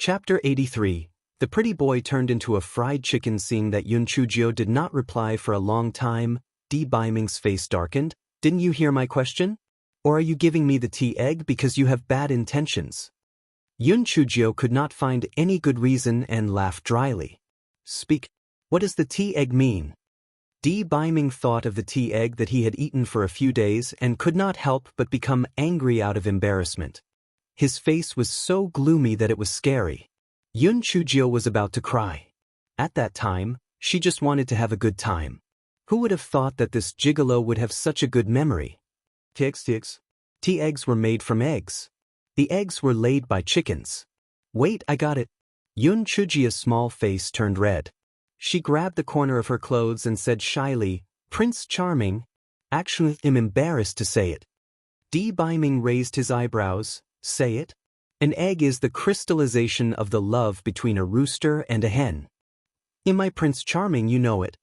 Chapter 83. The pretty boy turned into a fried chicken. Seeing that Yun Chujio did not reply for a long time, Di Baiming's face darkened. Didn't you hear my question? Or are you giving me the tea egg because you have bad intentions? Yun Chujio could not find any good reason and laughed dryly. Speak. What does the tea egg mean? Di Baiming thought of the tea egg that he had eaten for a few days and could not help but become angry out of embarrassment. His face was so gloomy that it was scary. Yun Chujio was about to cry. At that time, she just wanted to have a good time. Who would have thought that this gigolo would have such a good memory? Ticks. Tea eggs were made from eggs. The eggs were laid by chickens. Wait, I got it. Yun Chujio's small face turned red. She grabbed the corner of her clothes and said shyly, Prince Charming. Actually, I'm embarrassed to say it. Di Baiming raised his eyebrows. Say it? An egg is the crystallization of the love between a rooster and a hen. In my Prince Charming, you know it.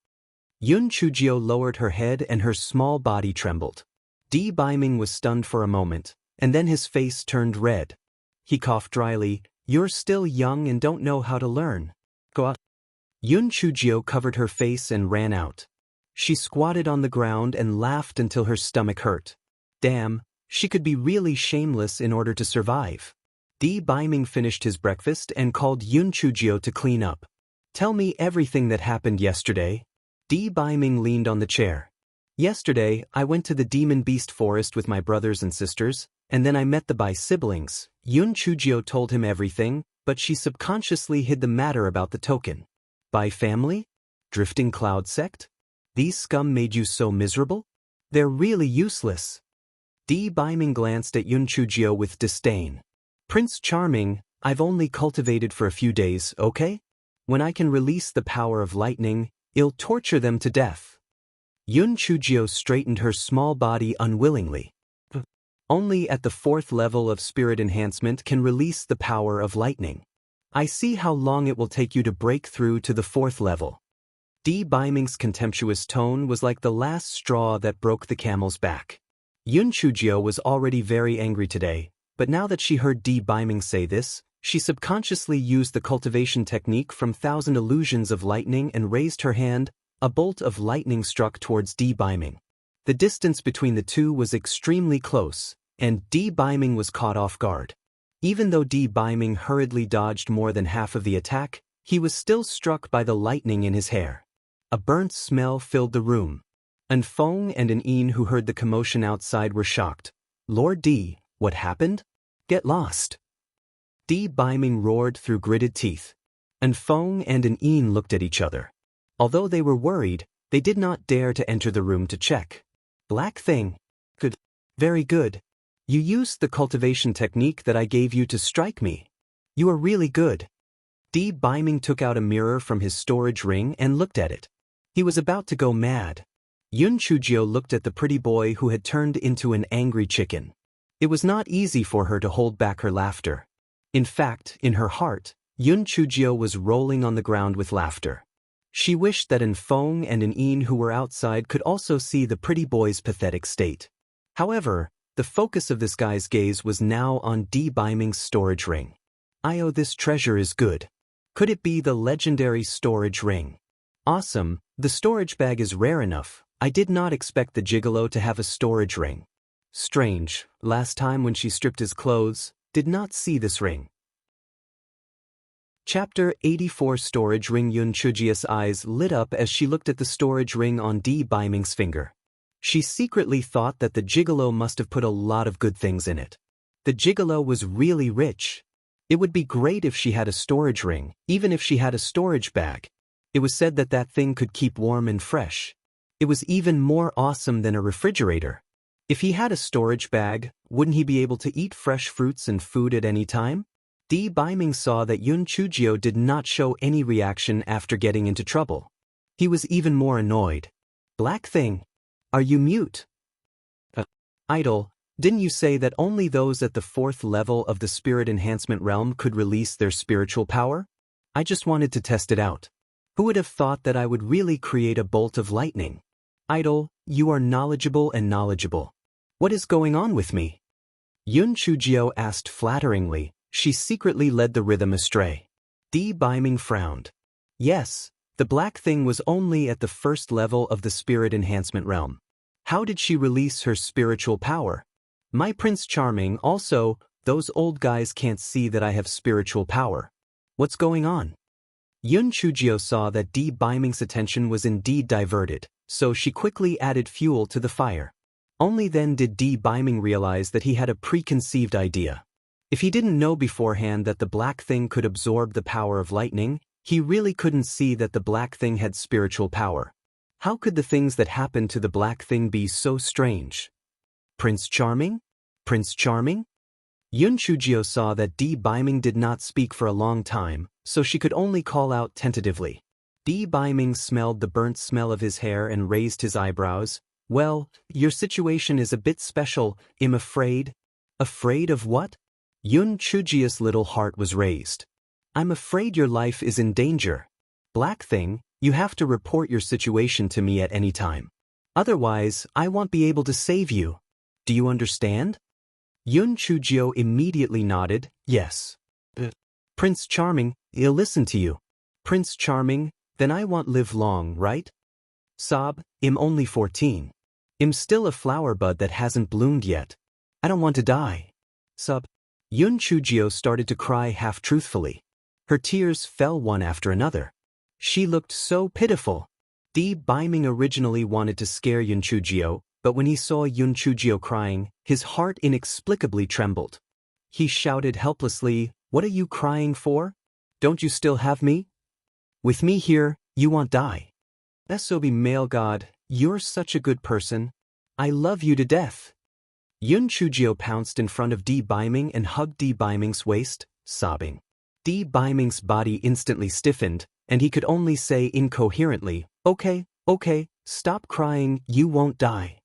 Yun Chujio lowered her head and her small body trembled. Di Baiming was stunned for a moment, and then his face turned red. He coughed dryly. You're still young and don't know how to learn. Go out. Yun Chujio covered her face and ran out. She squatted on the ground and laughed until her stomach hurt. Damn, she could be really shameless in order to survive. Di Baiming finished his breakfast and called Yun Chujio to clean up. Tell me everything that happened yesterday. Di Baiming leaned on the chair. Yesterday, I went to the demon beast forest with my brothers and sisters, and then I met the Bai siblings. Yun Chujio told him everything, but she subconsciously hid the matter about the token. Bai family? Drifting cloud sect? These scum made you so miserable? They're really useless. Di Baiming glanced at Yun Chujio with disdain. Prince Charming, I've only cultivated for a few days, okay? When I can release the power of lightning, I'll torture them to death. Yun Chujio straightened her small body unwillingly. Only at the 4th level of spirit enhancement can release the power of lightning. I see how long it will take you to break through to the 4th level. Di Baiming's contemptuous tone was like the last straw that broke the camel's back. Yun Chujio was already very angry today, but now that she heard Di Baiming say this, she subconsciously used the cultivation technique from 1,000 illusions of lightning and raised her hand. A bolt of lightning struck towards Di Baiming. The distance between the two was extremely close, and Di Baiming was caught off guard. Even though Di Baiming hurriedly dodged more than half of the attack, he was still struck by the lightning in his hair. A burnt smell filled the room. An Feng and an Yin who heard the commotion outside were shocked. Lord Di, what happened? Get lost. Di Baiming roared through gritted teeth. An Feng and an Yin looked at each other. Although they were worried, they did not dare to enter the room to check. Black thing. Good. Very good. You used the cultivation technique that I gave you to strike me. You are really good. Di Baiming took out a mirror from his storage ring and looked at it. He was about to go mad. Yun Chujio looked at the pretty boy who had turned into an angry chicken. It was not easy for her to hold back her laughter. In fact, in her heart, Yun Chujio was rolling on the ground with laughter. She wished that an Feng and an Yin who were outside could also see the pretty boy's pathetic state. However, the focus of this guy's gaze was now on Di Baiming's storage ring. This treasure is good. Could it be the legendary storage ring? Awesome, the storage bag is rare enough. I did not expect the gigolo to have a storage ring. Strange, last time when she stripped his clothes, did not see this ring. Chapter 84. Storage ring. Yun Chujio's eyes lit up as she looked at the storage ring on Di Baiming's finger. She secretly thought that the gigolo must have put a lot of good things in it. The gigolo was really rich. It would be great if she had a storage ring, even if she had a storage bag. It was said that that thing could keep warm and fresh. It was even more awesome than a refrigerator. If he had a storage bag, wouldn't he be able to eat fresh fruits and food at any time? Di Baiming saw that Yun Chujio did not show any reaction after getting into trouble. He was even more annoyed. Black thing. Are you mute? Idol, didn't you say that only those at the 4th level of the spirit enhancement realm could release their spiritual power? I just wanted to test it out. Who would have thought that I would really create a bolt of lightning? Idol, you are knowledgeable and knowledgeable. What is going on with me? Yun Chujio asked flatteringly, She secretly led the rhythm astray. Di Biming frowned. Yes, the black thing was only at the first level of the spirit enhancement realm. How did she release her spiritual power? My Prince Charming, also, those old guys can't see that I have spiritual power. What's going on? Yun Chujio saw that Di Biming's attention was indeed diverted, so she quickly added fuel to the fire. Only then did Di Biming realize that he had a preconceived idea. If he didn't know beforehand that the black thing could absorb the power of lightning, he really couldn't see that the black thing had spiritual power. How could the things that happened to the black thing be so strange? Prince Charming? Prince Charming? Yun Chujio saw that Di Biming did not speak for a long time, so she could only call out tentatively. Di Biming smelled the burnt smell of his hair and raised his eyebrows. Well, your situation is a bit special, I'm afraid. Afraid of what? Yun Chujio's little heart was raised. I'm afraid your life is in danger. Black thing, you have to report your situation to me at any time. Otherwise, I won't be able to save you. Do you understand? Yun Chujio immediately nodded, yes. Prince Charming, I'll listen to you. Prince Charming, then I won't live long, right? Sob, I'm only 14. I'm still a flower bud that hasn't bloomed yet. I don't want to die. Sob. Yun Chujio started to cry half-truthfully. Her tears fell one after another. She looked so pitiful. Di Biming originally wanted to scare Yun Chujio, but when he saw Yun Chujio crying, his heart inexplicably trembled. He shouted helplessly, "What are you crying for? Don't you still have me? With me here, you won't die. SOB male god, you're such a good person. I love you to death." Yun Chujio pounced in front of Di Biming and hugged Di Biming's waist, sobbing. Di Biming's body instantly stiffened, and he could only say incoherently, okay, stop crying, you won't die.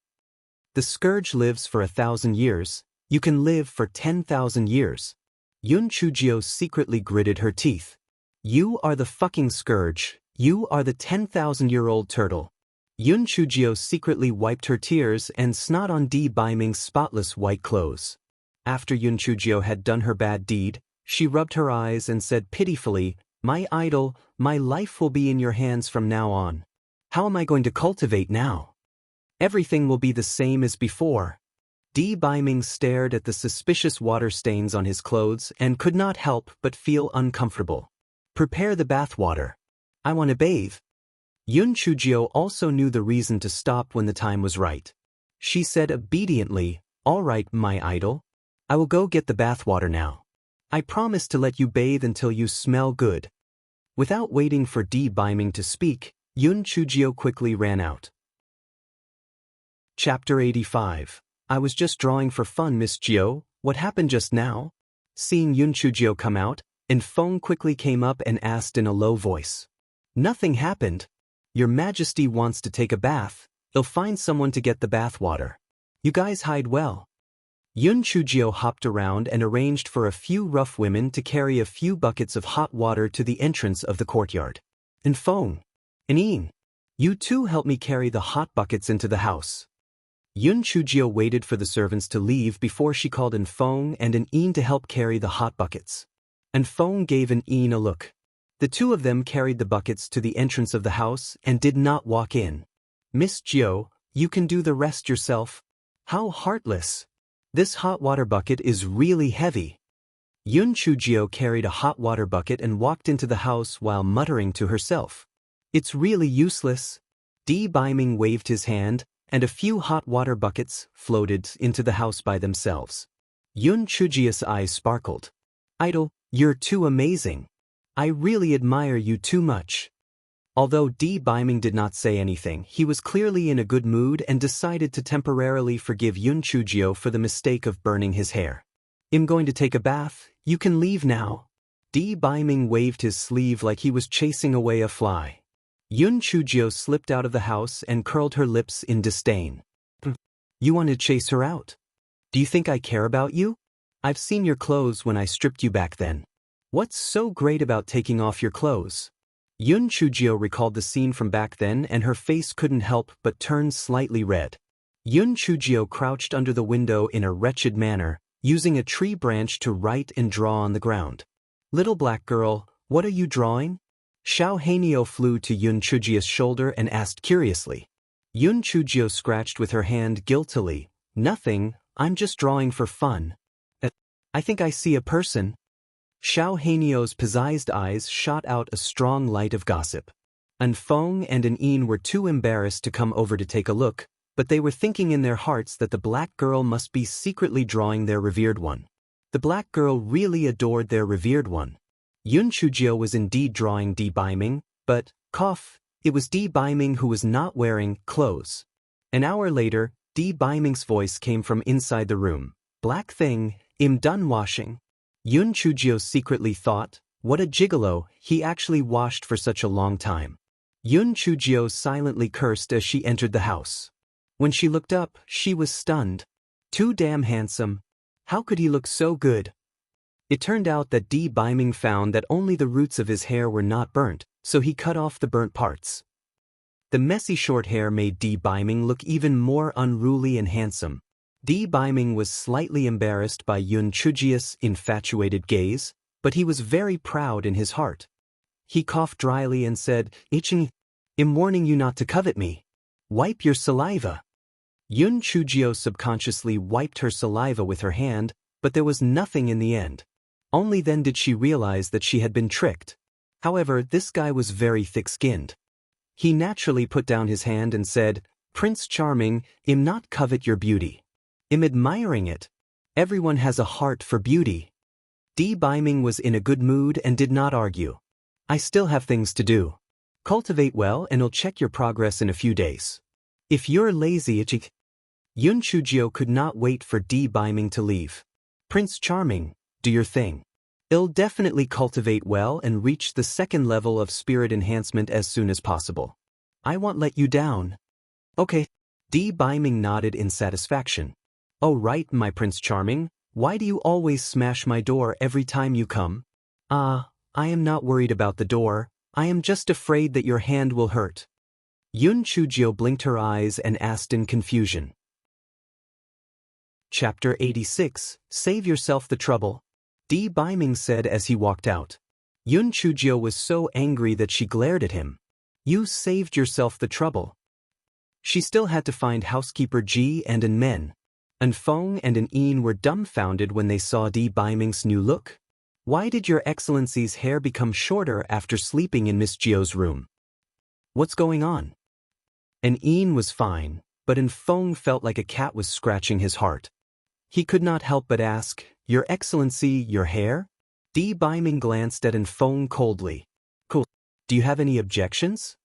The scourge lives for 1,000 years, you can live for 10,000 years. Yun Chujio secretly gritted her teeth. You are the fucking scourge, you are the 10,000-year-old turtle. Yun Chujio secretly wiped her tears and snot on Di Biming's spotless white clothes. After Yun Chujio had done her bad deed, she rubbed her eyes and said pitifully, "My idol, my life will be in your hands from now on. How am I going to cultivate now? Everything will be the same as before." Di Biming stared at the suspicious water stains on his clothes and could not help but feel uncomfortable. Prepare the bath water. I want to bathe. Yun Chujio also knew the reason to stop when the time was right. She said obediently, "All right, my idol. I will go get the bath water now. I promise to let you bathe until you smell good." Without waiting for Di Biming to speak, Yun Chujio quickly ran out. Chapter 85. I was just drawing for fun, Miss Jio. What happened just now? Seeing Yun Chujio come out, Feng quickly came up and asked in a low voice. Nothing happened. Your Majesty wants to take a bath. He'll find someone to get the bath water. You guys hide well. Yun Chujio hopped around and arranged for a few rough women to carry a few buckets of hot water to the entrance of the courtyard. Feng, Yin, you two help me carry the hot buckets into the house. Yun Chujio waited for the servants to leave before she called Feng and Yin to help carry the hot buckets. Feng gave Yin a look. The two of them carried the buckets to the entrance of the house and did not walk in. Miss Jio, you can do the rest yourself. How heartless. This hot water bucket is really heavy. Yun Chujio carried a hot water bucket and walked into the house while muttering to herself. It's really useless. Di Biming waved his hand, and a few hot water buckets floated into the house by themselves. Yun Chujio's eyes sparkled. Idol, you're too amazing. I really admire you too much. Although Di Biming did not say anything, he was clearly in a good mood and decided to temporarily forgive Yun Chujio for the mistake of burning his hair. I'm going to take a bath, you can leave now. Di Biming waved his sleeve like he was chasing away a fly. Yun Chujio slipped out of the house and curled her lips in disdain. You want to chase her out? Do you think I care about you? I've seen your clothes when I stripped you back then. What's so great about taking off your clothes? Yun Chujio recalled the scene from back then and her face couldn't help but turn slightly red. Yun Chujio crouched under the window in a wretched manner, using a tree branch to write and draw on the ground. Little black girl, what are you drawing? Xiao Hanyo flew to Yun Chujio's shoulder and asked curiously. Yun Chujio scratched with her hand guiltily. Nothing, I'm just drawing for fun. I think I see a person. Xiao Hanyo's pizzazed eyes shot out a strong light of gossip. An Feng and an Yin were too embarrassed to come over to take a look, but they were thinking in their hearts that the black girl must be secretly drawing their revered one. The black girl really adored their revered one. Yun Chujio was indeed drawing Di Baiming, but, it was Di Baiming who was not wearing clothes. An hour later, Di Baiming's voice came from inside the room. Black thing, I'm done washing. Yun Chujio secretly thought, what a gigolo, he actually washed for such a long time. Yun Chujio silently cursed as she entered the house. When she looked up, she was stunned. Too damn handsome. How could he look so good? It turned out that Di Baiming found that only the roots of his hair were not burnt, so he cut off the burnt parts. The messy short hair made Di Baiming look even more unruly and handsome. Di Baiming was slightly embarrassed by Yun Chujio's infatuated gaze, but he was very proud in his heart. He coughed dryly and said, I'm warning you not to covet me. Wipe your saliva. Yun Chujio subconsciously wiped her saliva with her hand, but there was nothing in the end. Only then did she realize that she had been tricked. However, this guy was very thick-skinned. He naturally put down his hand and said, Prince Charming, I'm not covet your beauty. I'm admiring it. Everyone has a heart for beauty. Di Baiming was in a good mood and did not argue. I still have things to do. Cultivate well and I'll check your progress in a few days. If you're lazy, Yun Chujio could not wait for Di Baiming to leave. Prince Charming, do your thing. I'll definitely cultivate well and reach the second level of spirit enhancement as soon as possible. I won't let you down. Okay. Di Baiming nodded in satisfaction. Oh right, my Prince Charming, why do you always smash my door every time you come? I am not worried about the door, I am just afraid that your hand will hurt. Yun Chujio blinked her eyes and asked in confusion. Chapter 86, Save Yourself the Trouble. Di Baiming said as he walked out. Yun Chujio was so angry that she glared at him. You saved yourself the trouble. She still had to find housekeeper Ji and an Men. An Feng and an Yin were dumbfounded when they saw Di Baiming's new look. Why did your excellency's hair become shorter after sleeping in Miss Jio's room? What's going on? An Yin was fine, but An Feng felt like a cat was scratching his heart. He could not help but ask, Your Excellency, your hair? Di Baiming glanced at An Feng coldly. Cool. Do you have any objections?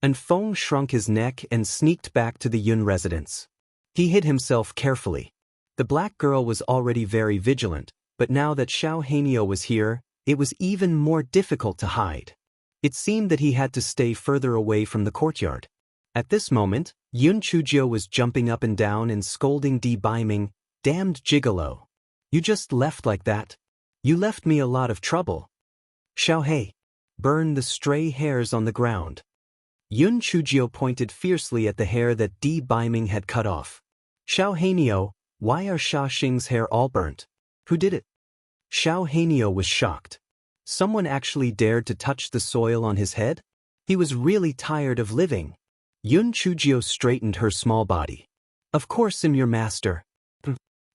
An Feng shrunk his neck and sneaked back to the Yun residence. He hid himself carefully. The black girl was already very vigilant, but now that Xiao Hanyo was here, it was even more difficult to hide. It seemed that he had to stay further away from the courtyard. At this moment, Yun Chujio was jumping up and down and scolding Di Baiming, Damned gigolo. You just left like that. You left me a lot of trouble. Xiao Hei. Burn the stray hairs on the ground. Yun Chujio pointed fiercely at the hair that Di Baiming had cut off. Xiao Hanyo, why are Xia Xing's hair all burnt? Who did it? Xiao Hanyo was shocked. Someone actually dared to touch the soil on his head? He was really tired of living. Yun Chujio straightened her small body. Of course I'm your master.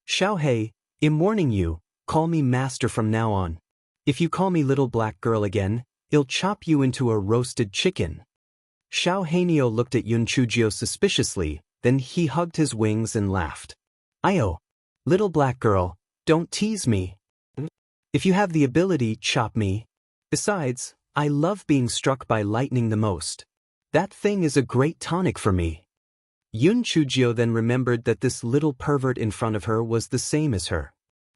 Xiao Hei, I'm warning you, call me master from now on. If you call me little black girl again, I'll chop you into a roasted chicken. Xiao Hanyo looked at Yun Chujio suspiciously, then he hugged his wings and laughed. Ayo. Little black girl, don't tease me. If you have the ability, chop me. Besides, I love being struck by lightning the most. That thing is a great tonic for me. Yun Chujio then remembered that this little pervert in front of her was the same as her.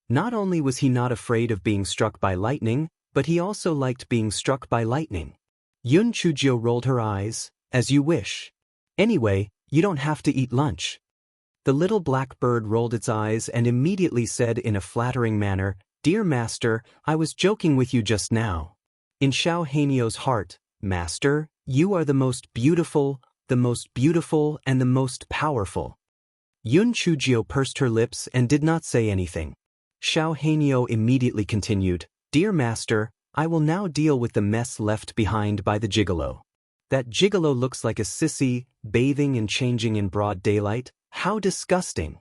Not only was he not afraid of being struck by lightning, but he also liked being struck by lightning. Yun Chujio rolled her eyes, as you wish. Anyway, you don't have to eat lunch. The little black bird rolled its eyes and immediately said in a flattering manner, Dear Master, I was joking with you just now. In Xiao Hanyo's heart, Master, you are the most beautiful and the most powerful. Yun Chujio pursed her lips and did not say anything. Xiao Hanyo immediately continued, "Dear master, I will now deal with the mess left behind by the gigolo. That gigolo looks like a sissy, bathing and changing in broad daylight. How disgusting."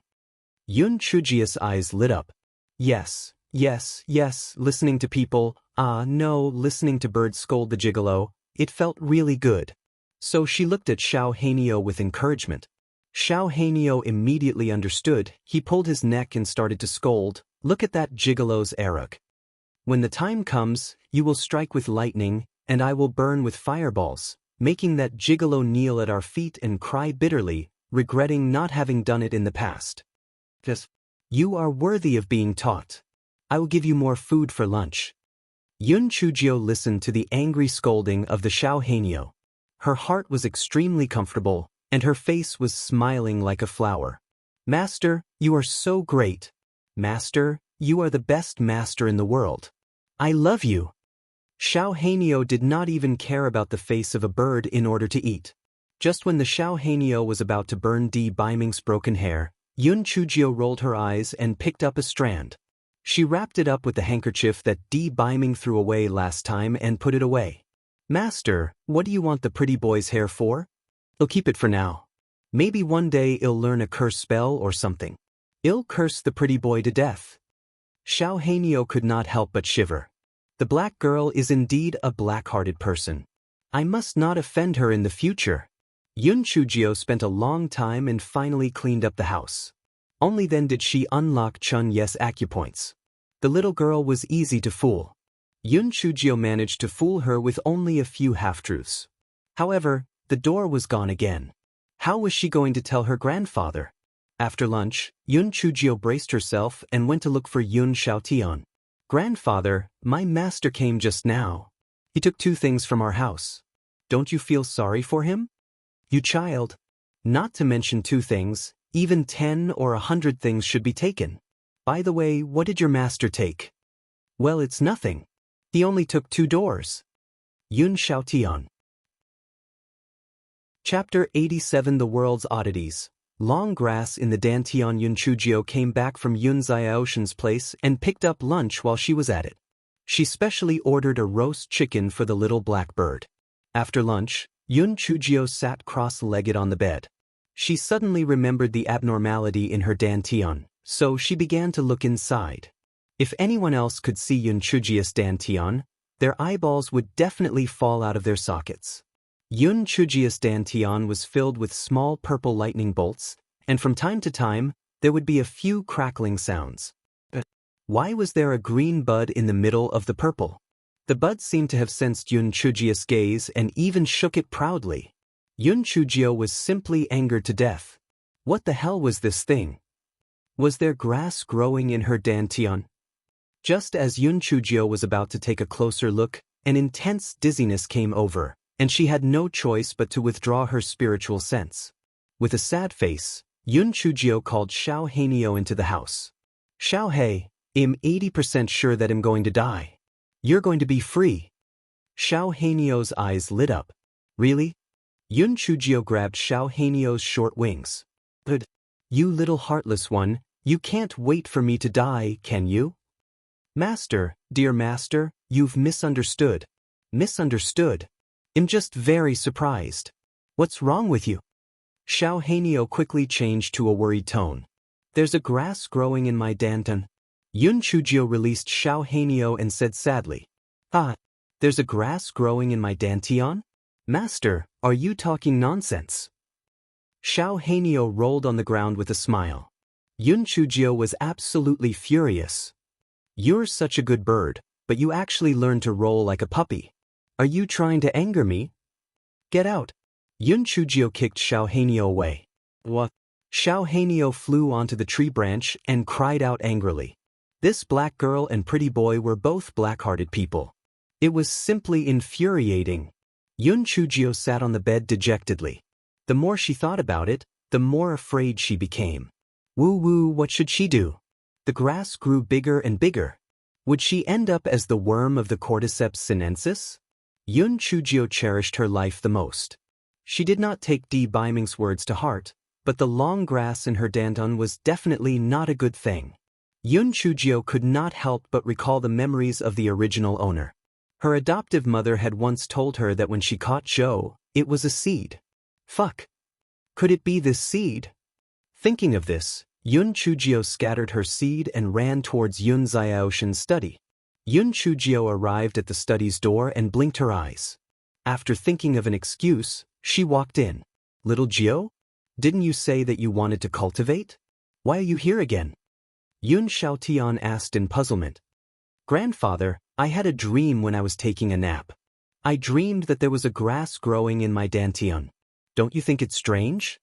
Yun Chujia's eyes lit up. Yes, yes, yes, listening to people, no, listening to birds scold the gigolo, it felt really good. So she looked at Xiao Hanyo with encouragement. Xiao Hanyo immediately understood. He pulled his neck and started to scold, "Look at that gigolo's eruk. When the time comes, you will strike with lightning, and I will burn with fireballs, making that gigolo kneel at our feet and cry bitterly, regretting not having done it in the past. Yes. You are worthy of being taught. I will give you more food for lunch." Yun Chujio listened to the angry scolding of the Xiao Hanyo. Her heart was extremely comfortable, and her face was smiling like a flower. "Master, you are so great. Master, you are the best master in the world. I love you." Xiao Hanyo did not even care about the face of a bird in order to eat. Just when the Xiao Hanyo was about to burn Di Baiming's broken hair, Yun Chujio rolled her eyes and picked up a strand. She wrapped it up with the handkerchief that Di Baiming threw away last time and put it away. "Master, what do you want the pretty boy's hair for?" "I'll keep it for now. Maybe one day I'll learn a curse spell or something. I'll curse the pretty boy to death." Xiao Hanyo could not help but shiver. The black girl is indeed a black-hearted person. I must not offend her in the future. Yun Chujio spent a long time and finally cleaned up the house. Only then did she unlock Chun Ye's acupoints. The little girl was easy to fool. Yun Chujio managed to fool her with only a few half-truths. However, the door was gone again. How was she going to tell her grandfather? After lunch, Yun Chujio braced herself and went to look for Yun Xiaotian. "Grandfather, my master came just now. He took 2 things from our house. Don't you feel sorry for him? You child. Not to mention 2 things, even 10 or 100 things should be taken. By the way, what did your master take?" "Well, it's nothing. He only took 2 doors. Yun Xiaotian. Chapter 87 The World's Oddities. Long grass in the Dantian. Yun Chujio came back from Yun Xiaoshan's place and picked up lunch while she was at it. She specially ordered a roast chicken for the little black bird. After lunch, Yun Chujio sat cross-legged on the bed. She suddenly remembered the abnormality in her Dantian, so she began to look inside. If anyone else could see Yun Chujio's Dantian, their eyeballs would definitely fall out of their sockets. Yun Chujio's Dantian was filled with small purple lightning bolts, and from time to time, there would be a few crackling sounds. Why was there a green bud in the middle of the purple? The bud seemed to have sensed Yun Chujio's gaze and even shook it proudly. Yun Chujio was simply angered to death. What the hell was this thing? Was there grass growing in her Dantian? Just as Yun Chujio was about to take a closer look, an intense dizziness came over, and she had no choice but to withdraw her spiritual sense. With a sad face, Yun Chujio called Xiao Hanyo into the house. "Xiao He, I'm 80% sure that I'm going to die. You're going to be free." Xiao Hanyo's eyes lit up. "Really?" Yun Chujio grabbed Xiao Hanyo's short wings. "Good. You little heartless one, you can't wait for me to die, can you?" "Master, dear master, you've misunderstood." "Misunderstood? I'm just very surprised. What's wrong with you?" Xiao Hanyo quickly changed to a worried tone. "There's a grass growing in my Dantian." Yun Chujio released Xiao Hanyo and said sadly, "There's a grass growing in my Dantian? Master, are you talking nonsense?" Xiao Hanyo rolled on the ground with a smile. Yun Chujio was absolutely furious. "You're such a good bird, but you actually learned to roll like a puppy. Are you trying to anger me? Get out." Yun Chujio kicked Xiao Hanyo away. "What?" Xiao Hanyo flew onto the tree branch and cried out angrily. This black girl and pretty boy were both black-hearted people. It was simply infuriating. Yun Chujio sat on the bed dejectedly. The more she thought about it, the more afraid she became. Woo-woo, what should she do? The grass grew bigger and bigger. Would she end up as the worm of the Cordyceps sinensis? Yun Chujio cherished her life the most. She did not take Di Baiming's words to heart, but the long grass in her Dantian was definitely not a good thing. Yun Chujio could not help but recall the memories of the original owner. Her adoptive mother had once told her that when she caught Zhou, it was a seed. Fuck. Could it be this seed? Thinking of this, Yun Chujio scattered her seed and ran towards Yun Xiaoshan's study. Yun Chujio arrived at the study's door and blinked her eyes. After thinking of an excuse, she walked in. Little Jio? Didn't you say that you wanted to cultivate? Why are you here again? Yun Xiaotian asked in puzzlement. Grandfather, I had a dream when I was taking a nap. I dreamed that there was a grass growing in my dantian. Don't you think it's strange?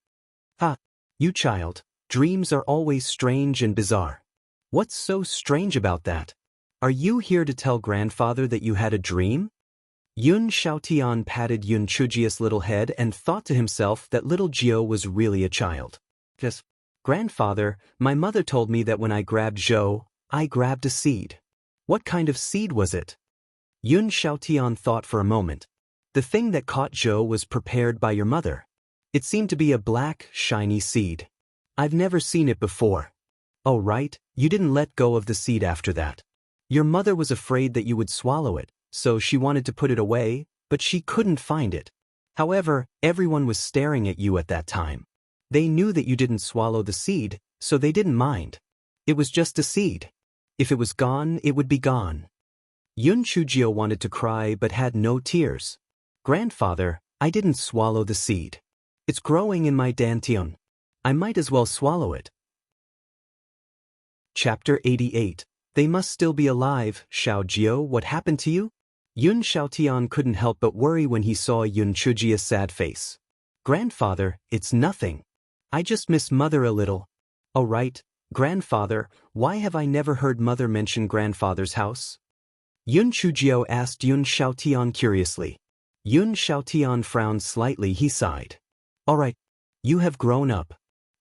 Ah, you child, dreams are always strange and bizarre. What's so strange about that? Are you here to tell grandfather that you had a dream? Yun Xiaotian patted Yun Chujia's little head and thought to himself that little Jio was really a child. Yes. Grandfather, my mother told me that when I grabbed Zhou, I grabbed a seed. What kind of seed was it? Yun Xiaotian thought for a moment. The thing that caught Zhou was prepared by your mother. It seemed to be a black, shiny seed. I've never seen it before. Oh right, you didn't let go of the seed after that. Your mother was afraid that you would swallow it, so she wanted to put it away, but she couldn't find it. However, everyone was staring at you at that time. They knew that you didn't swallow the seed, so they didn't mind. It was just a seed. If it was gone, it would be gone. Yun Chujio wanted to cry but had no tears. Grandfather, I didn't swallow the seed. It's growing in my dantian. I might as well swallow it. Chapter 88. They must still be alive. Xiao Jio, what happened to you? Yun Xiaotian couldn't help but worry when he saw Yun Chujia's sad face. Grandfather, it's nothing. I just miss mother a little. Oh right, grandfather, why have I never heard mother mention grandfather's house? Yun Chujio asked Yun Xiaotian curiously. Yun Xiaotian frowned slightly. He sighed. All right, you have grown up.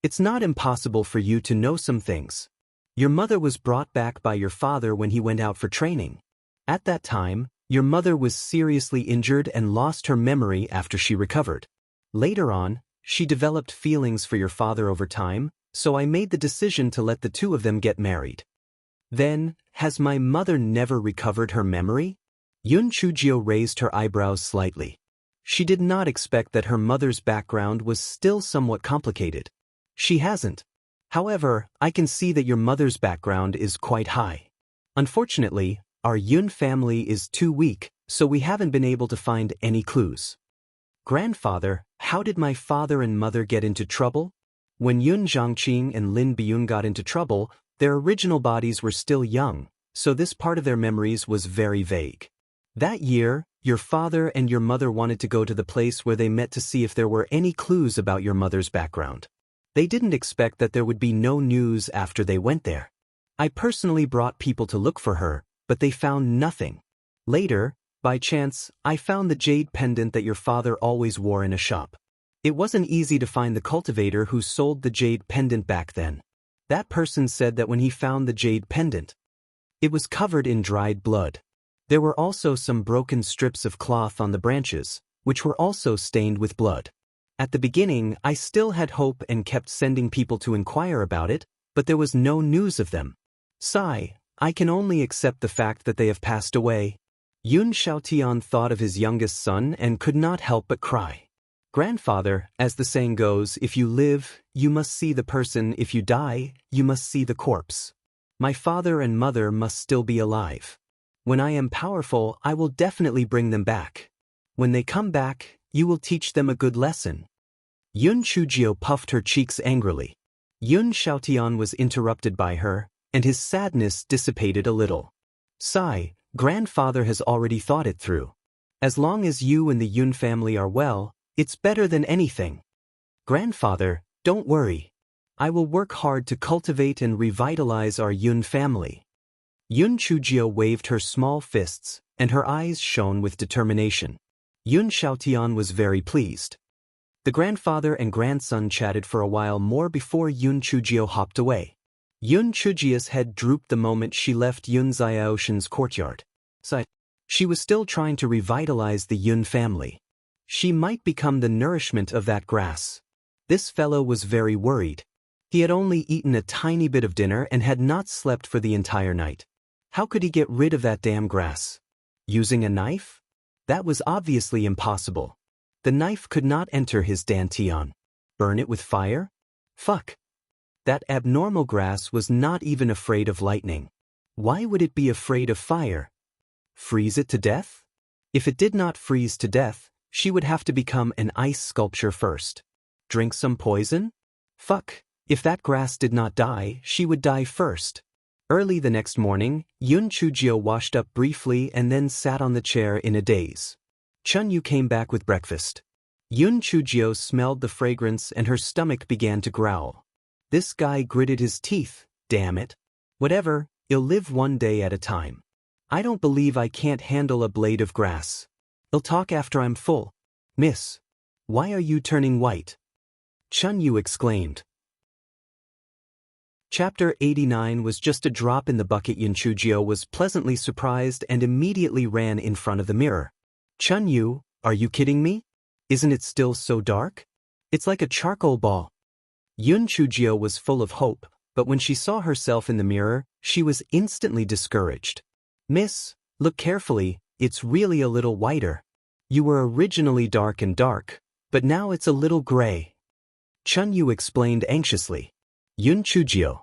It's not impossible for you to know some things. Your mother was brought back by your father when he went out for training. At that time, your mother was seriously injured and lost her memory after she recovered. Later on, she developed feelings for your father over time, so I made the decision to let the two of them get married. Then, has my mother never recovered her memory? Yun Chujio raised her eyebrows slightly. She did not expect that her mother's background was still somewhat complicated. She hasn't. However, I can see that your mother's background is quite high. Unfortunately, our Yun family is too weak, so we haven't been able to find any clues. Grandfather, how did my father and mother get into trouble? When Yun Zhangqing and Lin Biyun got into trouble, their original bodies were still young, so this part of their memories was very vague. That year, your father and your mother wanted to go to the place where they met to see if there were any clues about your mother's background. They didn't expect that there would be no news after they went there. I personally brought people to look for her, but they found nothing. Later, by chance, I found the jade pendant that your father always wore in a shop. It wasn't easy to find the cultivator who sold the jade pendant back then. That person said that when he found the jade pendant, it was covered in dried blood. There were also some broken strips of cloth on the branches, which were also stained with blood. At the beginning, I still had hope and kept sending people to inquire about it, but there was no news of them. Sigh, I can only accept the fact that they have passed away. Yun Xiaotian thought of his youngest son and could not help but cry. Grandfather, as the saying goes, if you live, you must see the person. If you die, you must see the corpse. My father and mother must still be alive. When I am powerful, I will definitely bring them back. When they come back, you will teach them a good lesson. Yun Chujio puffed her cheeks angrily. Yun Xiaotian was interrupted by her, and his sadness dissipated a little. Sigh, grandfather has already thought it through. As long as you and the Yun family are well, it's better than anything. Grandfather, don't worry. I will work hard to cultivate and revitalize our Yun family. Yun Chujio waved her small fists, and her eyes shone with determination. Yun Xiaotian was very pleased. The grandfather and grandson chatted for a while more before Yun Chujio hopped away. Yun Chujia's head drooped the moment she left Yun Xiaoshan's courtyard. She was still trying to revitalize the Yun family. She might become the nourishment of that grass. This fellow was very worried. He had only eaten a tiny bit of dinner and had not slept for the entire night. How could he get rid of that damn grass? Using a knife? That was obviously impossible. The knife could not enter his dantian. Burn it with fire? Fuck. That abnormal grass was not even afraid of lightning. Why would it be afraid of fire? Freeze it to death? If it did not freeze to death, she would have to become an ice sculpture first. Drink some poison? Fuck. If that grass did not die, she would die first. Early the next morning, Yun Chujio washed up briefly and then sat on the chair in a daze. Chunyu came back with breakfast. Yun Chujio smelled the fragrance and her stomach began to growl. This guy gritted his teeth, damn it. Whatever, I'll live one day at a time. I don't believe I can't handle a blade of grass. I'll talk after I'm full. Miss, why are you turning white? Chunyu exclaimed. Chapter 89 was just a drop in the bucket. Yun Chujio was pleasantly surprised and immediately ran in front of the mirror. Chunyu, are you kidding me? Isn't it still so dark? It's like a charcoal ball. Yun Chujio was full of hope, but when she saw herself in the mirror, she was instantly discouraged. Miss, look carefully, it's really a little whiter. You were originally dark and dark, but now it's a little gray. Chunyu explained anxiously. Yun Chujio.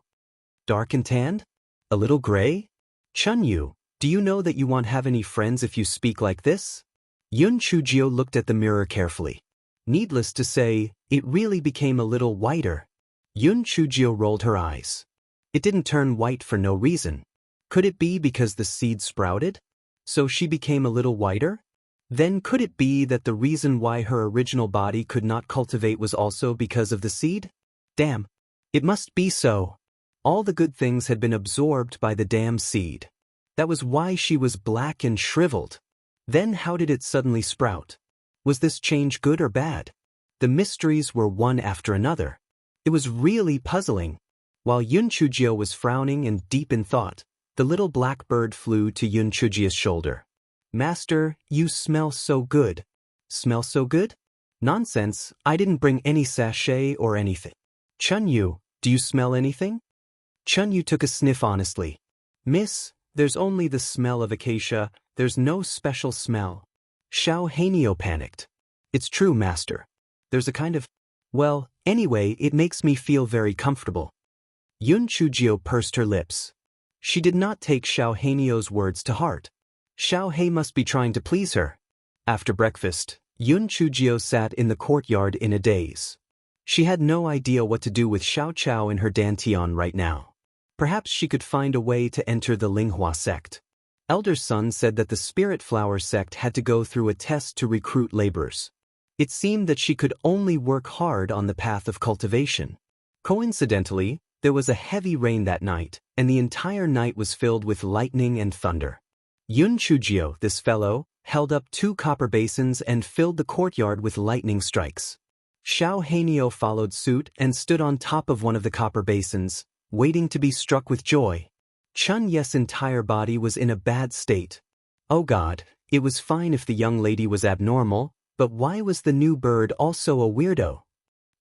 Dark and tanned? A little gray? Chunyu, do you know that you won't have any friends if you speak like this? Yun Chujio looked at the mirror carefully. Needless to say, it really became a little whiter. Yun Chujio rolled her eyes. It didn't turn white for no reason. Could it be because the seed sprouted? So she became a little whiter? Then could it be that the reason why her original body could not cultivate was also because of the seed? Damn. It must be so. All the good things had been absorbed by the damn seed. That was why she was black and shriveled. Then how did it suddenly sprout? Was this change good or bad? The mysteries were one after another. It was really puzzling. While Yun Chujio was frowning and deep in thought, the little black bird flew to Yun Chujio's shoulder. Master, you smell so good. Smell so good? Nonsense, I didn't bring any sachet or anything. Chunyu, do you smell anything? Chunyu took a sniff honestly. Miss, there's only the smell of acacia, there's no special smell. Xiao Hanio panicked. It's true, master. There's a kind of... Well, anyway, it makes me feel very comfortable. Yun Chujio pursed her lips. She did not take Xiao Hanio's words to heart. Xiao Hei must be trying to please her. After breakfast, Yun Chujio sat in the courtyard in a daze. She had no idea what to do with Xiao Chao in her dantian right now. Perhaps she could find a way to enter the Linghua sect. Elder Sun said that the Spirit Flower sect had to go through a test to recruit laborers. It seemed that she could only work hard on the path of cultivation. Coincidentally, there was a heavy rain that night, and the entire night was filled with lightning and thunder. Yun Chujio, this fellow, held up 2 copper basins and filled the courtyard with lightning strikes. Xiao Hanio followed suit and stood on top of one of the copper basins, waiting to be struck with joy. Chun Ye's entire body was in a bad state. Oh God, it was fine if the young lady was abnormal, but why was the new bird also a weirdo?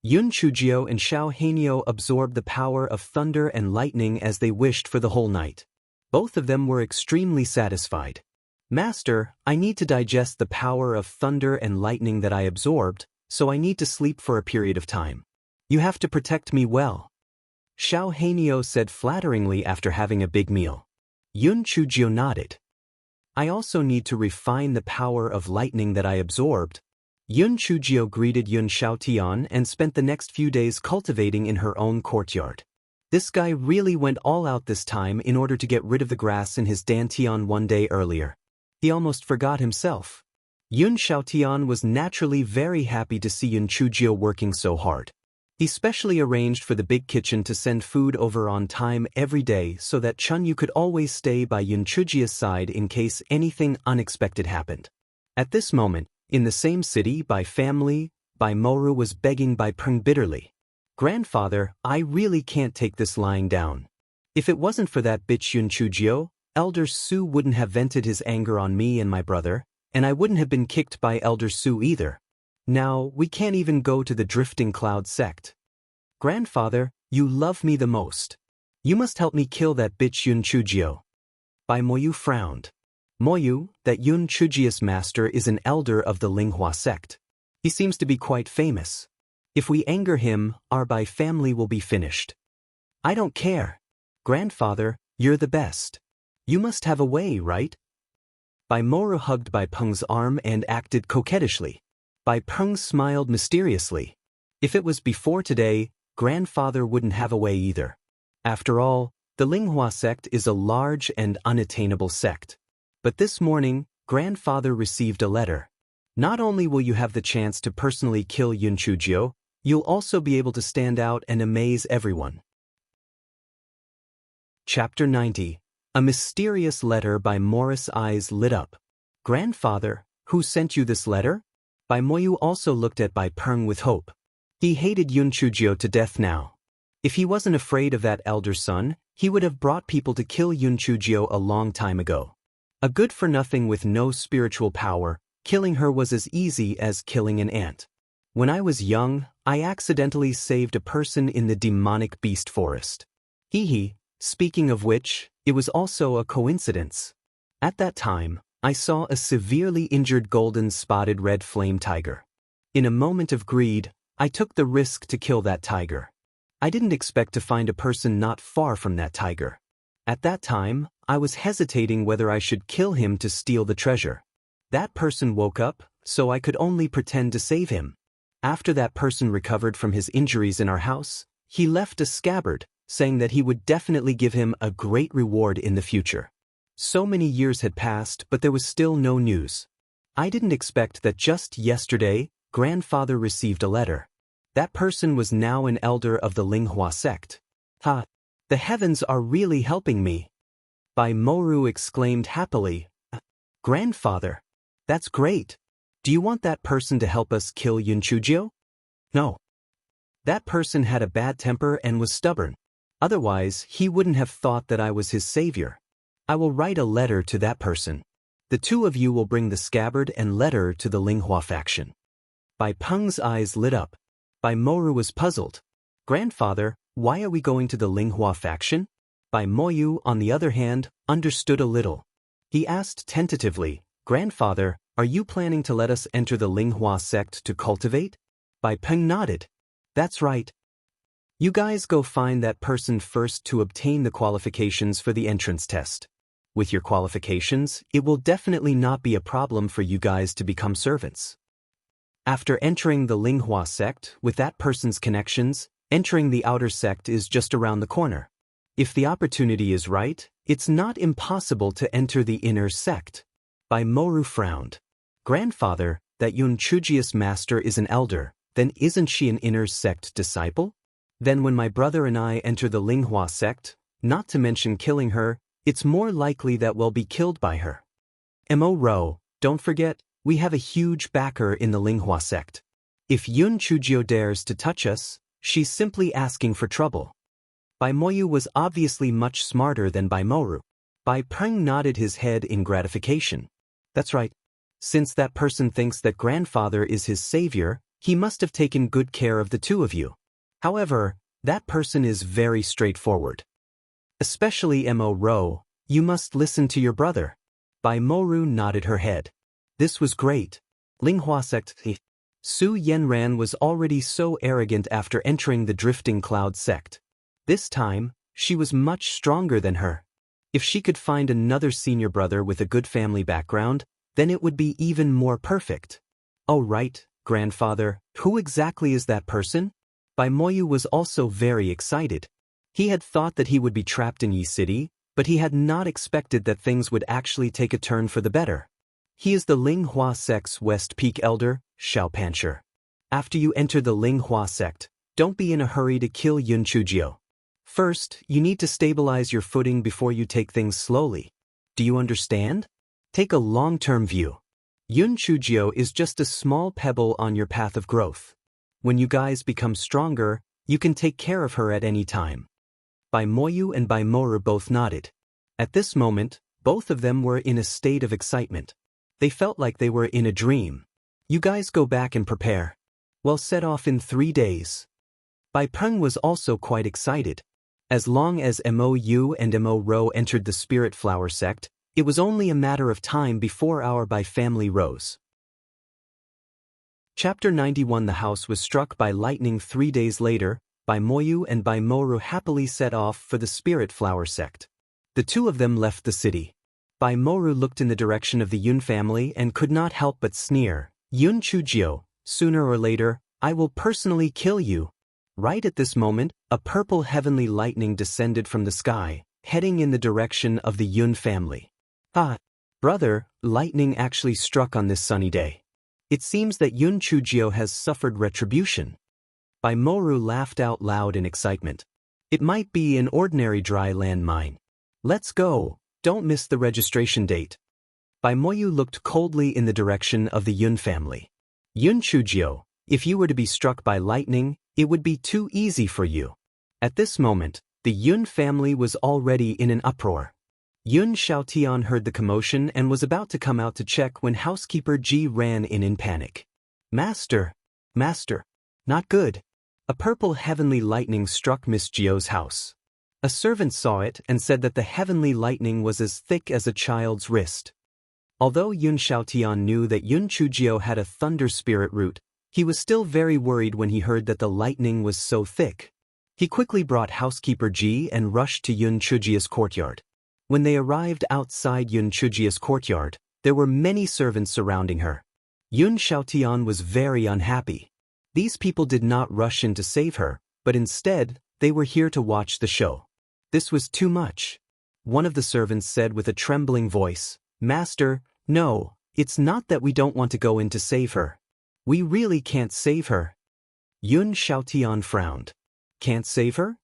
Yun Chujio and Xiao Hanio absorbed the power of thunder and lightning as they wished for the whole night. Both of them were extremely satisfied. Master, I need to digest the power of thunder and lightning that I absorbed, so I need to sleep for a period of time. You have to protect me well. Xiao Hanio said flatteringly after having a big meal. Yun Chujio nodded. I also need to refine the power of lightning that I absorbed. Yun Chujio greeted Yun Xiaotian and spent the next few days cultivating in her own courtyard. This guy really went all out this time in order to get rid of the grass in his dantian one day earlier. He almost forgot himself. Yun Xiaotian was naturally very happy to see Yun Chujio working so hard. He specially arranged for the big kitchen to send food over on time every day so that Chunyu could always stay by Yun Chujio's side in case anything unexpected happened. At this moment, in the same city, Bai family, Bai Moru was begging Bai Peng bitterly. Grandfather, I really can't take this lying down. If it wasn't for that bitch Yun Chujio, Elder Su wouldn't have vented his anger on me and my brother, and I wouldn't have been kicked by Elder Su either. Now, we can't even go to the Drifting Cloud sect. Grandfather, You love me the most. You must help me kill that bitch Yun Chujio. Bai Moyu frowned. Moyu, that Yun Chujio's master is an elder of the Linghua sect. He seems to be quite famous. If we anger him, our Bai family will be finished. I don't care. Grandfather, you're the best. You must have a way, right? Bai Moru hugged Bai Peng's arm and acted coquettishly. Bai Peng smiled mysteriously. If it was before today, grandfather wouldn't have a way either. After all, the Linghua sect is a large and unattainable sect. But this morning, grandfather received a letter. Not only will you have the chance to personally kill Yun Chujio, you'll also be able to stand out and amaze everyone. Chapter 90. A mysterious letter. By Morris' eyes lit up. Grandfather, who sent you this letter? Bai Moyu also looked at Bai Peng with hope. He hated Yun Chujio to death now. If he wasn't afraid of that elder son, he would have brought people to kill Yun Chujio a long time ago. A good-for-nothing with no spiritual power, killing her was as easy as killing an ant. When I was young, I accidentally saved a person in the demonic beast forest. Hee. Speaking of which, it was also a coincidence. At that time, I saw a severely injured golden-spotted red flame tiger. In a moment of greed, I took the risk to kill that tiger. I didn't expect to find a person not far from that tiger. At that time, I was hesitating whether I should kill him to steal the treasure. That person woke up, so I could only pretend to save him. After that person recovered from his injuries in our house, he left a scabbard, saying that he would definitely give him a great reward in the future. So many years had passed, but there was still no news. I didn't expect that just yesterday, grandfather received a letter. That person was now an elder of the Linghua sect. Ha! The heavens are really helping me. Bai Moru exclaimed happily. Grandfather! That's great. Do you want that person to help us kill Yun Chujio? No. That person had a bad temper and was stubborn. Otherwise, he wouldn't have thought that I was his savior. I will write a letter to that person. The two of you will bring the scabbard and letter to the Linghua faction. Bai Peng's eyes lit up. Bai Moru was puzzled. Grandfather, why are we going to the Linghua faction? Bai Moyu, on the other hand, understood a little. He asked tentatively, Grandfather, are you planning to let us enter the Linghua sect to cultivate? Bai Peng nodded. That's right. You guys go find that person first to obtain the qualifications for the entrance test. With your qualifications, it will definitely not be a problem for you guys to become servants. After entering the Linghua sect, with that person's connections, entering the outer sect is just around the corner. If the opportunity is right, it's not impossible to enter the inner sect. Bai Moru frowned. Grandfather, that Yun Chujio's master is an elder, then isn't she an inner sect disciple? Then when my brother and I enter the Linghua sect, not to mention killing her, it's more likely that we'll be killed by her. Mo, don't forget, we have a huge backer in the Linghua sect. If Yun Chujio dares to touch us, she's simply asking for trouble. Bai Moyu was obviously much smarter than Bai Moru. Bai Peng nodded his head in gratification. That's right. Since that person thinks that grandfather is his savior, he must have taken good care of the two of you. However, that person is very straightforward. Especially Mo, you must listen to your brother. Bai Moru nodded her head. This was great. Linghua sect. Su Yenran was already so arrogant after entering the Drifting Cloud sect. This time, she was much stronger than her. If she could find another senior brother with a good family background, then it would be even more perfect. Oh right, grandfather, who exactly is that person? Bai Moyu was also very excited. He had thought that he would be trapped in Yi City, but he had not expected that things would actually take a turn for the better. He is the Linghua sect's West Peak elder, Xiao Pancher. After you enter the Linghua sect, don't be in a hurry to kill Yun Chujio. First, you need to stabilize your footing before you take things slowly. Do you understand? Take a long-term view. Yun Chujio is just a small pebble on your path of growth. When you guys become stronger, you can take care of her at any time. Bai Moyu and Bai Moru both nodded. At this moment, both of them were in a state of excitement. They felt like they were in a dream. You guys go back and prepare. We'll set off in 3 days. Bai Peng was also quite excited. As long as Mo and Mo Ro entered the Spirit Flower sect, it was only a matter of time before our Bai family rose. Chapter 91. The house was struck by lightning 3 days later. Bai Moyu and Bai Moru happily set off for the Spirit Flower sect. The two of them left the city. Bai Moru looked in the direction of the Yun family and could not help but sneer. Yun Chujio, sooner or later, I will personally kill you. Right at this moment, a purple heavenly lightning descended from the sky, heading in the direction of the Yun family. Ah, brother, lightning actually struck on this sunny day. It seems that Yun Chujio has suffered retribution. Bai Moru laughed out loud in excitement. It might be an ordinary dry land mine. Let's go, don't miss the registration date. Bai Moyu looked coldly in the direction of the Yun family. Yun Chujio, if you were to be struck by lightning, it would be too easy for you. At this moment, the Yun family was already in an uproar. Yun Xiaotian heard the commotion and was about to come out to check when housekeeper Ji ran in panic. Master! Master! Not good! A purple heavenly lightning struck Miss Jio's house. A servant saw it and said that the heavenly lightning was as thick as a child's wrist. Although Yun Xiaotian knew that Yun Chujio had a thunder spirit root, he was still very worried when he heard that the lightning was so thick. He quickly brought housekeeper Ji and rushed to Yun Chujio's courtyard. When they arrived outside Yun Chujio's courtyard, there were many servants surrounding her. Yun Xiaotian was very unhappy. These people did not rush in to save her, but instead, they were here to watch the show. This was too much. One of the servants said with a trembling voice, Master, no, it's not that we don't want to go in to save her. We really can't save her. Yun Xiaotian frowned. Can't save her?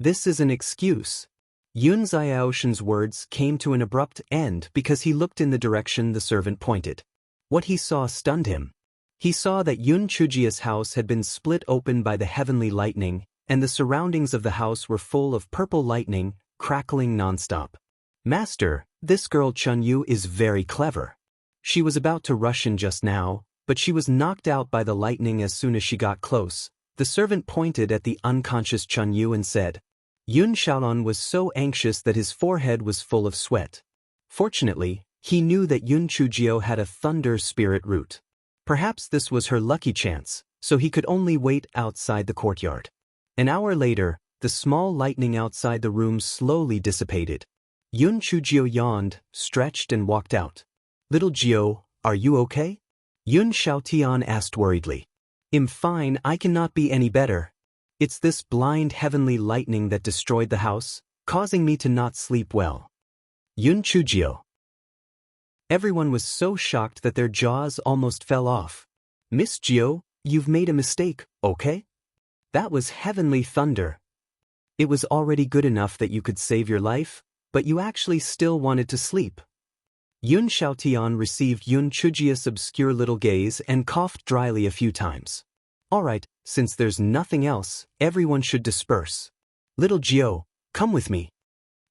This is an excuse. Yun Xiaoshan's words came to an abrupt end because he looked in the direction the servant pointed. What he saw stunned him. He saw that Yun Chujio's house had been split open by the heavenly lightning, and the surroundings of the house were full of purple lightning, crackling nonstop. Master, this girl Chunyu is very clever. She was about to rush in just now, but she was knocked out by the lightning as soon as she got close. The servant pointed at the unconscious Chunyu and said, Yun Xiaolon was so anxious that his forehead was full of sweat. Fortunately, he knew that Yun Chujio had a thunder spirit root. Perhaps this was her lucky chance, so he could only wait outside the courtyard. An hour later, the small lightning outside the room slowly dissipated. Yun Chujio yawned, stretched and walked out. Little Jio, are you okay? Yun Xiaotian asked worriedly. I'm fine, I cannot be any better. It's this blind heavenly lightning that destroyed the house, causing me to not sleep well. Yun Chujio. Everyone was so shocked that their jaws almost fell off. Miss Jio, you've made a mistake, okay? That was heavenly thunder. It was already good enough that you could save your life, but you actually still wanted to sleep. Yun Xiaotian received Yun Chujio's obscure little gaze and coughed dryly a few times. Alright, since there's nothing else, everyone should disperse. Little Jio, come with me.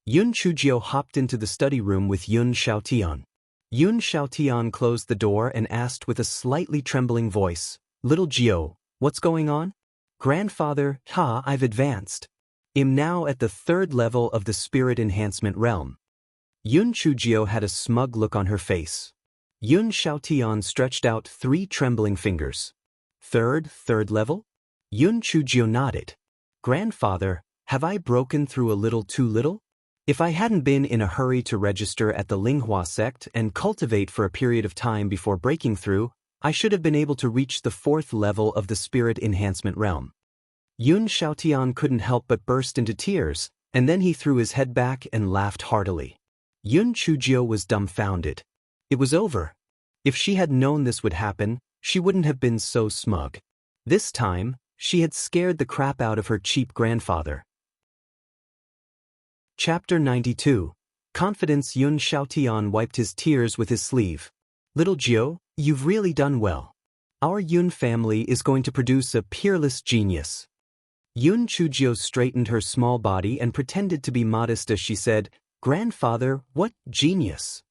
Yun Chujio hopped into the study room with Yun Xiaotian. Yun Xiaotian closed the door and asked with a slightly trembling voice, Little Jio, what's going on? Grandfather, I've advanced. I'm now at the 3rd level of the spirit enhancement realm. Yun Chujio had a smug look on her face. Yun Xiaotian stretched out 3 trembling fingers. Third level? Yun Chujio nodded. Grandfather, have I broken through a little too little? If I hadn't been in a hurry to register at the Linghua sect and cultivate for a period of time before breaking through, I should have been able to reach the 4th level of the spirit enhancement realm. Yun Xiaotian couldn't help but burst into tears, and then he threw his head back and laughed heartily. Yun Chujio was dumbfounded. It was over. If she had known this would happen, she wouldn't have been so smug. This time, she had scared the crap out of her cheap grandfather. Chapter 92. Confidence. Yun Xiaotian wiped his tears with his sleeve. Little Jio, you've really done well. Our Yun family is going to produce a peerless genius. Yun Chujio straightened her small body and pretended to be modest as she said, Grandfather, what genius?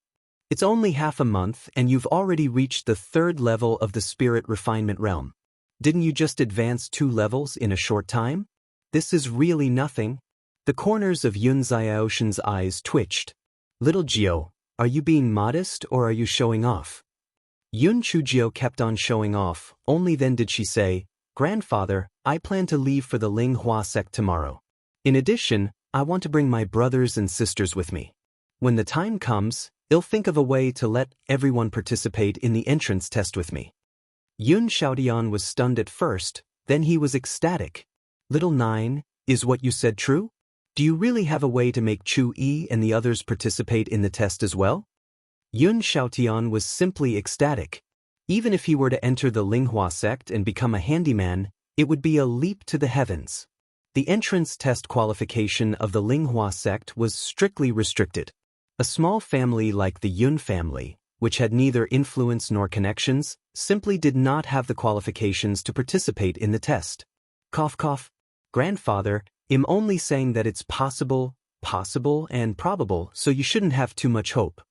It's only half a month and you've already reached the 3rd level of the spirit refinement realm. Didn't you just advance 2 levels in a short time? This is really nothing. The corners of Yun Xiaoshan's eyes twitched. Little Jiao, are you being modest or are you showing off? Yun Chujio kept on showing off, only then did she say, Grandfather, I plan to leave for the Ling Hua sect tomorrow. In addition, I want to bring my brothers and sisters with me. When the time comes, I'll think of a way to let everyone participate in the entrance test with me. Yun Xiaotian was stunned at first, then he was ecstatic. Little Nine, is what you said true? Do you really have a way to make Chu Yi and the others participate in the test as well? Yun Xiaotian was simply ecstatic. Even if he were to enter the Linghua sect and become a handyman, it would be a leap to the heavens. The entrance test qualification of the Linghua sect was strictly restricted. A small family like the Yun family, which had neither influence nor connections, simply did not have the qualifications to participate in the test. Cough cough. Grandfather, I'm only saying that it's possible, and probable, so you shouldn't have too much hope.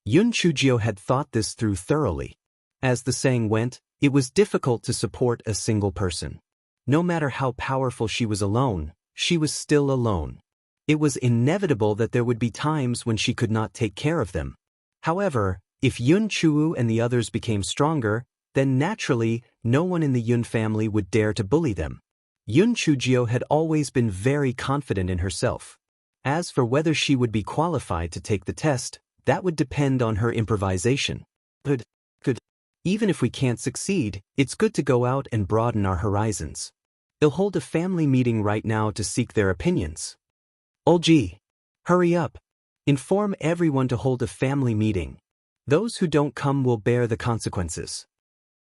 Yun Chujio had thought this through thoroughly. As the saying went, it was difficult to support a single person. No matter how powerful she was alone, she was still alone. It was inevitable that there would be times when she could not take care of them. However, if Yun Chuu and the others became stronger, then naturally, no one in the Yun family would dare to bully them. Yun Chujio had always been very confident in herself. As for whether she would be qualified to take the test, that would depend on her improvisation. Good. Even if we can't succeed, it's good to go out and broaden our horizons. I'll hold a family meeting right now to seek their opinions. Olji, hurry up. Inform everyone to hold a family meeting. Those who don't come will bear the consequences.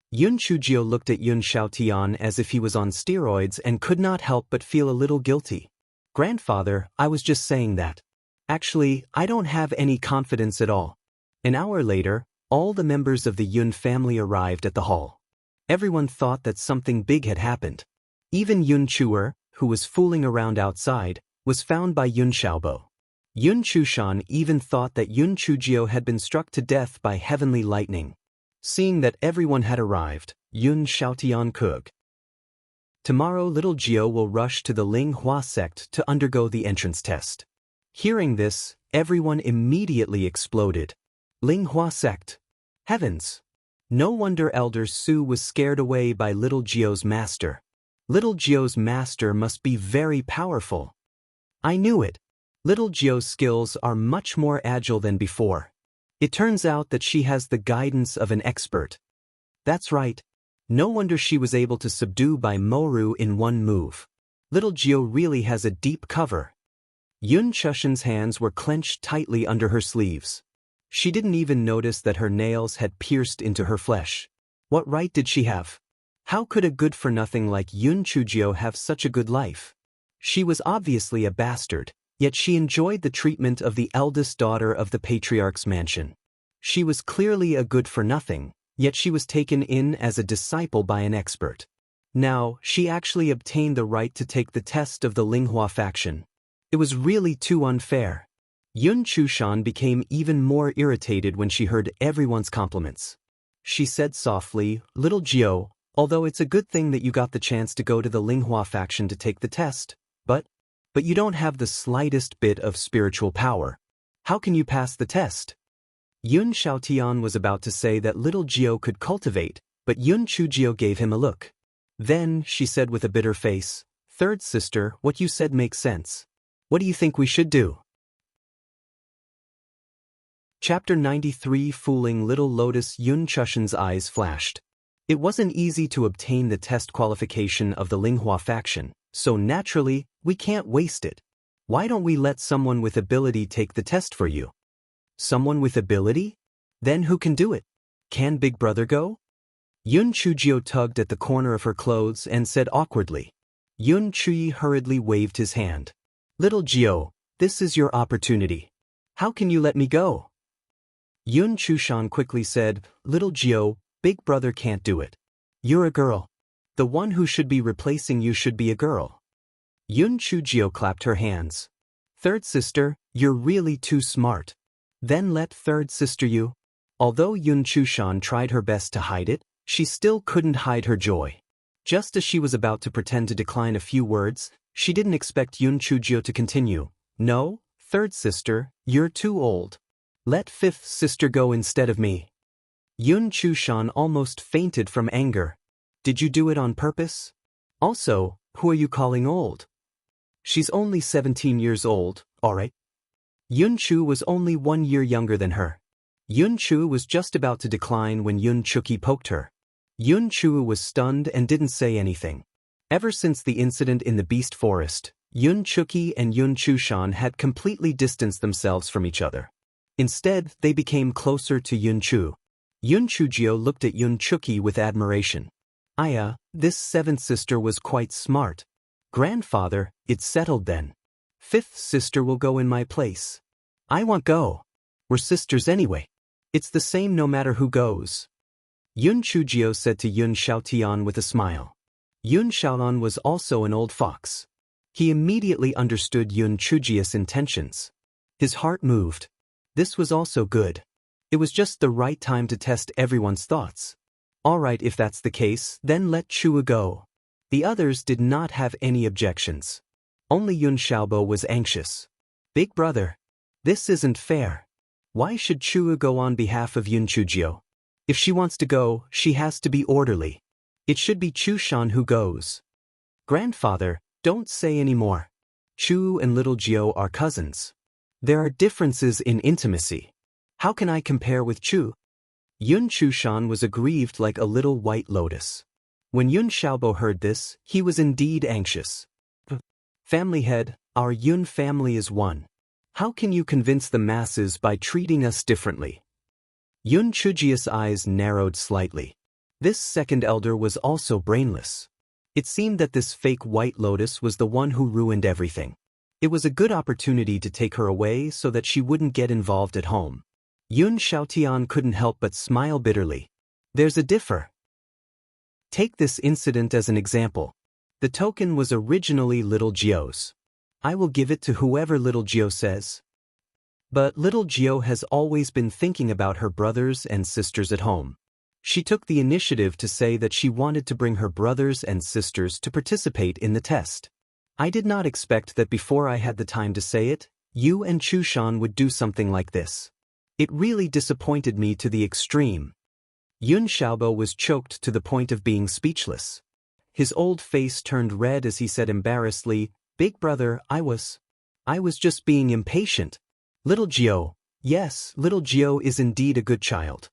Yun Chujio looked at Yun Xiaotian as if he was on steroids and could not help but feel a little guilty. Grandfather, I was just saying that. Actually, I don't have any confidence at all. An hour later, all the members of the Yun family arrived at the hall. Everyone thought that something big had happened. Even Yun Chuer, who was fooling around outside, was found by Yun Xiaobo. Yun Chushan even thought that Yun Chujio had been struck to death by heavenly lightning. Seeing that everyone had arrived, Yun Xiaotian could. Tomorrow little Jio will rush to the Ling Hua sect to undergo the entrance test. Hearing this, everyone immediately exploded. Ling Hua sect. Heavens! No wonder Elder Su was scared away by little Jio's master. Little Jio's master must be very powerful. I knew it. Little Jio's skills are much more agile than before. It turns out that she has the guidance of an expert. That's right. No wonder she was able to subdue Bai Moru in one move. Little Jio really has a deep cover. Yun Chushan's hands were clenched tightly under her sleeves. She didn't even notice that her nails had pierced into her flesh. What right did she have? How could a good-for-nothing like Yun Chujio have such a good life? She was obviously a bastard, yet she enjoyed the treatment of the eldest daughter of the patriarch's mansion. She was clearly a good-for-nothing, yet she was taken in as a disciple by an expert. Now, she actually obtained the right to take the test of the Linghua faction. It was really too unfair. Yun Chushan became even more irritated when she heard everyone's compliments. She said softly, Little Jio, although it's a good thing that you got the chance to go to the Linghua faction to take the test, but you don't have the slightest bit of spiritual power. How can you pass the test? Yun Xiaotian was about to say that little Jio could cultivate, but Yun Chujio gave him a look. Then, she said with a bitter face, Third sister, what you said makes sense. What do you think we should do? Chapter 93 Fooling Little Lotus. Yun Chushan's eyes flashed. It wasn't easy to obtain the test qualification of the Linghua faction, so naturally, we can't waste it. Why don't we let someone with ability take the test for you? Someone with ability? Then who can do it? Can Big Brother go? Yun Chujio tugged at the corner of her clothes and said awkwardly. Yun Chui hurriedly waved his hand. Little Jio, this is your opportunity. How can you let me go? Yun Chushan quickly said, Little Jio, Big Brother can't do it. You're a girl. The one who should be replacing you should be a girl. Yun Chujio clapped her hands. Third sister, you're really too smart. Then let third sister you. Although Yun Chushan tried her best to hide it, she still couldn't hide her joy. Just as she was about to pretend to decline a few words, She didn't expect Yun Chujio to continue. No, third sister, you're too old. Let fifth sister go instead of me. Yun Chushan almost fainted from anger. Did you do it on purpose? Also, who are you calling old? She's only 17 years old, alright? Yun Chu was only 1 year younger than her. Yun Chu was just about to decline when Yun Chuki poked her. Yun Chu was stunned and didn't say anything. Ever since the incident in the Beast Forest, Yun Chuki and Yun Chushan had completely distanced themselves from each other. Instead, they became closer to Yun Chu. Yun Chujio looked at Yun Chuki with admiration. Aya, this seventh sister was quite smart. Grandfather, it's settled then. Fifth sister will go in my place. I won't go. We're sisters anyway. It's the same no matter who goes. Yun Chujio said to Yun Xiaotian with a smile. Yun Xiaolan was also an old fox. He immediately understood Yun Chujio's intentions. His heart moved. This was also good. It was just the right time to test everyone's thoughts. Alright, if that's the case, then let Chua go. The others did not have any objections. Only Yun Xiaobo was anxious. Big brother. This isn't fair. Why should Chua go on behalf of Yun Chujio? If she wants to go, she has to be orderly. It should be Chushan who goes. Grandfather, don't say any more. Chu and little Jio are cousins. There are differences in intimacy. How can I compare with Chu? Yun Chushan was aggrieved like a little white lotus. When Yun Xiaobo heard this, he was indeed anxious. Family head, our Yun family is one. How can you convince the masses by treating us differently? Yun Chujio's eyes narrowed slightly. This second elder was also brainless. It seemed that this fake white lotus was the one who ruined everything. It was a good opportunity to take her away so that she wouldn't get involved at home. Yun Xiaotian couldn't help but smile bitterly. There's a differ. Take this incident as an example. The token was originally little Jio's. I will give it to whoever little Jio says. But little Jio has always been thinking about her brothers and sisters at home. She took the initiative to say that she wanted to bring her brothers and sisters to participate in the test. I did not expect that before I had the time to say it, you and Chushan would do something like this. It really disappointed me to the extreme. Yun Xiaobo was choked to the point of being speechless. His old face turned red as he said embarrassedly, Big brother, I was just being impatient. Little Jio. Yes, little Jio is indeed a good child.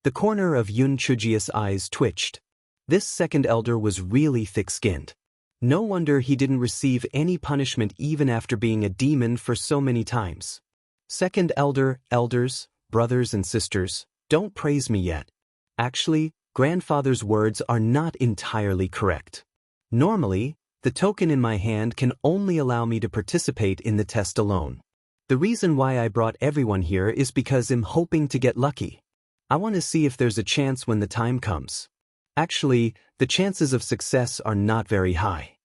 The corner of Yun Chujio's eyes twitched. This second elder was really thick-skinned. No wonder he didn't receive any punishment even after being a demon for so many times. Second elder, elders, brothers and sisters, don't praise me yet. Actually, grandfather's words are not entirely correct. Normally, the token in my hand can only allow me to participate in the test alone. The reason why I brought everyone here is because I'm hoping to get lucky. I want to see if there's a chance when the time comes. Actually, the chances of success are not very high.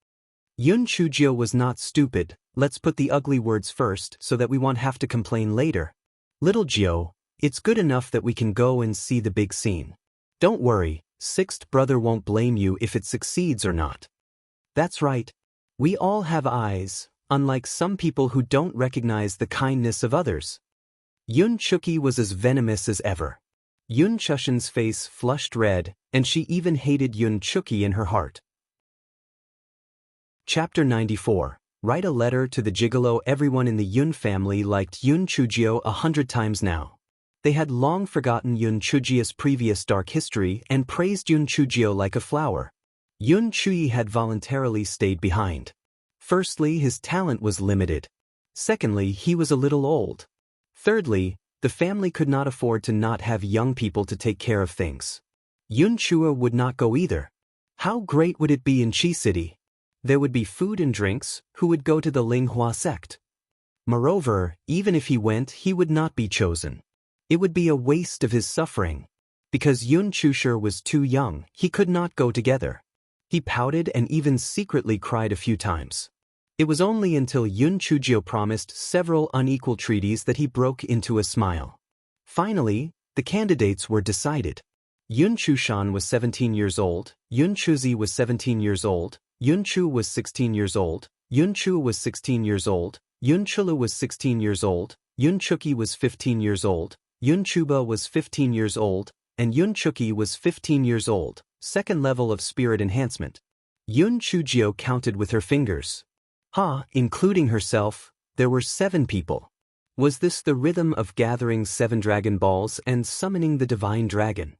Yun Chujio was not stupid. Let's put the ugly words first so that we won't have to complain later. Little Jio, it's good enough that we can go and see the big scene. Don't worry, sixth brother won't blame you if it succeeds or not. That's right. We all have eyes, unlike some people who don't recognize the kindness of others. Yun Chuki was as venomous as ever. Yun Chushan's face flushed red, and she even hated Yun Chuki in her heart. Chapter 94. Write a letter to the gigolo. Everyone in the Yun family liked Yun Chujio 100 times now. They had long forgotten Yun Chujio's previous dark history and praised Yun Chujio like a flower. Yun Chuyi had voluntarily stayed behind. Firstly, his talent was limited. Secondly, he was a little old. Thirdly, the family could not afford to not have young people to take care of things. Yun Chua would not go either. How great would it be in Chi City? There would be food and drinks. Who would go to the Linghua sect? Moreover, even if he went, he would not be chosen. It would be a waste of his suffering. Because Yun Chusher was too young, he could not go together. He pouted and even secretly cried a few times. It was only until Yun Chujio promised several unequal treaties that he broke into a smile. Finally, the candidates were decided. Yun Chushan was 17 years old, Yun Chuzi was 17 years old, Yun Chu was 16 years old, Yunchu was 16 years old, Yunchulu was 16 years old, Yunchuki was 15 years old, Yunchuba was 15 years old, and Yunchuki was 15 years old, second level of spirit enhancement. Yun Chujio counted with her fingers. Including herself, there were 7 people. Was this the rhythm of gathering 7 Dragon Balls and summoning the Divine Dragon?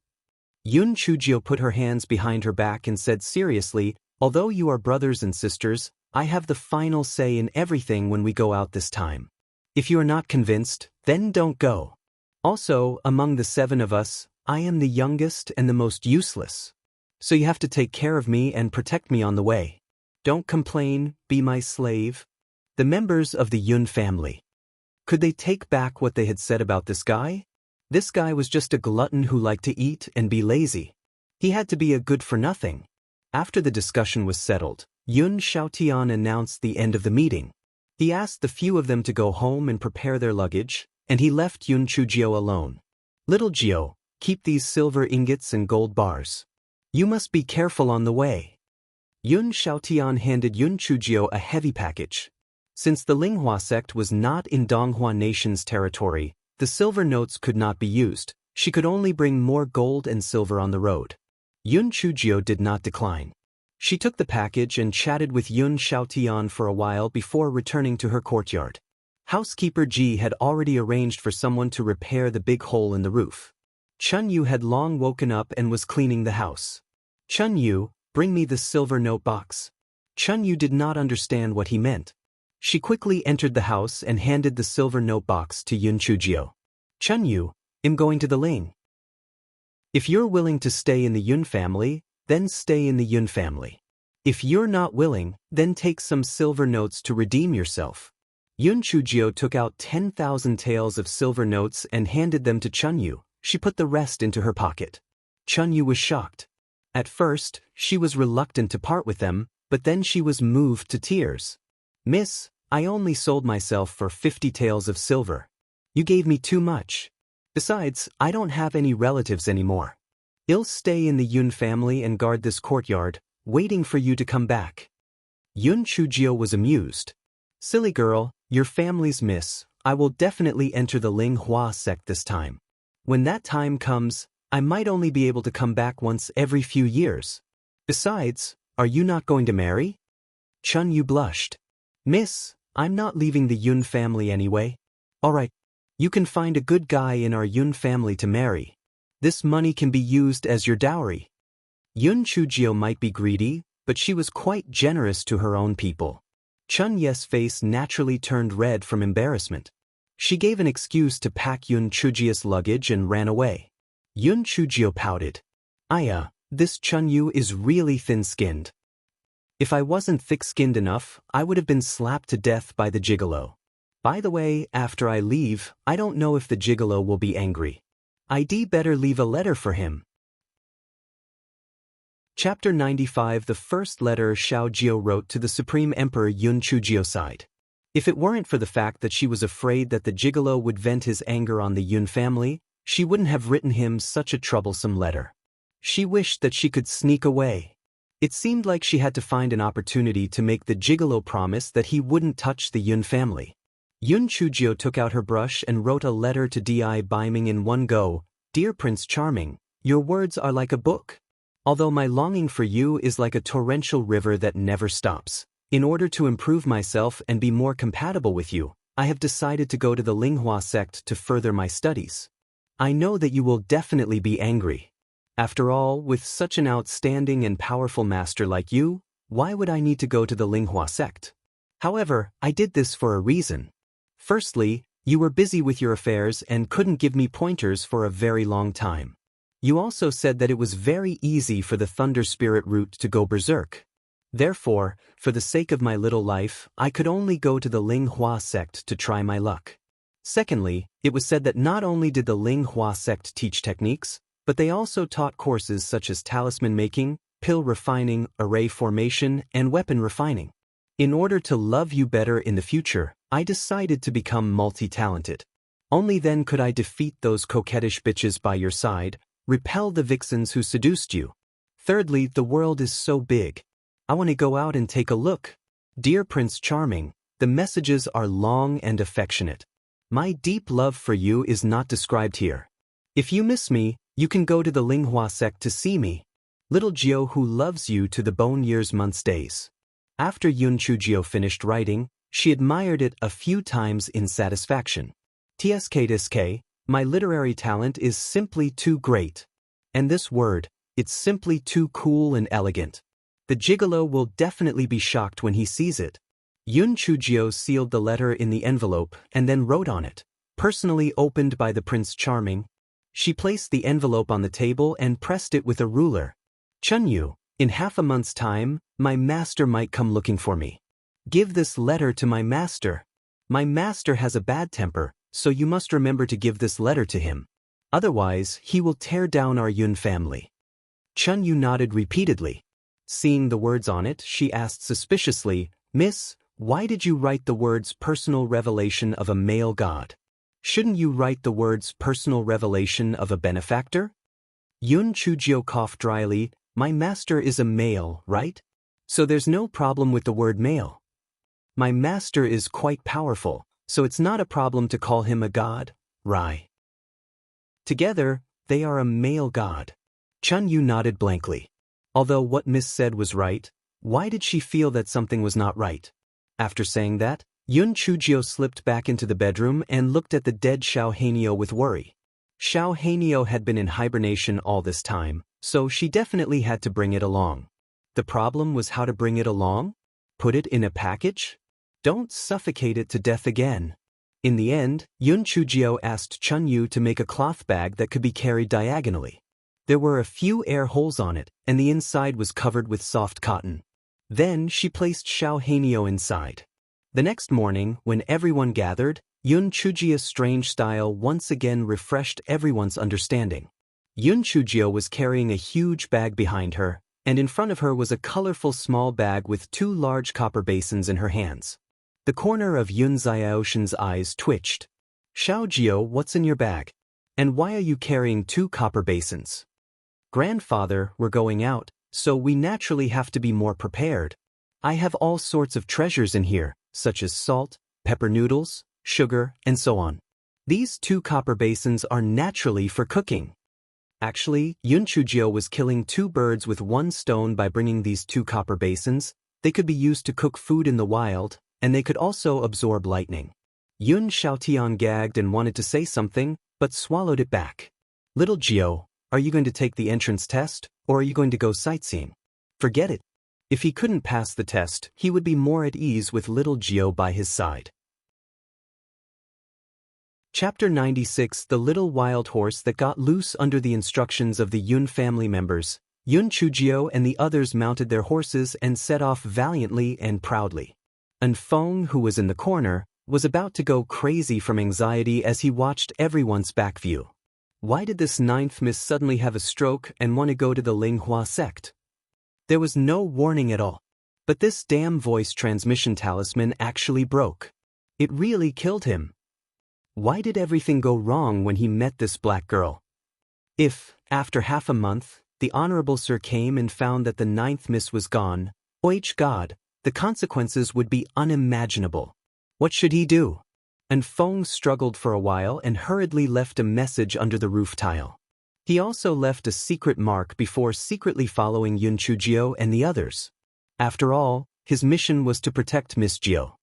Yun Chujio put her hands behind her back and said seriously, although you are brothers and sisters, I have the final say in everything when we go out this time. If you are not convinced, then don't go. Also, among the 7 of us, I am the youngest and the most useless. So you have to take care of me and protect me on the way. Don't complain, be my slave. The members of the Yun family. Could they take back what they had said about this guy? This guy was just a glutton who liked to eat and be lazy. He had to be a good-for-nothing. After the discussion was settled, Yun Xiaotian announced the end of the meeting. He asked the few of them to go home and prepare their luggage, and he left Yun Chujio alone. Little Jio, keep these silver ingots and gold bars. You must be careful on the way. Yun Xiaotian handed Yun Chujio a heavy package. Since the Linghua sect was not in Donghua Nation's territory, the silver notes could not be used. She could only bring more gold and silver on the road. Yun Chujio did not decline. She took the package and chatted with Yun Xiaotian for a while before returning to her courtyard. Housekeeper Ji had already arranged for someone to repair the big hole in the roof. Chun Yu had long woken up and was cleaning the house. Chun Yu, bring me the silver note box. Chun Yu did not understand what he meant. She quickly entered the house and handed the silver note box to Yun Chujio. Chun Yu, I'm going to the Ling. If you're willing to stay in the Yun family, then stay in the Yun family. If you're not willing, then take some silver notes to redeem yourself. Yun Chujio took out 10,000 taels of silver notes and handed them to Chun Yu. She put the rest into her pocket. Chun Yu was shocked. At first, she was reluctant to part with them, but then she was moved to tears. Miss, I only sold myself for 50 taels of silver. You gave me too much. Besides, I don't have any relatives anymore. I'll stay in the Yun family and guard this courtyard, waiting for you to come back. Yun Chujio was amused. Silly girl, your family's miss. I will definitely enter the Linghua sect this time. When that time comes, I might only be able to come back once every few years. Besides, are you not going to marry? Chun Yu blushed. Miss, I'm not leaving the Yun family anyway. Alright, you can find a good guy in our Yun family to marry. This money can be used as your dowry. Yun Chujio might be greedy, but she was quite generous to her own people. Chun Ye's face naturally turned red from embarrassment. She gave an excuse to pack Yun Chujio's luggage and ran away. Yun Chujio pouted. This Chun Yu is really thin-skinned. If I wasn't thick-skinned enough, I would have been slapped to death by the gigolo. By the way, after I leave, I don't know if the gigolo will be angry. I'd better leave a letter for him. Chapter 95. The first letter Xiao Jiao wrote to the Supreme Emperor Yun Chujio sighed. If it weren't for the fact that she was afraid that the gigolo would vent his anger on the Yun family, she wouldn't have written him such a troublesome letter. She wished that she could sneak away. It seemed like she had to find an opportunity to make the gigolo promise that he wouldn't touch the Yun family. Yun Chujio took out her brush and wrote a letter to Di Biming in one go. Dear Prince Charming, your words are like a book. Although my longing for you is like a torrential river that never stops. In order to improve myself and be more compatible with you, I have decided to go to the Linghua sect to further my studies. I know that you will definitely be angry. After all, with such an outstanding and powerful master like you, why would I need to go to the Linghua sect? However, I did this for a reason. Firstly, you were busy with your affairs and couldn't give me pointers for a very long time. You also said that it was very easy for the Thunder Spirit route to go berserk. Therefore, for the sake of my little life, I could only go to the Linghua sect to try my luck. Secondly, it was said that not only did the Linghua sect teach techniques, but they also taught courses such as talisman making, pill refining, array formation, and weapon refining. In order to love you better in the future, I decided to become multi-talented. Only then could I defeat those coquettish bitches by your side, repel the vixens who seduced you. Thirdly, the world is so big. I want to go out and take a look. Dear Prince Charming, the messages are long and affectionate. My deep love for you is not described here. If you miss me, you can go to the Linghua sect to see me. Little Gio who loves you to the bone years months days. After Yun Chujio finished writing, she admired it a few times in satisfaction. TSK, my literary talent is simply too great. And this word, it's simply too cool and elegant. The gigolo will definitely be shocked when he sees it. Yun Chujio sealed the letter in the envelope and then wrote on it, personally opened by the Prince Charming. She placed the envelope on the table and pressed it with a ruler. Chunyu, in half a month's time, my master might come looking for me. Give this letter to my master. My master has a bad temper, so you must remember to give this letter to him. Otherwise, he will tear down our Yun family. Chunyu nodded repeatedly. Seeing the words on it, she asked suspiciously, Miss, why did you write the words personal revelation of a male god? Shouldn't you write the words personal revelation of a benefactor? Yun Chujio coughed dryly. My master is a male, right? So there's no problem with the word male. My master is quite powerful, so it's not a problem to call him a god, Rai. Together, they are a male god. Chunyu nodded blankly. Although what Miss said was right, why did she feel that something was not right? After saying that, Yun Chujio slipped back into the bedroom and looked at the dead Xiao Hanio with worry. Xiao Hanio had been in hibernation all this time, so she definitely had to bring it along. The problem was how to bring it along? Put it in a package? Don't suffocate it to death again. In the end, Yun Chujio asked Chunyu to make a cloth bag that could be carried diagonally. There were a few air holes on it, and the inside was covered with soft cotton. Then she placed Xiao Hanio inside. The next morning, when everyone gathered, Yun Chujio's strange style once again refreshed everyone's understanding. Yun Chujio was carrying a huge bag behind her, and in front of her was a colorful small bag with 2 large copper basins in her hands. The corner of Yun Xiaoshan's eyes twitched. Xiaojio, what's in your bag? And why are you carrying 2 copper basins? Grandfather, we're going out, so we naturally have to be more prepared. I have all sorts of treasures in here, such as salt, pepper noodles, sugar, and so on. These 2 copper basins are naturally for cooking. Actually, Yun Chujio was killing 2 birds with 1 stone by bringing these 2 copper basins. They could be used to cook food in the wild, and they could also absorb lightning. Yun Xiaotian gagged and wanted to say something, but swallowed it back. Little Gio, are you going to take the entrance test, or are you going to go sightseeing? Forget it. If he couldn't pass the test, he would be more at ease with little Gio by his side. Chapter 96 The Little Wild Horse That Got Loose. Under the instructions of the Yun family members, Yun Chujio and the others mounted their horses and set off valiantly and proudly. And Feng, who was in the corner, was about to go crazy from anxiety as he watched everyone's back view. Why did this 9th Miss suddenly have a stroke and want to go to the Linghua sect? There was no warning at all. But this damn voice transmission talisman actually broke. It really killed him. Why did everything go wrong when he met this black girl? If, after half a month, the Honorable Sir came and found that the 9th Miss was gone, oh God, the consequences would be unimaginable. What should he do? And Feng struggled for a while and hurriedly left a message under the roof tile. He also left a secret mark before secretly following Yun Chujio and the others. After all, his mission was to protect Miss Gio.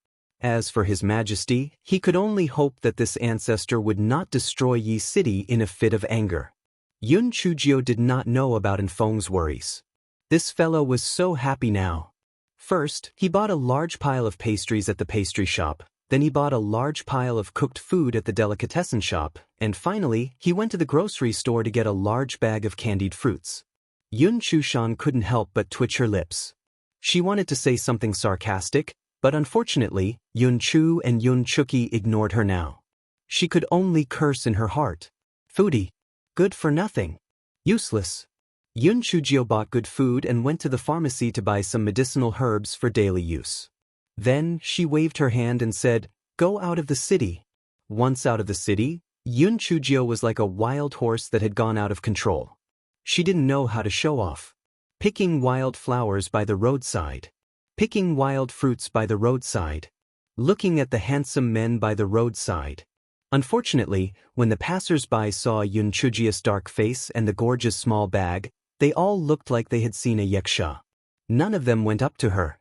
As for His Majesty, he could only hope that this ancestor would not destroy Yi City in a fit of anger. Yun Chujio did not know about Feng's worries. This fellow was so happy now. First, he bought a large pile of pastries at the pastry shop, then he bought a large pile of cooked food at the delicatessen shop, and finally, he went to the grocery store to get a large bag of candied fruits. Yun Chushan couldn't help but twitch her lips. She wanted to say something sarcastic, but unfortunately, Yun Chu and Yun Chuki ignored her now. She could only curse in her heart. Foodie. Good for nothing. Useless. Yun Chujio bought good food and went to the pharmacy to buy some medicinal herbs for daily use. Then she waved her hand and said, "Go out of the city." Once out of the city, Yun Chujio was like a wild horse that had gone out of control. She didn't know how to show off. Picking wild flowers by the roadside. picking wild fruits by the roadside, looking at the handsome men by the roadside. Unfortunately, when the passers-by saw Yun Chujia's dark face and the gorgeous small bag, they all looked like they had seen a yaksha. None of them went up to her.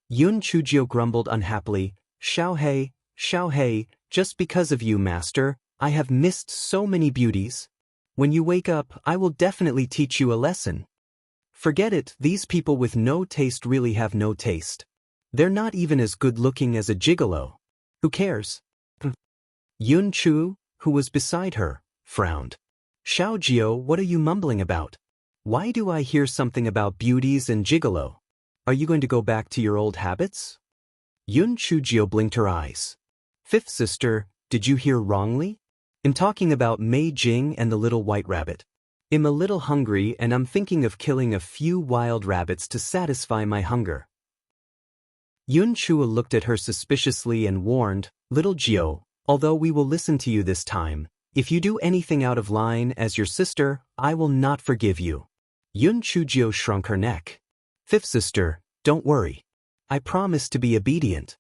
Yun Chujio grumbled unhappily, Xiao Hei, just because of you, master, I have missed so many beauties. When you wake up, I will definitely teach you a lesson. Forget it, these people with no taste really have no taste. They're not even as good-looking as a gigolo. Who cares? Yun Chu, who was beside her, frowned. Xiaojio, what are you mumbling about? Why do I hear something about beauties and gigolo? Are you going to go back to your old habits? Yun Chujio blinked her eyes. Fifth sister, did you hear wrongly? I'm talking about Mei Jing and the little white rabbit. I'm a little hungry and I'm thinking of killing a few wild rabbits to satisfy my hunger. Yun Chua looked at her suspiciously and warned, Little Jio, although we will listen to you this time, if you do anything out of line as your sister, I will not forgive you. Yun Chujio shrunk her neck. Fifth sister, don't worry. I promise to be obedient.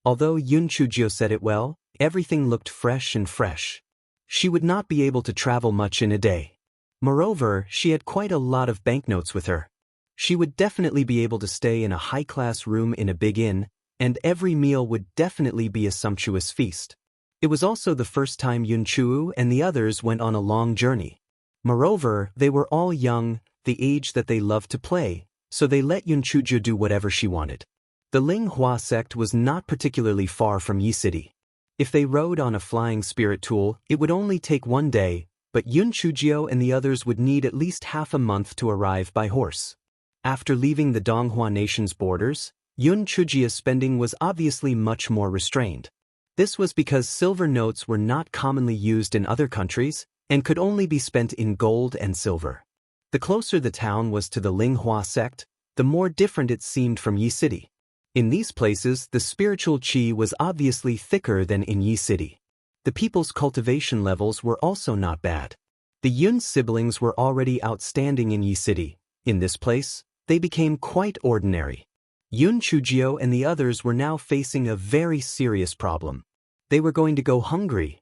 Although Yun Chujio said it well, everything looked fresh and fresh. She would not be able to travel much in a day. Moreover, she had quite a lot of banknotes with her. She would definitely be able to stay in a high-class room in a big inn, and every meal would definitely be a sumptuous feast. It was also the first time Yun Chu and the others went on a long journey. Moreover, they were all young, the age that they loved to play, so they let Yun Chuju do whatever she wanted. The Ling Hua sect was not particularly far from Yi City. If they rode on a flying spirit tool, it would only take one day, but Yun Chujio and the others would need at least half a month to arrive by horse. After leaving the Donghua nation's borders, Yun Chujia's spending was obviously much more restrained. This was because silver notes were not commonly used in other countries and could only be spent in gold and silver. The closer the town was to the Ling Hua sect, the more different it seemed from Yi City. In these places, the spiritual qi was obviously thicker than in Yi City. The people's cultivation levels were also not bad. The Yun siblings were already outstanding in Yi City. In this place, they became quite ordinary. Yun Chujio and the others were now facing a very serious problem. They were going to go hungry.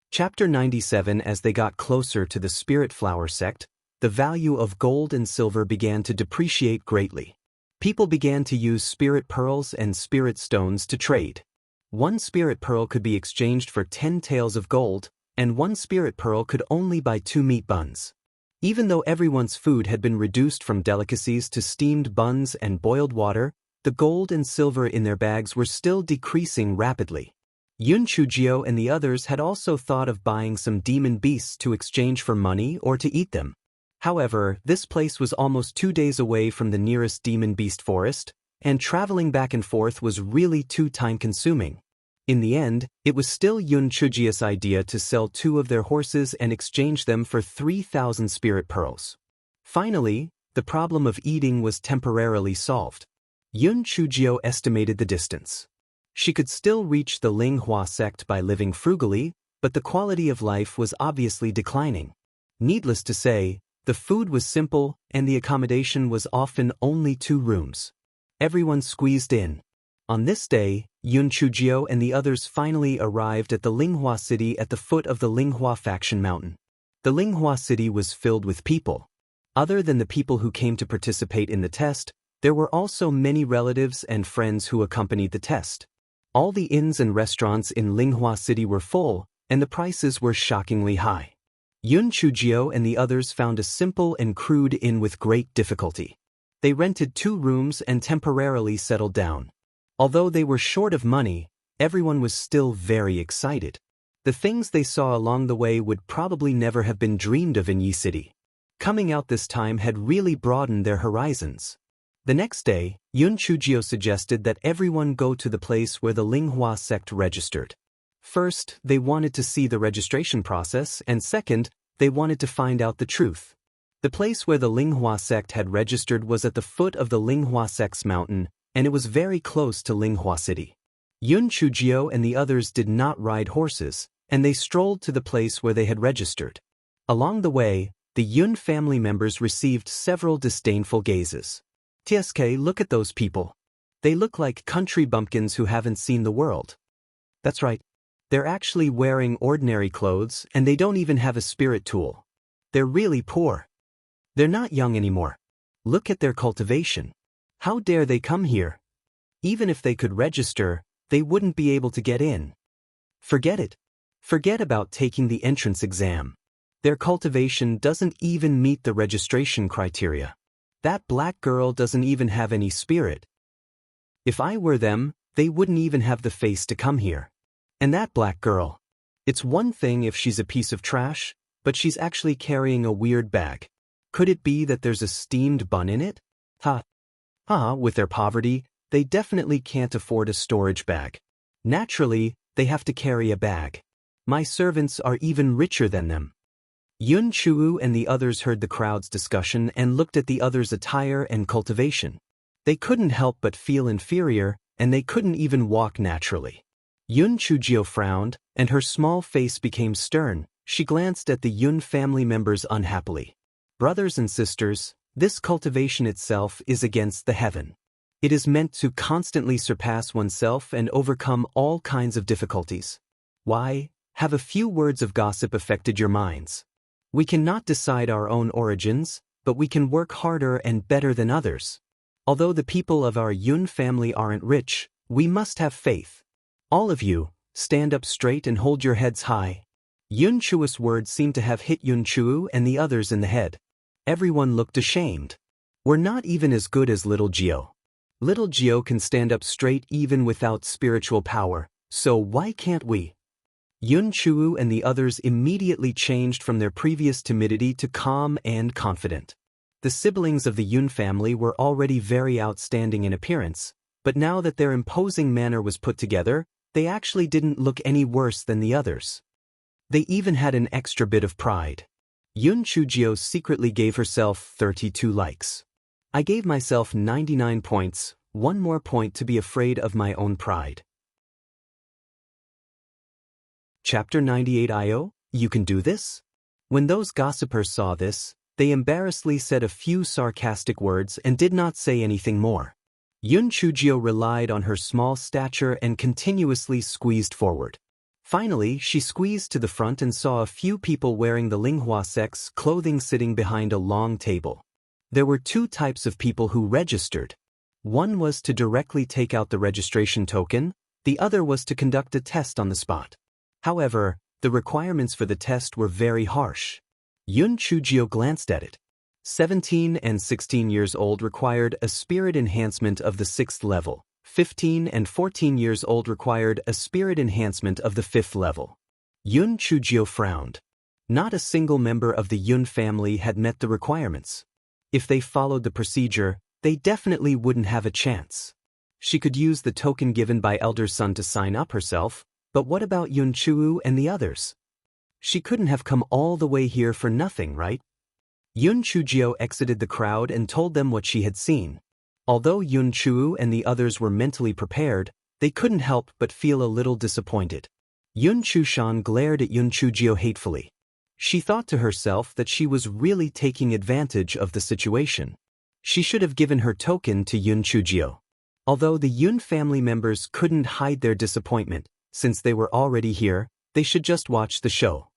Chapter 97. As they got closer to the Spirit Flower sect, the value of gold and silver began to depreciate greatly. People began to use spirit pearls and spirit stones to trade. One spirit pearl could be exchanged for 10 taels of gold, and one spirit pearl could only buy 2 meat buns. Even though everyone's food had been reduced from delicacies to steamed buns and boiled water, the gold and silver in their bags were still decreasing rapidly. Yun Chujio and the others had also thought of buying some demon beasts to exchange for money or to eat them. However, this place was almost 2 days away from the nearest demon beast forest, and traveling back and forth was really too time-consuming. In the end, it was still Yun Chujia's idea to sell 2 of their horses and exchange them for 3,000 spirit pearls. Finally, the problem of eating was temporarily solved. Yun Chujio estimated the distance. She could still reach the Ling Hua sect by living frugally, but the quality of life was obviously declining. Needless to say, the food was simple and the accommodation was often only 2 rooms. Everyone squeezed in. On this day, Yun Chujio and the others finally arrived at the Linghua city at the foot of the Linghua faction mountain. The Linghua city was filled with people. Other than the people who came to participate in the test, there were also many relatives and friends who accompanied the test. All the inns and restaurants in Linghua city were full, and the prices were shockingly high. Yun Chujio and the others found a simple and crude inn with great difficulty. They rented 2 rooms and temporarily settled down. Although they were short of money, everyone was still very excited. The things they saw along the way would probably never have been dreamed of in Yi City. Coming out this time had really broadened their horizons. The next day, Yun Chujio suggested that everyone go to the place where the Linghua sect registered. First, they wanted to see the registration process, and second, they wanted to find out the truth. The place where the Linghua sect had registered was at the foot of the Linghua sect's mountain, and it was very close to Linghua city. Yun Chujio and the others did not ride horses, and they strolled to the place where they had registered. Along the way, the Yun family members received several disdainful gazes. TSK, look at those people. They look like country bumpkins who haven't seen the world. That's right. They're actually wearing ordinary clothes and they don't even have a spirit tool. They're really poor. They're not young anymore. Look at their cultivation. How dare they come here? Even if they could register, they wouldn't be able to get in. Forget it. Forget about taking the entrance exam. Their cultivation doesn't even meet the registration criteria. That black girl doesn't even have any spirit. If I were them, they wouldn't even have the face to come here. And that black girl. It's one thing if she's a piece of trash, but she's actually carrying a weird bag. Could it be that there's a steamed bun in it? With their poverty, they definitely can't afford a storage bag. Naturally, they have to carry a bag. My servants are even richer than them. Yun Chuo and the others heard the crowd's discussion and looked at the others' attire and cultivation. They couldn't help but feel inferior, and they couldn't even walk naturally. Yun Chujio frowned, and her small face became stern. She glanced at the Yun family members unhappily. Brothers and sisters, this cultivation itself is against the heaven. It is meant to constantly surpass oneself and overcome all kinds of difficulties. Why have a few words of gossip affected your minds? We cannot decide our own origins, but we can work harder and better than others. Although the people of our Yun family aren't rich, we must have faith. All of you, stand up straight and hold your heads high. Yun Chuo's words seemed to have hit Yun Chuo and the others in the head. Everyone looked ashamed. We're not even as good as Little Gio. Little Gio can stand up straight even without spiritual power, so why can't we? Yun Chuo and the others immediately changed from their previous timidity to calm and confident. The siblings of the Yun family were already very outstanding in appearance, but now that their imposing manner was put together, they actually didn't look any worse than the others. They even had an extra bit of pride. Yun Chujio secretly gave herself 32 likes. I gave myself 99 points, one more point to be afraid of my own pride. Chapter 98 IO, you can do this? When those gossipers saw this, they embarrassedly said a few sarcastic words and did not say anything more. Yun Chujio relied on her small stature and continuously squeezed forward. Finally, she squeezed to the front and saw a few people wearing the Linghua sect's clothing sitting behind a long table. There were two types of people who registered. One was to directly take out the registration token, the other was to conduct a test on the spot. However, the requirements for the test were very harsh. Yun Chujio glanced at it. 17 and 16 years old required a spirit enhancement of the 6th level. 15 and 14 years old required a spirit enhancement of the 5th level. Yun Chujio frowned. Not a single member of the Yun family had met the requirements. If they followed the procedure, they definitely wouldn't have a chance. She could use the token given by Elder Sun to sign up herself, but what about Yun Chuo and the others? She couldn't have come all the way here for nothing, right? Yun Chujio exited the crowd and told them what she had seen. Although Yun Chuo and the others were mentally prepared, they couldn't help but feel a little disappointed. Yun Chushan glared at Yun Chujio hatefully. She thought to herself that she was really taking advantage of the situation. She should have given her token to Yun Chujio. Although the Yun family members couldn't hide their disappointment, since they were already here, they should just watch the show.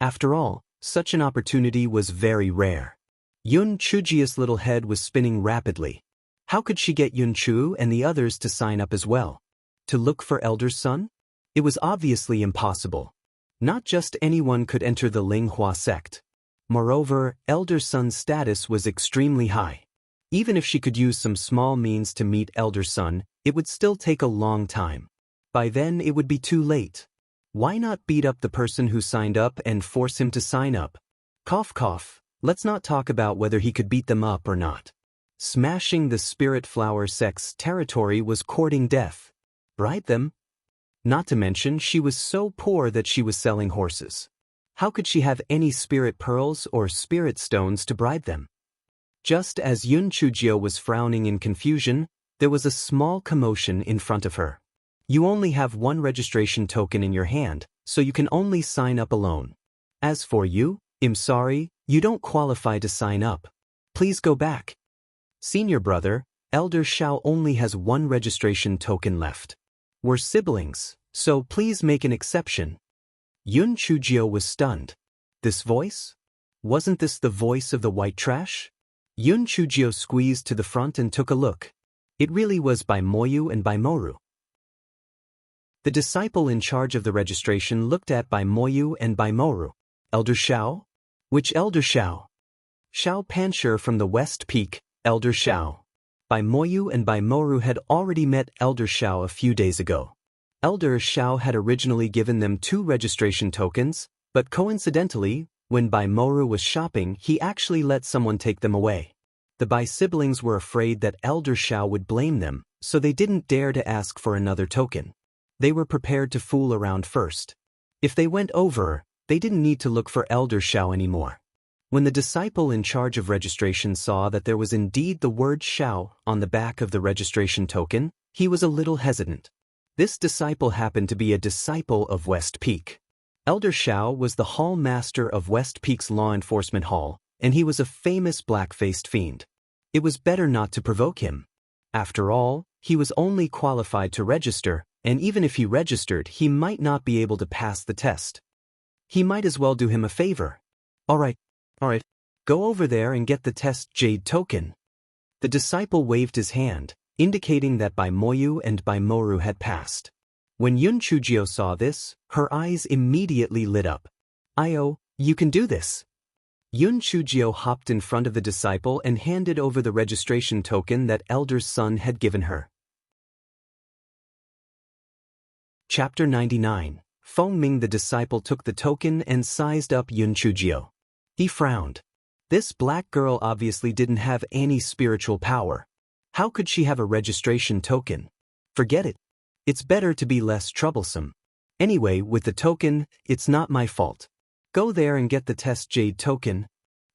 After all, such an opportunity was very rare. Yun Chujio's little head was spinning rapidly. How could she get Yun Chuo and the others to sign up as well? To look for Elder Sun? It was obviously impossible. Not just anyone could enter the Linghua sect. Moreover, Elder Sun's status was extremely high. Even if she could use some small means to meet Elder Sun, it would still take a long time. By then it would be too late. Why not beat up the person who signed up and force him to sign up? Cough cough, let's not talk about whether he could beat them up or not. Smashing the Spirit Flower sect's territory was courting death. Bribe them? Not to mention she was so poor that she was selling horses. How could she have any spirit pearls or spirit stones to bribe them? Just as Yun Chujio was frowning in confusion, there was a small commotion in front of her. You only have one registration token in your hand, so you can only sign up alone. As for you, I'm sorry, you don't qualify to sign up. Please go back. Senior brother, Elder Xiao only has one registration token left. We're siblings, so please make an exception. Yun Chujio was stunned. This voice? Wasn't this the voice of the white trash? Yun Chujio squeezed to the front and took a look. It really was Bai Moyu and Bai Moru. The disciple in charge of the registration looked at Bai Moyu and Bai Moru. Elder Xiao? Which Elder Xiao? Xiao Panshir from the West Peak, Elder Xiao. Bai Moyu and Bai Moru had already met Elder Xiao a few days ago. Elder Xiao had originally given them 2 registration tokens, but coincidentally, when Bai Moru was shopping, he actually let someone take them away. The Bai siblings were afraid that Elder Xiao would blame them, so they didn't dare to ask for another token. They were prepared to fool around first. If they went over, they didn't need to look for Elder Xiao anymore. When the disciple in charge of registration saw that there was indeed the word Xiao on the back of the registration token, he was a little hesitant. This disciple happened to be a disciple of West Peak. Elder Xiao was the hall master of West Peak's law enforcement hall, and he was a famous black-faced fiend. It was better not to provoke him. After all, he was only qualified to register, and even if he registered, he might not be able to pass the test. He might as well do him a favor. All right. Go over there and get the test jade token. The disciple waved his hand, indicating that Bai Moyu and Bai Moru had passed. When Yun Chujio saw this, her eyes immediately lit up. "Io, you can do this." Yun Chujio hopped in front of the disciple and handed over the registration token that Elder's son had given her. Chapter 99. Feng Ming. The disciple took the token and sized up Yun Chujio. He frowned. This black girl obviously didn't have any spiritual power. How could she have a registration token? Forget it. It's better to be less troublesome. Anyway, with the token, it's not my fault. Go there and get the test jade token.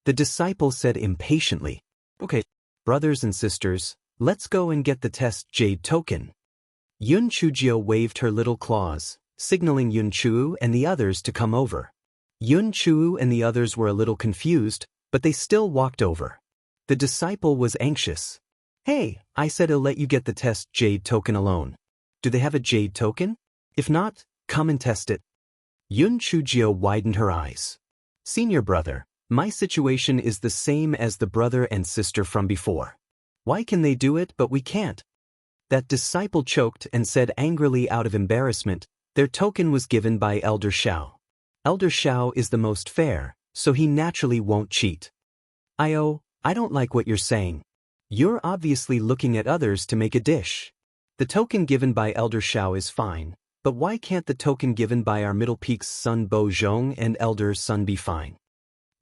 The disciple said impatiently. Okay, brothers and sisters, let's go and get the test jade token. Yun Chujio waved her little claws, signaling Yun Chu and the others to come over. Yun Chu and the others were a little confused, but they still walked over. The disciple was anxious. Hey, I said I'll let you get the test jade token alone. Do they have a jade token? If not, come and test it. Yun Chujio widened her eyes. Senior brother, my situation is the same as the brother and sister from before. Why can they do it but we can't? That disciple choked and said angrily out of embarrassment, their token was given by Elder Xiao. Elder Xiao is the most fair, so he naturally won't cheat. I don't like what you're saying. You're obviously looking at others to make a dish. The token given by Elder Xiao is fine, but why can't the token given by our Middle Peak's son Bo Zhong and Elder's son be fine?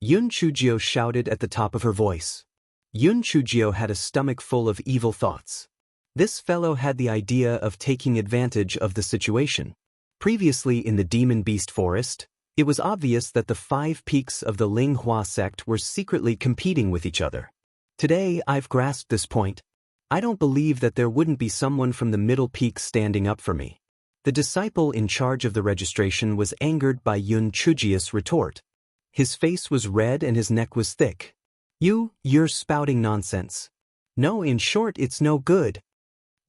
Yun Chujio shouted at the top of her voice. Yun Chujio had a stomach full of evil thoughts. This fellow had the idea of taking advantage of the situation. Previously in the Demon Beast Forest, it was obvious that the 5 peaks of the Linghua sect were secretly competing with each other. Today I've grasped this point. I don't believe that there wouldn't be someone from the Middle Peak standing up for me. The disciple in charge of the registration was angered by Yun Chujio's retort. His face was red and his neck was thick. You're spouting nonsense. No, in short, it's no good.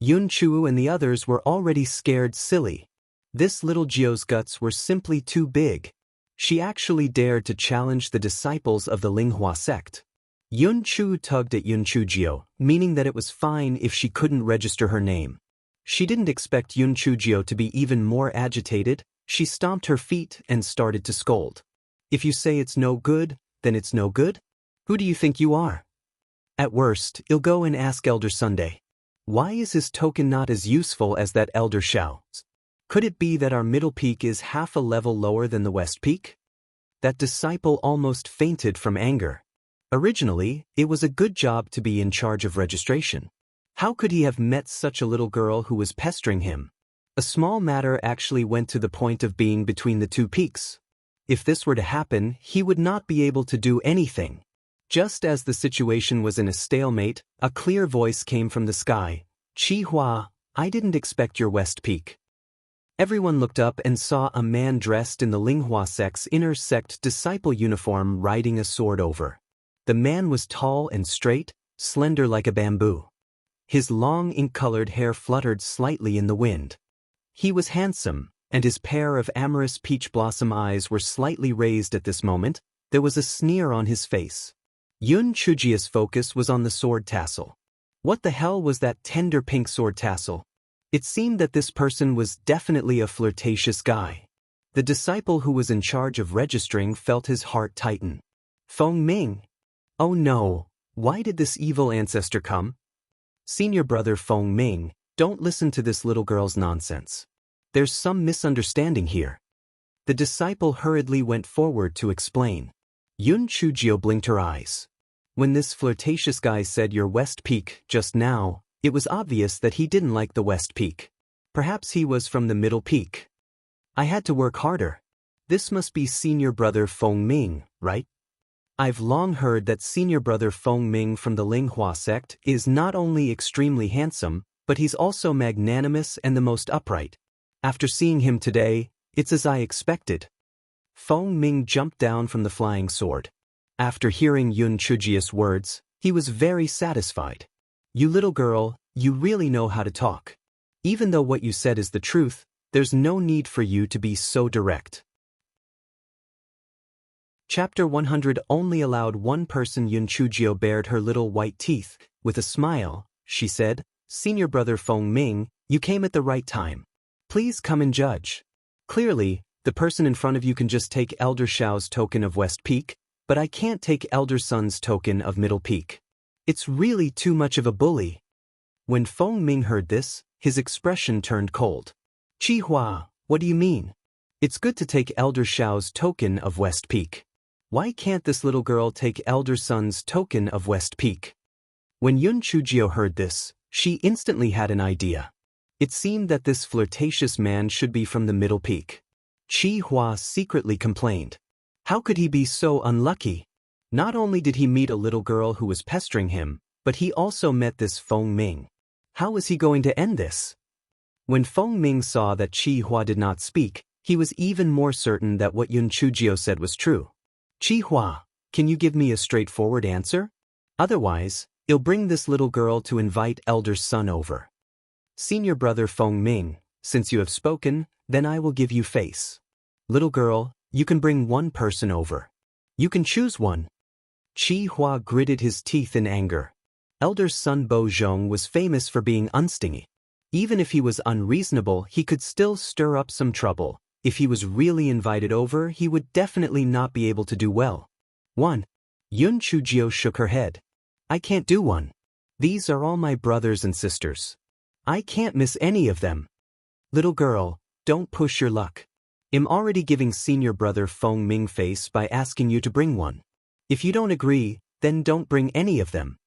Yun Chu and the others were already scared silly. This little Jio's guts were simply too big. She actually dared to challenge the disciples of the Linghua sect. Yun Chu tugged at Yun Chujio, meaning that it was fine if she couldn't register her name. She didn't expect Yun Chujio to be even more agitated. She stomped her feet and started to scold. If you say it's no good, then it's no good? Who do you think you are? At worst, you'll go and ask Elder Sunday. Why is his token not as useful as that Elder Xiao's? Could it be that our Middle Peak is half a level lower than the West Peak? That disciple almost fainted from anger. Originally, it was a good job to be in charge of registration. How could he have met such a little girl who was pestering him? A small matter actually went to the point of being between the 2 peaks. If this were to happen, he would not be able to do anything. Just as the situation was in a stalemate, a clear voice came from the sky. Chi Hua, I didn't expect your West Peak. Everyone looked up and saw a man dressed in the Linghua sect's inner sect disciple uniform riding a sword over. The man was tall and straight, slender like a bamboo. His long ink-colored hair fluttered slightly in the wind. He was handsome, and his pair of amorous peach blossom eyes were slightly raised at this moment. There was a sneer on his face. Yun Chujia's focus was on the sword tassel. What the hell was that tender pink sword tassel? It seemed that this person was definitely a flirtatious guy. The disciple who was in charge of registering felt his heart tighten. Feng Ming. Oh no, why did this evil ancestor come? Senior brother Feng Ming, don't listen to this little girl's nonsense. There's some misunderstanding here. The disciple hurriedly went forward to explain. Yun Chujio blinked her eyes. When this flirtatious guy said your West Peak just now, it was obvious that he didn't like the West Peak. Perhaps he was from the Middle Peak. I had to work harder. This must be senior brother Feng Ming, right? I've long heard that senior brother Feng Ming from the Linghua sect is not only extremely handsome, but he's also magnanimous and the most upright. After seeing him today, it's as I expected. Feng Ming jumped down from the flying sword. After hearing Yun Chujia's words, he was very satisfied. You little girl, you really know how to talk. Even though what you said is the truth, there's no need for you to be so direct. Chapter 100 Only allowed one person. Yun Chujio bared her little white teeth. With a smile, she said, Senior brother Feng Ming, you came at the right time. Please come and judge. Clearly, the person in front of you can just take Elder Xiao's token of West Peak, but I can't take Elder Sun's token of Middle Peak. It's really too much of a bully. When Feng Ming heard this, his expression turned cold. Chi Hua, what do you mean? It's good to take Elder Xiao's token of West Peak. Why can't this little girl take Elder Sun's token of West Peak? When Yun Chujio heard this, she instantly had an idea. It seemed that this flirtatious man should be from the Middle Peak. Chi Hua secretly complained. How could he be so unlucky? Not only did he meet a little girl who was pestering him, but he also met this Feng Ming. How was he going to end this? When Feng Ming saw that Chi Hua did not speak, he was even more certain that what Yun Chujio said was true. Chi Hua, can you give me a straightforward answer? Otherwise, I'll bring this little girl to invite Elder Sun over. Senior brother Feng Ming, since you have spoken, then I will give you face. Little girl, you can bring one person over. You can choose one. Chi Hua gritted his teeth in anger. Elder Sun Bo Zhong was famous for being unstingy. Even if he was unreasonable, he could still stir up some trouble. If he was really invited over, he would definitely not be able to do well. 1. Yun Chujio shook her head. I can't do one. These are all my brothers and sisters. I can't miss any of them. Little girl, don't push your luck. I'm already giving senior brother Feng Ming face by asking you to bring one. If you don't agree, then don't bring any of them.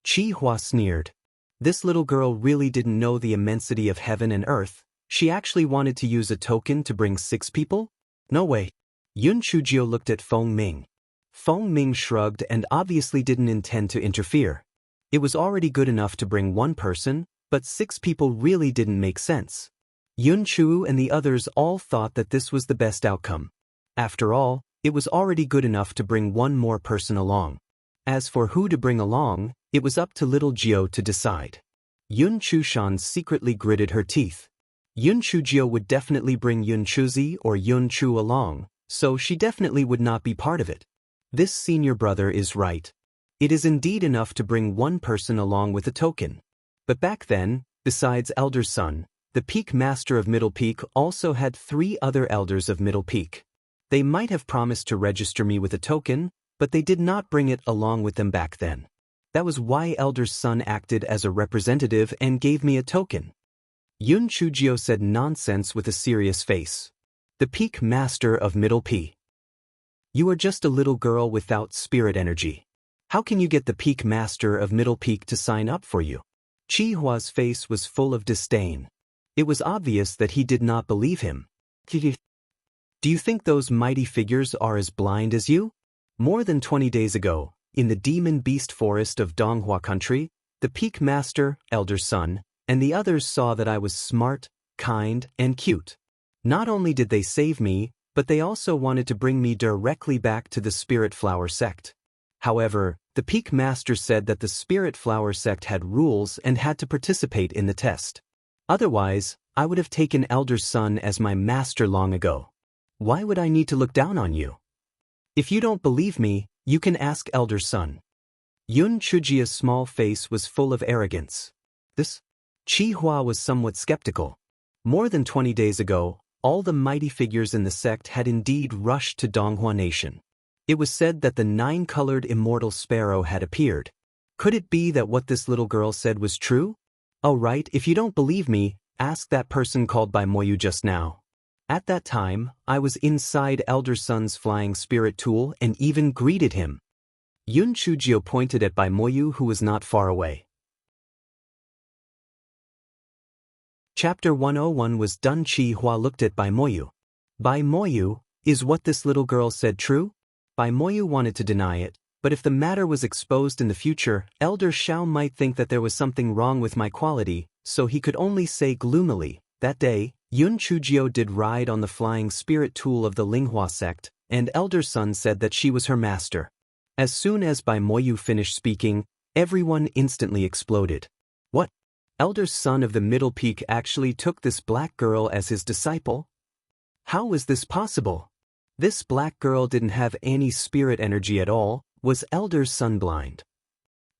Chi Hua sneered. This little girl really didn't know the immensity of heaven and earth. She actually wanted to use a token to bring 6 people? No way. Yun Chujio looked at Feng Ming. Feng Ming shrugged and obviously didn't intend to interfere. It was already good enough to bring one person, but 6 people really didn't make sense. Yun Chu and the others all thought that this was the best outcome. After all, it was already good enough to bring one more person along. As for who to bring along, it was up to little Jio to decide. Yun Chushan secretly gritted her teeth. Yun Chujio would definitely bring Yun Chuzi or Yun Chu along, so she definitely would not be part of it. This senior brother is right. It is indeed enough to bring one person along with a token. But back then, besides Elder Sun, the Peak Master of Middle Peak also had 3 other Elders of Middle Peak. They might have promised to register me with a token, but they did not bring it along with them back then. That was why Elder Sun acted as a representative and gave me a token. Yun Chujio said nonsense with a serious face. The Peak Master of Middle Peak. You are just a little girl without spirit energy. How can you get the Peak Master of Middle Peak to sign up for you? Chi Hua's face was full of disdain. It was obvious that he did not believe him. Do you think those mighty figures are as blind as you? More than 20 days ago, in the Demon Beast Forest of Donghua Country, the Peak Master, Elder Sun, and the others saw that I was smart, kind, and cute. Not only did they save me, but they also wanted to bring me directly back to the Spirit Flower sect. However, the Peak Master said that the Spirit Flower sect had rules and had to participate in the test. Otherwise, I would have taken Elder Sun as my master long ago. Why would I need to look down on you? If you don't believe me, you can ask Elder Sun. Yun Chujia's small face was full of arrogance. This? Chi Hua was somewhat skeptical. More than 20 days ago, all the mighty figures in the sect had indeed rushed to Donghua Nation. It was said that the 9-colored immortal sparrow had appeared. Could it be that what this little girl said was true? Oh right, if you don't believe me, ask that person called by Moyu just now. At that time, I was inside Elder Sun's flying spirit tool and even greeted him. Yun Chujio pointed at Bai Moyu, who was not far away. Chapter 101 was done. Chi Hua looked at Bai Moyu. Bai Moyu, is what this little girl said true? Bai Moyu wanted to deny it, but if the matter was exposed in the future, Elder Shao might think that there was something wrong with my quality, so he could only say gloomily, that day, Yun Chujio did ride on the flying spirit tool of the Linghua sect, and Elder Sun said that she was her master. As soon as Bai Moyu finished speaking, everyone instantly exploded. What? Elder Sun of the Middle Peak actually took this black girl as his disciple? How was this possible? This black girl didn't have any spirit energy at all. Was Elder Sun blind?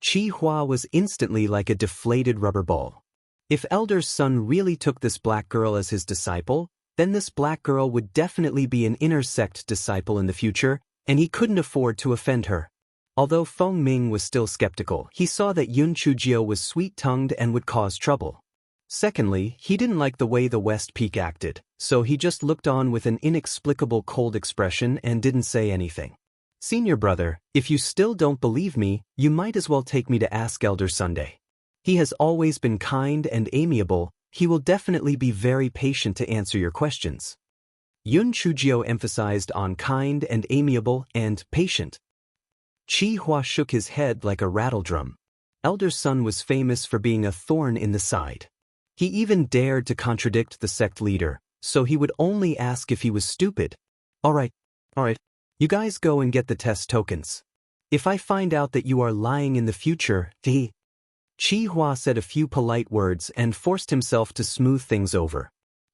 Chi Hua was instantly like a deflated rubber ball. If Elder Sun really took this black girl as his disciple, then this black girl would definitely be an inner sect disciple in the future, and he couldn't afford to offend her. Although Feng Ming was still skeptical, he saw that Yun Chujio was sweet-tongued and would cause trouble. Secondly, he didn't like the way the West Peak acted, so he just looked on with an inexplicable cold expression and didn't say anything. Senior brother, if you still don't believe me, you might as well take me to ask Elder Sunday. He has always been kind and amiable. He will definitely be very patient to answer your questions. Yun Chujio emphasized on kind and amiable and patient. Chi Hua shook his head like a rattledrum. Elder Sun was famous for being a thorn in the side. He even dared to contradict the sect leader, so he would only ask if he was stupid. All right. You guys go and get the test tokens. If I find out that you are lying in the future, Chi Hua said a few polite words and forced himself to smooth things over.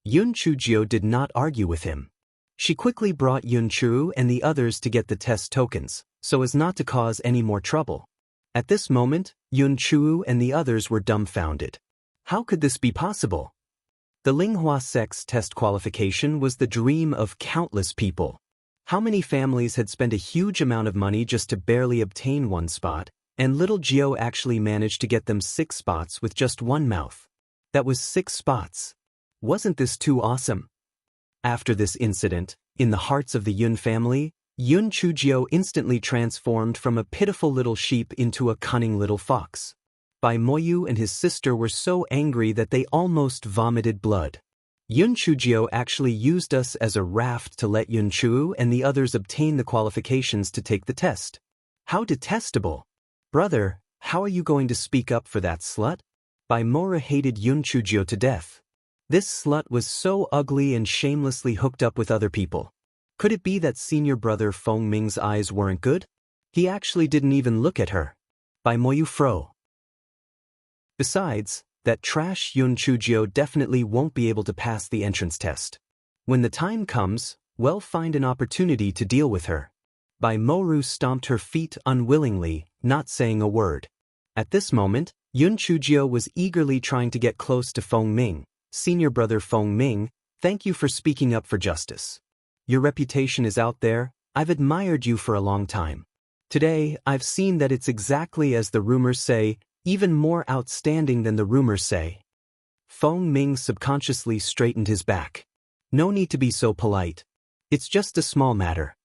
Yun Chujio did not argue with him. She quickly brought Yun Chu and the others to get the test tokens, so as not to cause any more trouble. At this moment, Yun Chu and the others were dumbfounded. How could this be possible? The Linghua sect's test qualification was the dream of countless people. How many families had spent a huge amount of money just to barely obtain one spot, and little Gio actually managed to get them 6 spots with just one mouth. That was 6 spots. Wasn't this too awesome? After this incident, in the hearts of the Yun family, Yun Chujio instantly transformed from a pitiful little sheep into a cunning little fox. Bai Moyu and his sister were so angry that they almost vomited blood. Yun Chujio actually used us as a raft to let Yun Chu and the others obtain the qualifications to take the test. How detestable! Brother, how are you going to speak up for that slut? Bai Mora hated Yun Chujio to death. This slut was so ugly and shamelessly hooked up with other people. Could it be that senior brother Feng Ming's eyes weren't good? He actually didn't even look at her. Bai Moyu fro. Besides, that trash Yun Chujio definitely won't be able to pass the entrance test. When the time comes, we'll find an opportunity to deal with her. Bai Moru stomped her feet unwillingly, not saying a word. At this moment, Yun Chujio was eagerly trying to get close to Feng Ming. Senior brother Feng Ming, thank you for speaking up for justice. Your reputation is out there. I've admired you for a long time. Today, I've seen that it's exactly as the rumors say, even more outstanding than the rumors say. Feng Ming subconsciously straightened his back. No need to be so polite. It's just a small matter.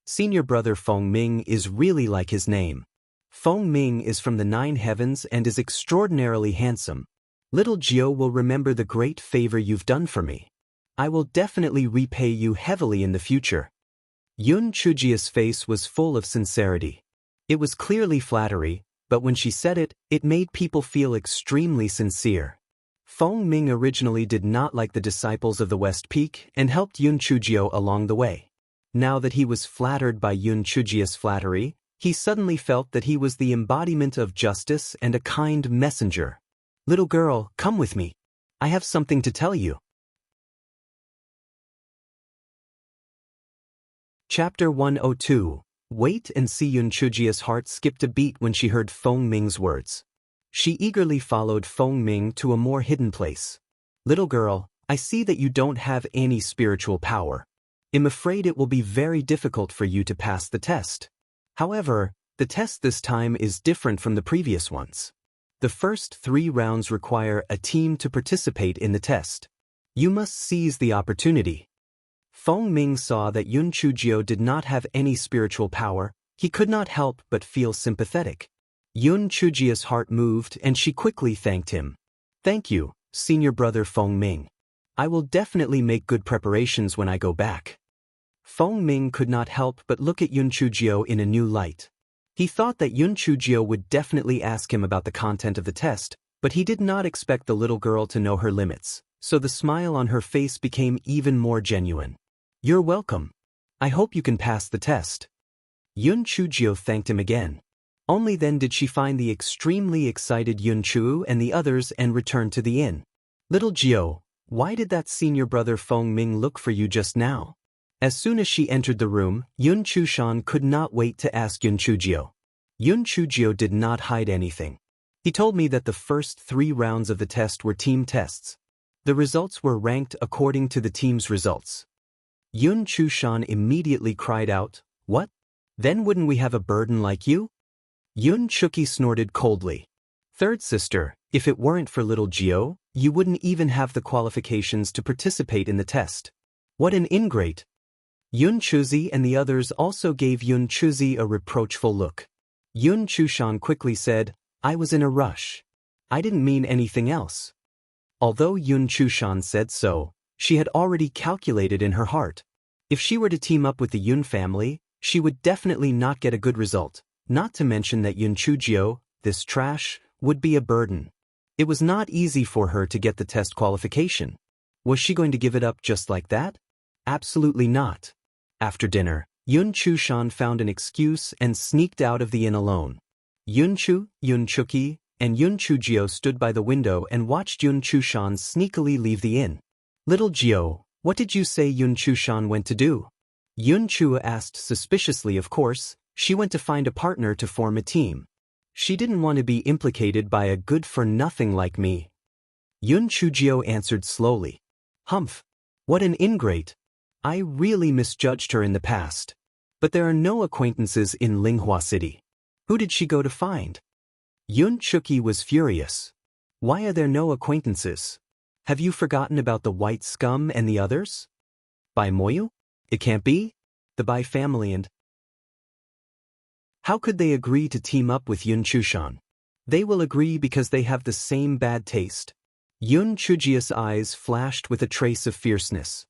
Senior brother Feng Ming is really like his name. Feng Ming is from the 9 heavens and is extraordinarily handsome. Little Gio will remember the great favor you've done for me. I will definitely repay you heavily in the future. Yun Chujio's face was full of sincerity. It was clearly flattery, but when she said it, it made people feel extremely sincere. Feng Ming originally did not like the disciples of the West Peak and helped Yun Chujio along the way. Now that he was flattered by Yun Chujio's flattery, He suddenly felt that he was the embodiment of justice and a kind messenger. "Little girl, come with me. I have something to tell you." Chapter 102. Wait and see. Yun Chujia's heart skipped a beat when she heard Feng Ming's words. She eagerly followed Feng Ming to a more hidden place. "Little girl, I see that you don't have any spiritual power. I'm afraid it will be very difficult for you to pass the test. However, the test this time is different from the previous ones. The first 3 rounds require a team to participate in the test. You must seize the opportunity." Feng Ming saw that Yun Chujio did not have any spiritual power. He could not help but feel sympathetic. Yun Chujio's heart moved and she quickly thanked him. "Thank you, senior brother Feng Ming. I will definitely make good preparations when I go back." Feng Ming could not help but look at Yun Chujio in a new light. He thought that Yun Chujio would definitely ask him about the content of the test, but he did not expect the little girl to know her limits, so the smile on her face became even more genuine. "You're welcome. I hope you can pass the test." Yun Chujio thanked him again. Only then did she find the extremely excited Yun Chu and the others and returned to the inn. "Little Jio, why did that senior brother Feng Ming look for you just now?" As soon as she entered the room, Yun Chushan could not wait to ask Yun Chujio. Yun Chujio did not hide anything. He told me that the first 3 rounds of the test were team tests. The results were ranked according to the team's results. Yun Chushan immediately cried out, "What? Then wouldn't we have a burden like you?" Yun Chuki snorted coldly. "Third sister, if it weren't for little Jio, you wouldn't even have the qualifications to participate in the test. What an ingrate." Yun Chuzi and the others also gave Yun Chuzi a reproachful look. Yun Chushan quickly said, "I was in a rush. I didn't mean anything else." Although Yun Chushan said so, she had already calculated in her heart. If she were to team up with the Yun family, she would definitely not get a good result, not to mention that Yun Chujio, this trash, would be a burden. It was not easy for her to get the test qualification. Was she going to give it up just like that? Absolutely not. After dinner, Yun Chushan found an excuse and sneaked out of the inn alone. Yun Chu, Yun Chuki, and Yun Chujio stood by the window and watched Yun Chushan sneakily leave the inn. "Little Jio, what did you say Yun Chushan went to do?" Yun Chu asked suspiciously. Of course, she went to find a partner to form a team. She didn't want to be implicated by a good-for-nothing like me. Yun Chujio answered slowly. "Humph. What an ingrate. I really misjudged her in the past. But there are no acquaintances in Linghua City. Who did she go to find?" Yun Chuki was furious. "Why are there no acquaintances? Have you forgotten about the white scum and the others? Bai Moyu? It can't be. The Bai family and... How could they agree to team up with Yun Chushan? They will agree because they have the same bad taste." Yun Chujia's eyes flashed with a trace of fierceness.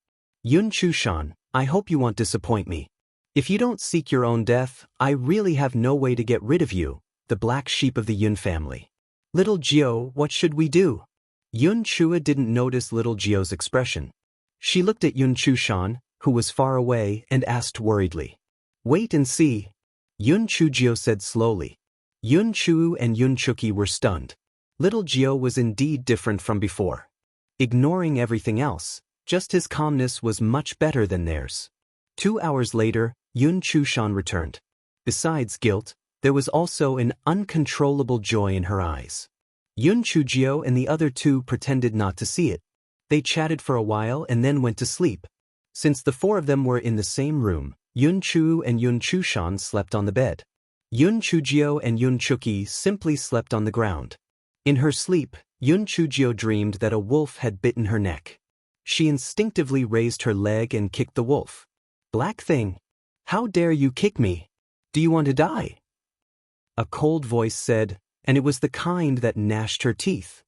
"Yun Chushan, I hope you won't disappoint me. If you don't seek your own death, I really have no way to get rid of you, the black sheep of the Yun family. Little Jio, what should we do?" Yun Chua didn't notice little Jio's expression. She looked at Yun Chushan, who was far away, and asked worriedly. "Wait and see." Yun Chujio said slowly. Yun Chu and Yun Chuki were stunned. Little Jio was indeed different from before. Ignoring everything else, just his calmness was much better than theirs. 2 hours later, Yun Chushan returned. Besides guilt, there was also an uncontrollable joy in her eyes. Yun Chujio and the other 2 pretended not to see it. They chatted for a while and then went to sleep. Since the 4 of them were in the same room, Yun Chu and Yun Chushan slept on the bed. Yun Chujio and Yun Chuki simply slept on the ground. In her sleep, Yun Chujio dreamed that a wolf had bitten her neck. She instinctively raised her leg and kicked the wolf. "Black thing! How dare you kick me? Do you want to die?" A cold voice said, and it was the kind that gnashed her teeth.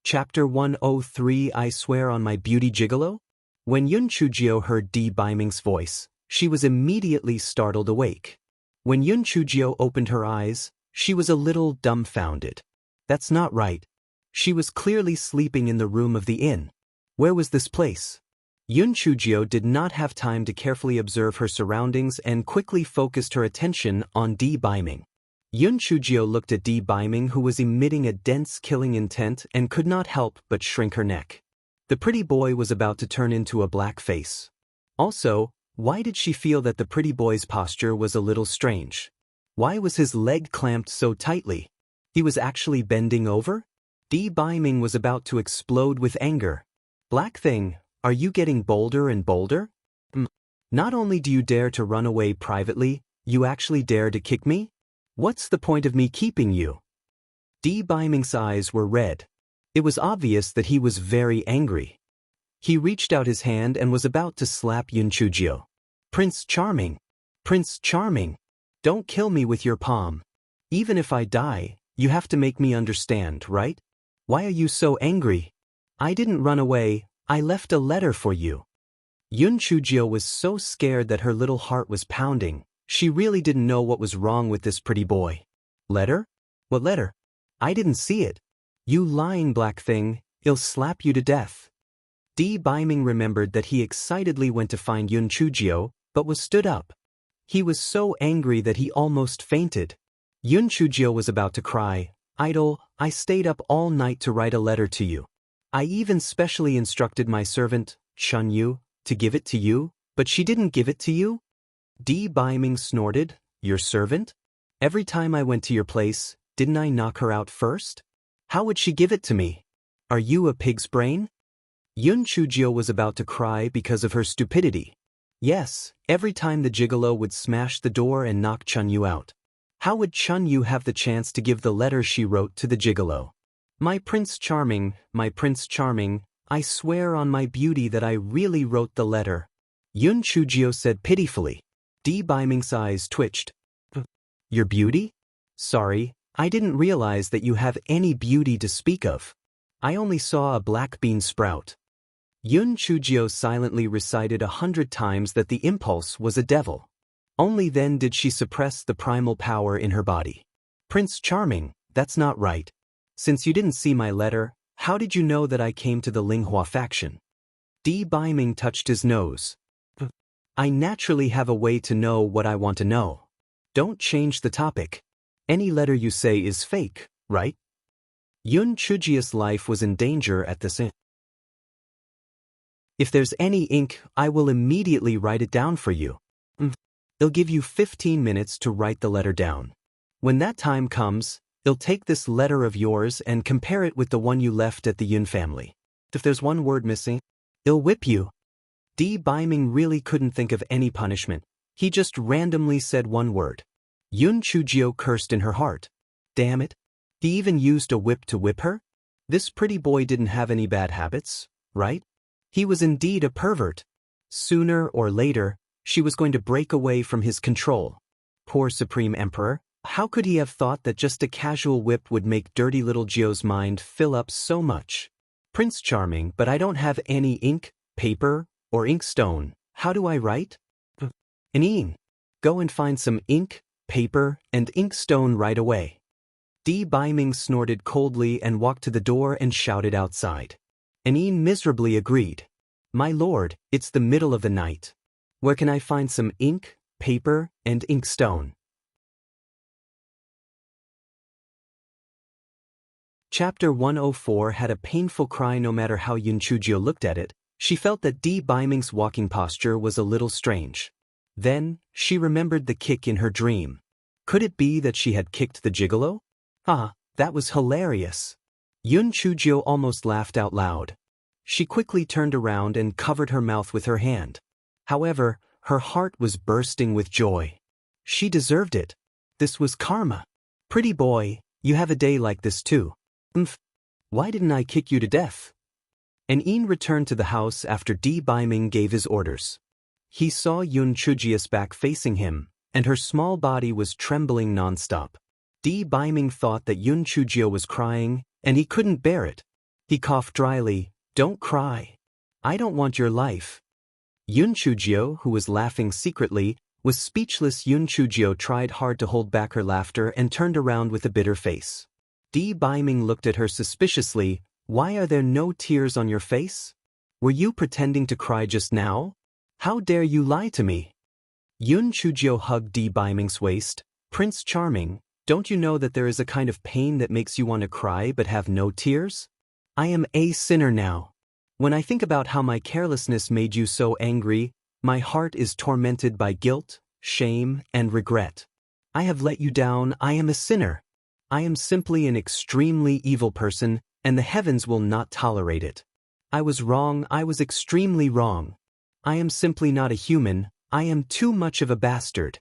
Chapter 103. I Swear on My Beauty Gigolo? When Yun Chujio heard Di Baiming's voice, she was immediately startled awake. When Yun Chujio opened her eyes, she was a little dumbfounded. That's not right. She was clearly sleeping in the room of the inn. Where was this place? Yun Chujio did not have time to carefully observe her surroundings and quickly focused her attention on Di Baiming. Yun Chujio looked at Di Baiming, who was emitting a dense killing intent, and could not help but shrink her neck. The pretty boy was about to turn into a black face. Also, why did she feel that the pretty boy's posture was a little strange? Why was his leg clamped so tightly? He was actually bending over? Di Baiming was about to explode with anger. Black thing, are you getting bolder and bolder? Not only do you dare to run away privately, you actually dare to kick me? What's the point of me keeping you? Di Baiming's eyes were red. It was obvious that he was very angry. He reached out his hand and was about to slap Yun Chujio. Prince Charming! Prince Charming! Don't kill me with your palm. Even if I die, you have to make me understand, right? Why are you so angry? I didn't run away, I left a letter for you. Yun Chujio was so scared that her little heart was pounding. She really didn't know what was wrong with this pretty boy. Letter? What letter? I didn't see it. You lying black thing, I'll slap you to death. Di Baiming remembered that he excitedly went to find Yun Chujio, but was stood up. He was so angry that he almost fainted. Yun Chujio was about to cry. Idol, I stayed up all night to write a letter to you. I even specially instructed my servant, Chun Yu, to give it to you, but she didn't give it to you? Di Baiming snorted. Your servant? Every time I went to your place, didn't I knock her out first? How would she give it to me? Are you a pig's brain? Yun Chujio was about to cry because of her stupidity. Yes, every time the gigolo would smash the door and knock Chun Yu out. How would Chun Yu have the chance to give the letter she wrote to the gigolo? My Prince Charming, I swear on my beauty that I really wrote the letter. Yun Chujio said pitifully. Di Baiming's eyes twitched. Your beauty? Sorry, I didn't realize that you have any beauty to speak of. I only saw a black bean sprout. Yun Chujio silently recited 100 times that the impulse was a devil. Only then did she suppress the primal power in her body. Prince Charming, that's not right. Since you didn't see my letter, how did you know that I came to the Linghua faction? Di Baiming touched his nose. I naturally have a way to know what I want to know. Don't change the topic. Any letter you say is fake, right? Yun Chujio's life was in danger at this inn. If there's any ink, I will immediately write it down for you. I'll give you 15 minutes to write the letter down. When that time comes, I'll take this letter of yours and compare it with the one you left at the Yun family. If there's one word missing, I'll whip you. Di Baiming really couldn't think of any punishment. He just randomly said one word. Yun Chujio cursed in her heart. Damn it. He even used a whip to whip her? This pretty boy didn't have any bad habits, right? He was indeed a pervert. Sooner or later, she was going to break away from his control. Poor Supreme Emperor, how could he have thought that just a casual whip would make dirty little Jio's mind fill up so much? Prince Charming, but I don't have any ink, paper, or inkstone. How do I write? Anine, go and find some ink, paper, and inkstone right away. Di Baiming snorted coldly and walked to the door and shouted outside. Anine miserably agreed. My lord, it's the middle of the night. Where can I find some ink, paper, and inkstone? Chapter 104 had a painful cry. No matter how Yun Chujio looked at it, she felt that Di Baiming's walking posture was a little strange. Then, she remembered the kick in her dream. Could it be that she had kicked the gigolo? Ah, that was hilarious. Yun Chujio almost laughed out loud. She quickly turned around and covered her mouth with her hand. However, her heart was bursting with joy. She deserved it. This was karma. Pretty boy, you have a day like this too. Why didn't I kick you to death? Anine returned to the house after Di Baiming gave his orders. He saw Yun Chujio's back facing him, and her small body was trembling nonstop. Di Baiming thought that Yun Chujio was crying, and he couldn't bear it. He coughed dryly. Don't cry. I don't want your life. Yun Chujio, who was laughing secretly, was speechless. Yun Chujio tried hard to hold back her laughter and turned around with a bitter face. Di Baiming looked at her suspiciously. Why are there no tears on your face? Were you pretending to cry just now? How dare you lie to me? Yun Chujio hugged Di Baiming's waist. Prince Charming, don't you know that there is a kind of pain that makes you want to cry but have no tears? I am a sinner now. When I think about how my carelessness made you so angry, my heart is tormented by guilt, shame, and regret. I have let you down. I am a sinner. I am simply an extremely evil person, and the heavens will not tolerate it. I was wrong. I was extremely wrong. I am simply not a human. I am too much of a bastard.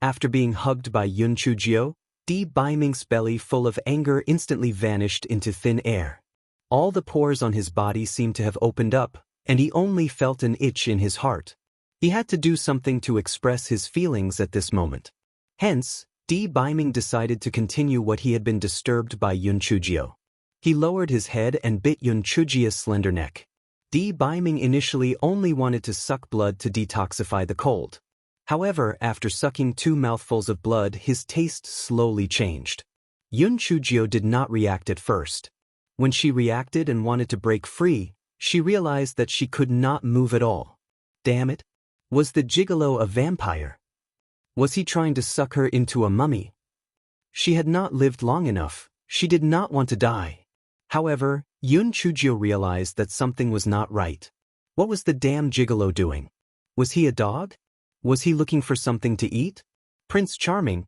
After being hugged by Yun Chujio, Di Baiming's belly full of anger instantly vanished into thin air. All the pores on his body seemed to have opened up, and he only felt an itch in his heart. He had to do something to express his feelings at this moment. Hence, Di Baiming decided to continue what he had been disturbed by Yun Chujio. He lowered his head and bit Yun Chujio's slender neck. Di Baiming initially only wanted to suck blood to detoxify the cold. However, after sucking 2 mouthfuls of blood, his taste slowly changed. Yun Chujio did not react at first. When she reacted and wanted to break free, she realized that she could not move at all. Damn it! Was the gigolo a vampire? Was he trying to suck her into a mummy? She had not lived long enough. She did not want to die. However, Yun Chujio realized that something was not right. What was the damn gigolo doing? Was he a dog? Was he looking for something to eat? Prince Charming,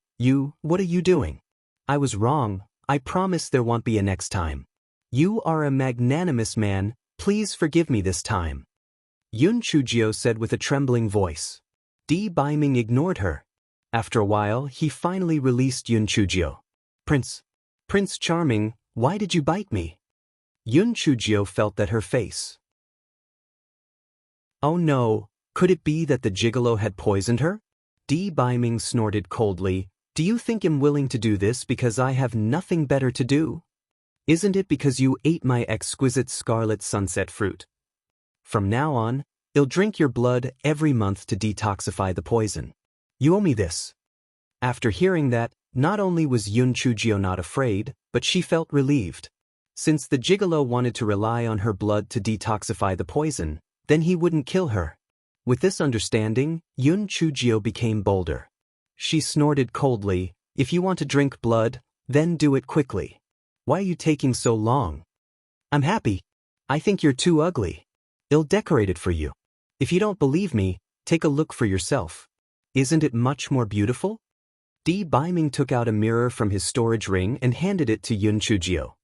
what are you doing? I was wrong. I promise there won't be a next time. You are a magnanimous man. Please forgive me this time. Yun Chujio said with a trembling voice. Di Baiming ignored her. After a while, he finally released Yun Chujio. Prince Charming, why did you bite me? Yun Chujio felt that her face. Oh no, could it be that the gigolo had poisoned her? Di Baiming snorted coldly. Do you think I'm willing to do this because I have nothing better to do? Isn't it because you ate my exquisite scarlet sunset fruit? From now on, I'll drink your blood every month to detoxify the poison. You owe me this. After hearing that, not only was Yun Chujio not afraid, but she felt relieved. Since the gigolo wanted to rely on her blood to detoxify the poison, then he wouldn't kill her. With this understanding, Yun Chujio became bolder. She snorted coldly, if you want to drink blood, then do it quickly. Why are you taking so long? I'm happy. I think you're too ugly. I'll decorate it for you. If you don't believe me, take a look for yourself. Isn't it much more beautiful? Di Baiming took out a mirror from his storage ring and handed it to Yun Chujio.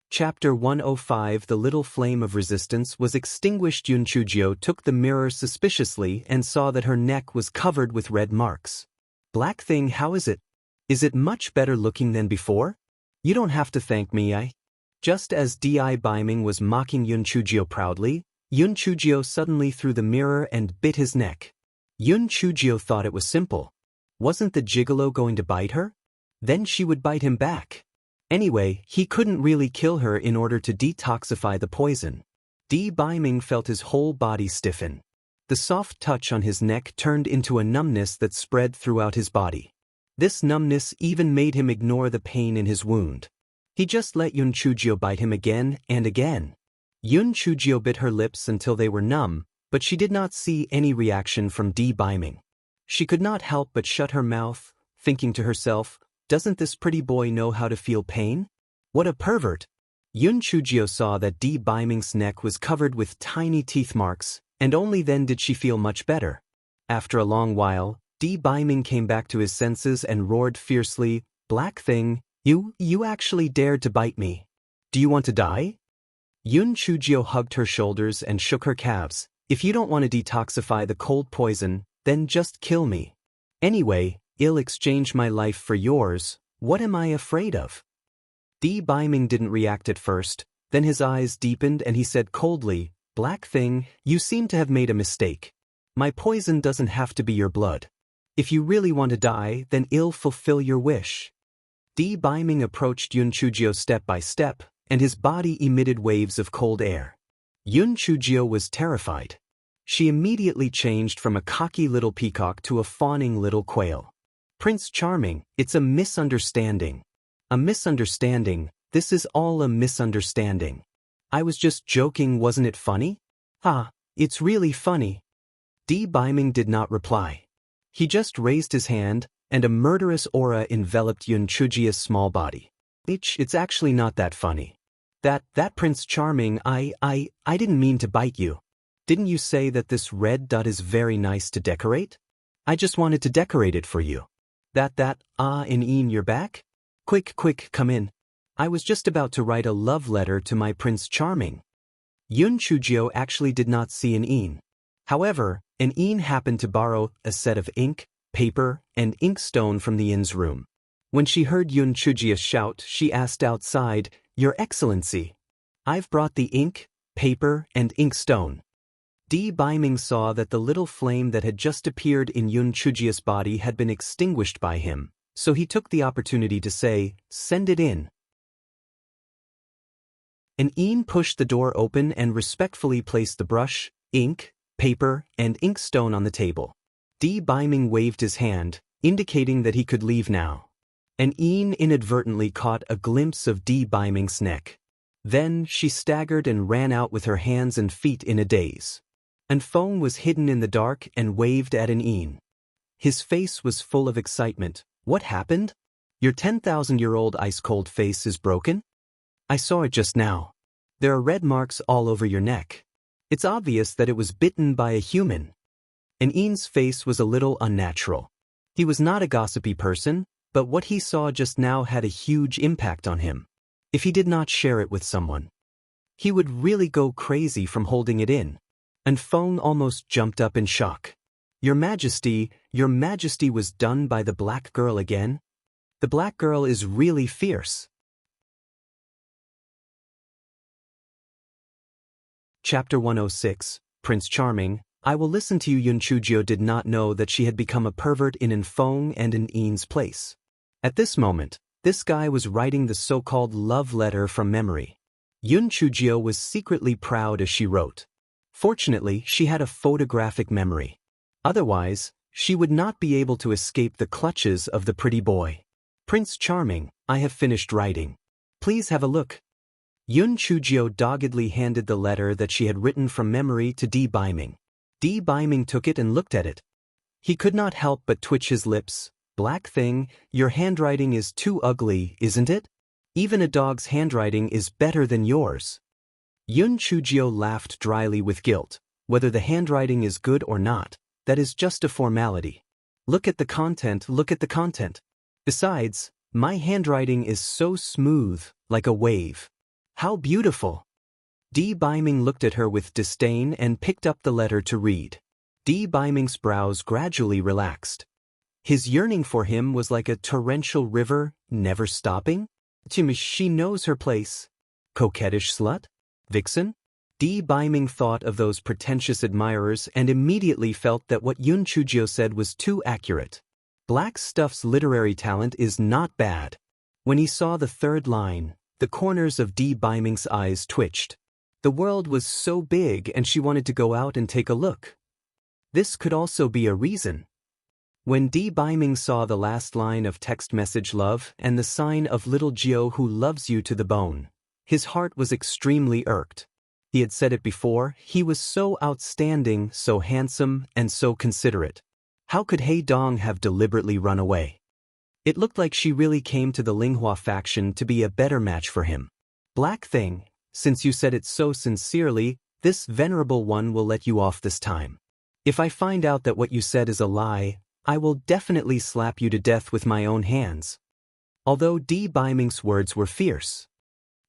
Chapter 105 The little flame of resistance was extinguished. Yun Chujio took the mirror suspiciously and saw that her neck was covered with red marks. Black thing, how is it? Is it much better looking than before? You don't have to thank me, Just as Di Baiming was mocking Yun Chujio proudly, Yun Chujio suddenly threw the mirror and bit his neck. Yun Chujio thought it was simple. Wasn't the gigolo going to bite her? Then she would bite him back. Anyway, he couldn't really kill her in order to detoxify the poison. Di Baiming felt his whole body stiffen. The soft touch on his neck turned into a numbness that spread throughout his body. This numbness even made him ignore the pain in his wound. He just let Yun Chujio bite him again and again. Yun Chujio bit her lips until they were numb, but she did not see any reaction from Di Baiming. She could not help but shut her mouth, thinking to herself, doesn't this pretty boy know how to feel pain? What a pervert! Yun Chujio saw that Di Baiming's neck was covered with tiny teeth marks, and only then did she feel much better. After a long while, Di Baiming came back to his senses and roared fiercely, Black thing, you actually dared to bite me. Do you want to die? Yun Chujio hugged her shoulders and shook her calves. If you don't want to detoxify the cold poison, then just kill me. Anyway, I'll exchange my life for yours. What am I afraid of? Di Baiming didn't react at first, then his eyes deepened and he said coldly, Black thing, you seem to have made a mistake. My poison doesn't have to be your blood. If you really want to die, then I'll fulfill your wish. Di Baiming approached Yun Chujio step by step, and his body emitted waves of cold air. Yun Chujio was terrified. She immediately changed from a cocky little peacock to a fawning little quail. Prince Charming, it's a misunderstanding. A misunderstanding, this is all a misunderstanding. I was just joking, wasn't it funny? Ha, it's really funny. Beiming did not reply. He just raised his hand, and a murderous aura enveloped Yun Chujia's small body. It's actually not that funny. That Prince Charming, I didn't mean to bite you. Didn't you say that this red dot is very nice to decorate? I just wanted to decorate it for you. In you're back? Quick, come in. I was just about to write a love letter to my Prince Charming. Yun Chujio actually did not see an een. However, an een happened to borrow a set of ink, paper, and inkstone from the inn's room. When she heard Yun Chujia shout, she asked outside, "Your Excellency, I've brought the ink, paper, and inkstone." Beiming saw that the little flame that had just appeared in Yun Chujia's body had been extinguished by him, so he took the opportunity to say, "Send it in." An een pushed the door open and respectfully placed the brush, ink, paper, and inkstone on the table. Beiming waved his hand, indicating that he could leave now. An een inadvertently caught a glimpse of Beiming's neck. Then she staggered and ran out with her hands and feet in a daze. An phone was hidden in the dark and waved at an een. His face was full of excitement. What happened? Your 10,000-year-old ice-cold face is broken? I saw it just now. There are red marks all over your neck. It's obvious that it was bitten by a human. An een's face was a little unnatural. He was not a gossipy person, but what he saw just now had a huge impact on him. If he did not share it with someone, he would really go crazy from holding it in. And Feng almost jumped up in shock. Your Majesty was done by the black girl again? The black girl is really fierce. Chapter 106, Prince Charming. I will listen to you. Yun Chujio did not know that she had become a pervert in an Feng and an een's place. At this moment, this guy was writing the so-called love letter from memory. Yun Chujio was secretly proud as she wrote. Fortunately, she had a photographic memory. Otherwise, she would not be able to escape the clutches of the pretty boy. Prince Charming, I have finished writing. Please have a look. Yun Chujio doggedly handed the letter that she had written from memory to Beiming. Beiming took it and looked at it. He could not help but twitch his lips. Black thing, your handwriting is too ugly, isn't it? Even a dog's handwriting is better than yours. Yun Chujio laughed dryly with guilt. Whether the handwriting is good or not, that is just a formality. Look at the content. Besides, my handwriting is so smooth, like a wave. How beautiful! Beiming looked at her with disdain and picked up the letter to read. Beiming's brows gradually relaxed. His yearning for him was like a torrential river, never stopping. She knows her place. Coquettish slut? Vixen? Beiming thought of those pretentious admirers and immediately felt that what Yun Chujio said was too accurate. Black Stuff's literary talent is not bad. When he saw the third line, the corners of Beiming's eyes twitched. The world was so big and she wanted to go out and take a look. This could also be a reason. When Beiming saw the last line of text message love and the sign of little Gio who loves you to the bone, his heart was extremely irked. He had said it before, he was so outstanding, so handsome, and so considerate. How could He Dong have deliberately run away? It looked like she really came to the Linghua faction to be a better match for him. Black thing, since you said it so sincerely, this venerable one will let you off this time. If I find out that what you said is a lie, I will definitely slap you to death with my own hands. Although Beiming's words were fierce.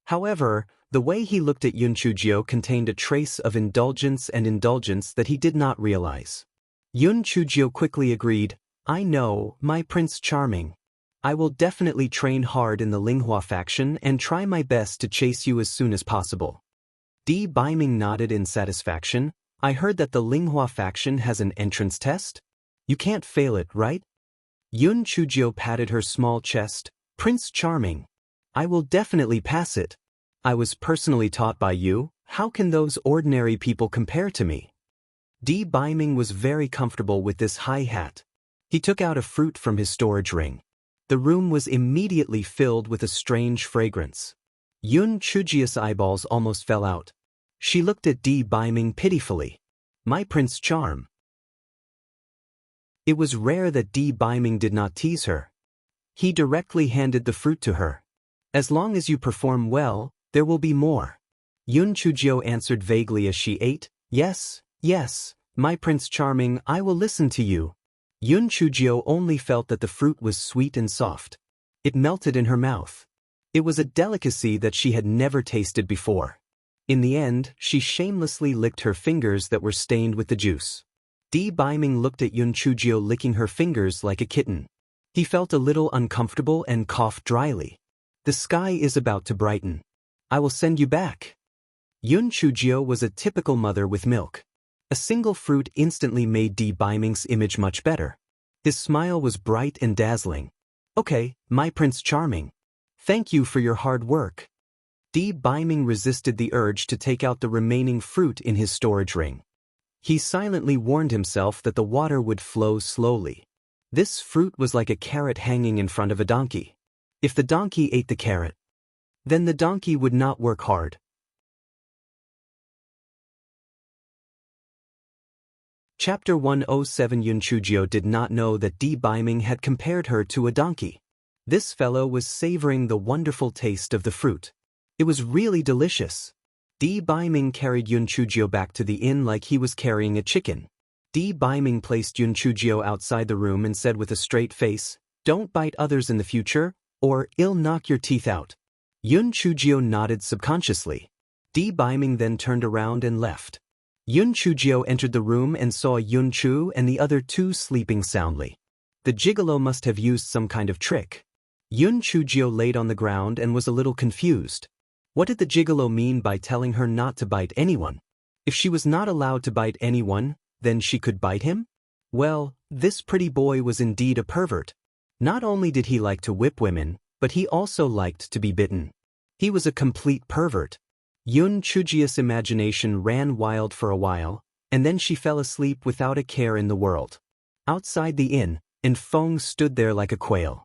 However, the way he looked at Yun Chujio contained a trace of indulgence that he did not realize. Yun Chujio quickly agreed, I know, my Prince Charming. I will definitely train hard in the Linghua faction and try my best to chase you as soon as possible. Beiming nodded in satisfaction. I heard that the Linghua faction has an entrance test? You can't fail it, right? Yun Chujio patted her small chest. Prince Charming. I will definitely pass it. I was personally taught by you. How can those ordinary people compare to me? Beiming was very comfortable with this high hat. He took out a fruit from his storage ring. The room was immediately filled with a strange fragrance. Yun Chujia's eyeballs almost fell out. She looked at Di Baiming pitifully. My Prince Charm. It was rare that Di Baiming did not tease her. He directly handed the fruit to her. As long as you perform well, there will be more. Yun Chujio answered vaguely as she ate. Yes, yes, my Prince Charming, I will listen to you. Yun Chujio only felt that the fruit was sweet and soft. It melted in her mouth. It was a delicacy that she had never tasted before. In the end, she shamelessly licked her fingers that were stained with the juice. Di Baiming looked at Yun Chujio licking her fingers like a kitten. He felt a little uncomfortable and coughed dryly. The sky is about to brighten. I will send you back. Yun Chujio was a typical mother with milk. A single fruit instantly made Di Baiming's image much better. His smile was bright and dazzling. Okay, my Prince Charming. Thank you for your hard work. Di Baiming resisted the urge to take out the remaining fruit in his storage ring. He silently warned himself that the water would flow slowly. This fruit was like a carrot hanging in front of a donkey. If the donkey ate the carrot, then the donkey would not work hard. Chapter 107. Yun Chujio did not know that Di Baiming had compared her to a donkey. This fellow was savoring the wonderful taste of the fruit. It was really delicious. Di Baiming carried Yun Chujio back to the inn like he was carrying a chicken. Di Baiming placed Yun Chujio outside the room and said with a straight face, "Don't bite others in the future, or I'll knock your teeth out." Yun Chujio nodded subconsciously. Di Baiming then turned around and left. Yun Chujio entered the room and saw Yun Chu and the other two sleeping soundly. The gigolo must have used some kind of trick. Yun Chujio laid on the ground and was a little confused. What did the gigolo mean by telling her not to bite anyone? If she was not allowed to bite anyone, then she could bite him? Well, this pretty boy was indeed a pervert. Not only did he like to whip women, but he also liked to be bitten. He was a complete pervert. Yun Chujio's imagination ran wild for a while, and then she fell asleep without a care in the world. Outside the inn, Feng stood there like a quail.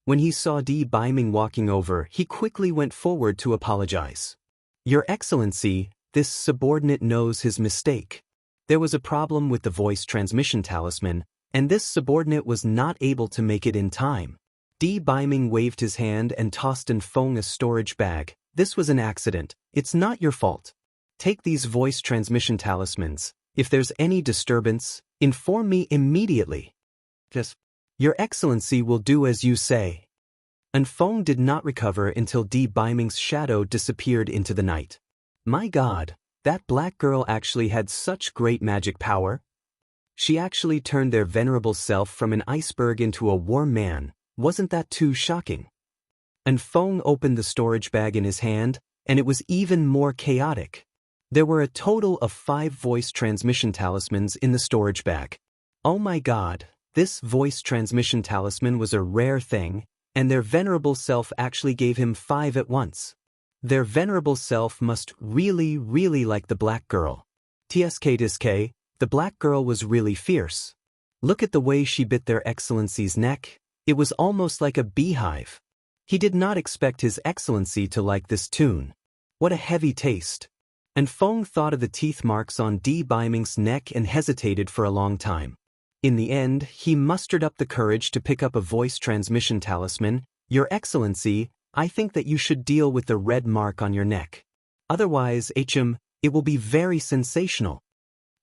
When he saw Di Baiming walking over, he quickly went forward to apologize. Your Excellency, this subordinate knows his mistake. There was a problem with the voice transmission talisman, and this subordinate was not able to make it in time. Di Baiming waved his hand and tossed Feng a storage bag. This was an accident. It's not your fault. Take these voice transmission talismans. If there's any disturbance, inform me immediately. Yes. Your Excellency will do as you say. Feng did not recover until Di Baiming's shadow disappeared into the night. My God, that black girl actually had such great magic power. She actually turned their venerable self from an iceberg into a warm man. Wasn't that too shocking? Feng opened the storage bag in his hand, and it was even more chaotic. There were a total of 5 voice transmission talismans in the storage bag. Oh my God, this voice transmission talisman was a rare thing, and their venerable self actually gave him 5 at once. Their venerable self must really like the black girl. TSK, the black girl was really fierce. Look at the way she bit their Excellency's neck. It was almost like a beehive. He did not expect His Excellency to like this tune. What a heavy taste. Feng thought of the teeth marks on Di Baiming's neck and hesitated for a long time. In the end, he mustered up the courage to pick up a voice transmission talisman. Your Excellency, I think that you should deal with the red mark on your neck. Otherwise, it will be very sensational.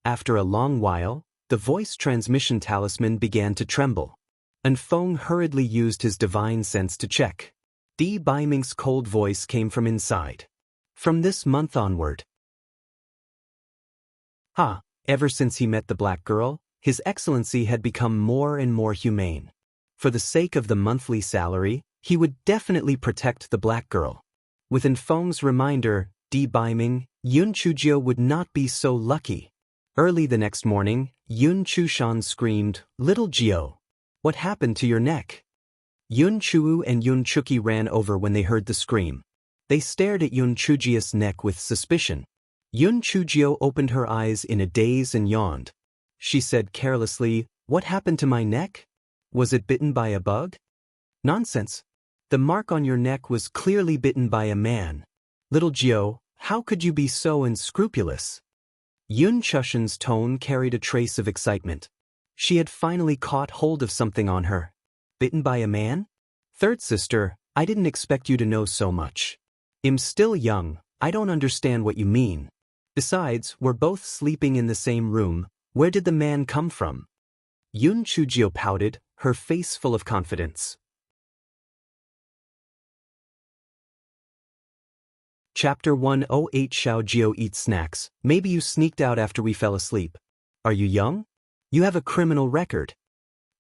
After a long while, the voice transmission talisman began to tremble. Feng hurriedly used his divine sense to check. Di Baiming's cold voice came from inside. From this month onward. Ever since he met the black girl, His Excellency had become more and more humane. For the sake of the monthly salary, he would definitely protect the black girl. With Feng's reminder, Di Baiming, Yun Chujio would not be so lucky. Early the next morning, Yun Chushan screamed, "Little Jio! What happened to your neck?" Yun Chuu and Yun Chuki ran over when they heard the scream. They stared at Yun Chujio's neck with suspicion. Yun Chujio opened her eyes in a daze and yawned. She said carelessly, "What happened to my neck? Was it bitten by a bug?" "Nonsense. The mark on your neck was clearly bitten by a man. Little Gio, how could you be so unscrupulous? Yun Chushin's tone carried a trace of excitement. She had finally caught hold of something on her. Bitten by a man? Third sister, I didn't expect you to know so much. I'm still young, I don't understand what you mean. Besides, we're both sleeping in the same room, where did the man come from? Yun Chujio pouted, her face full of confidence. Chapter 108 Xiao Jio eats snacks. Maybe you sneaked out after we fell asleep. Are you young? You have a criminal record.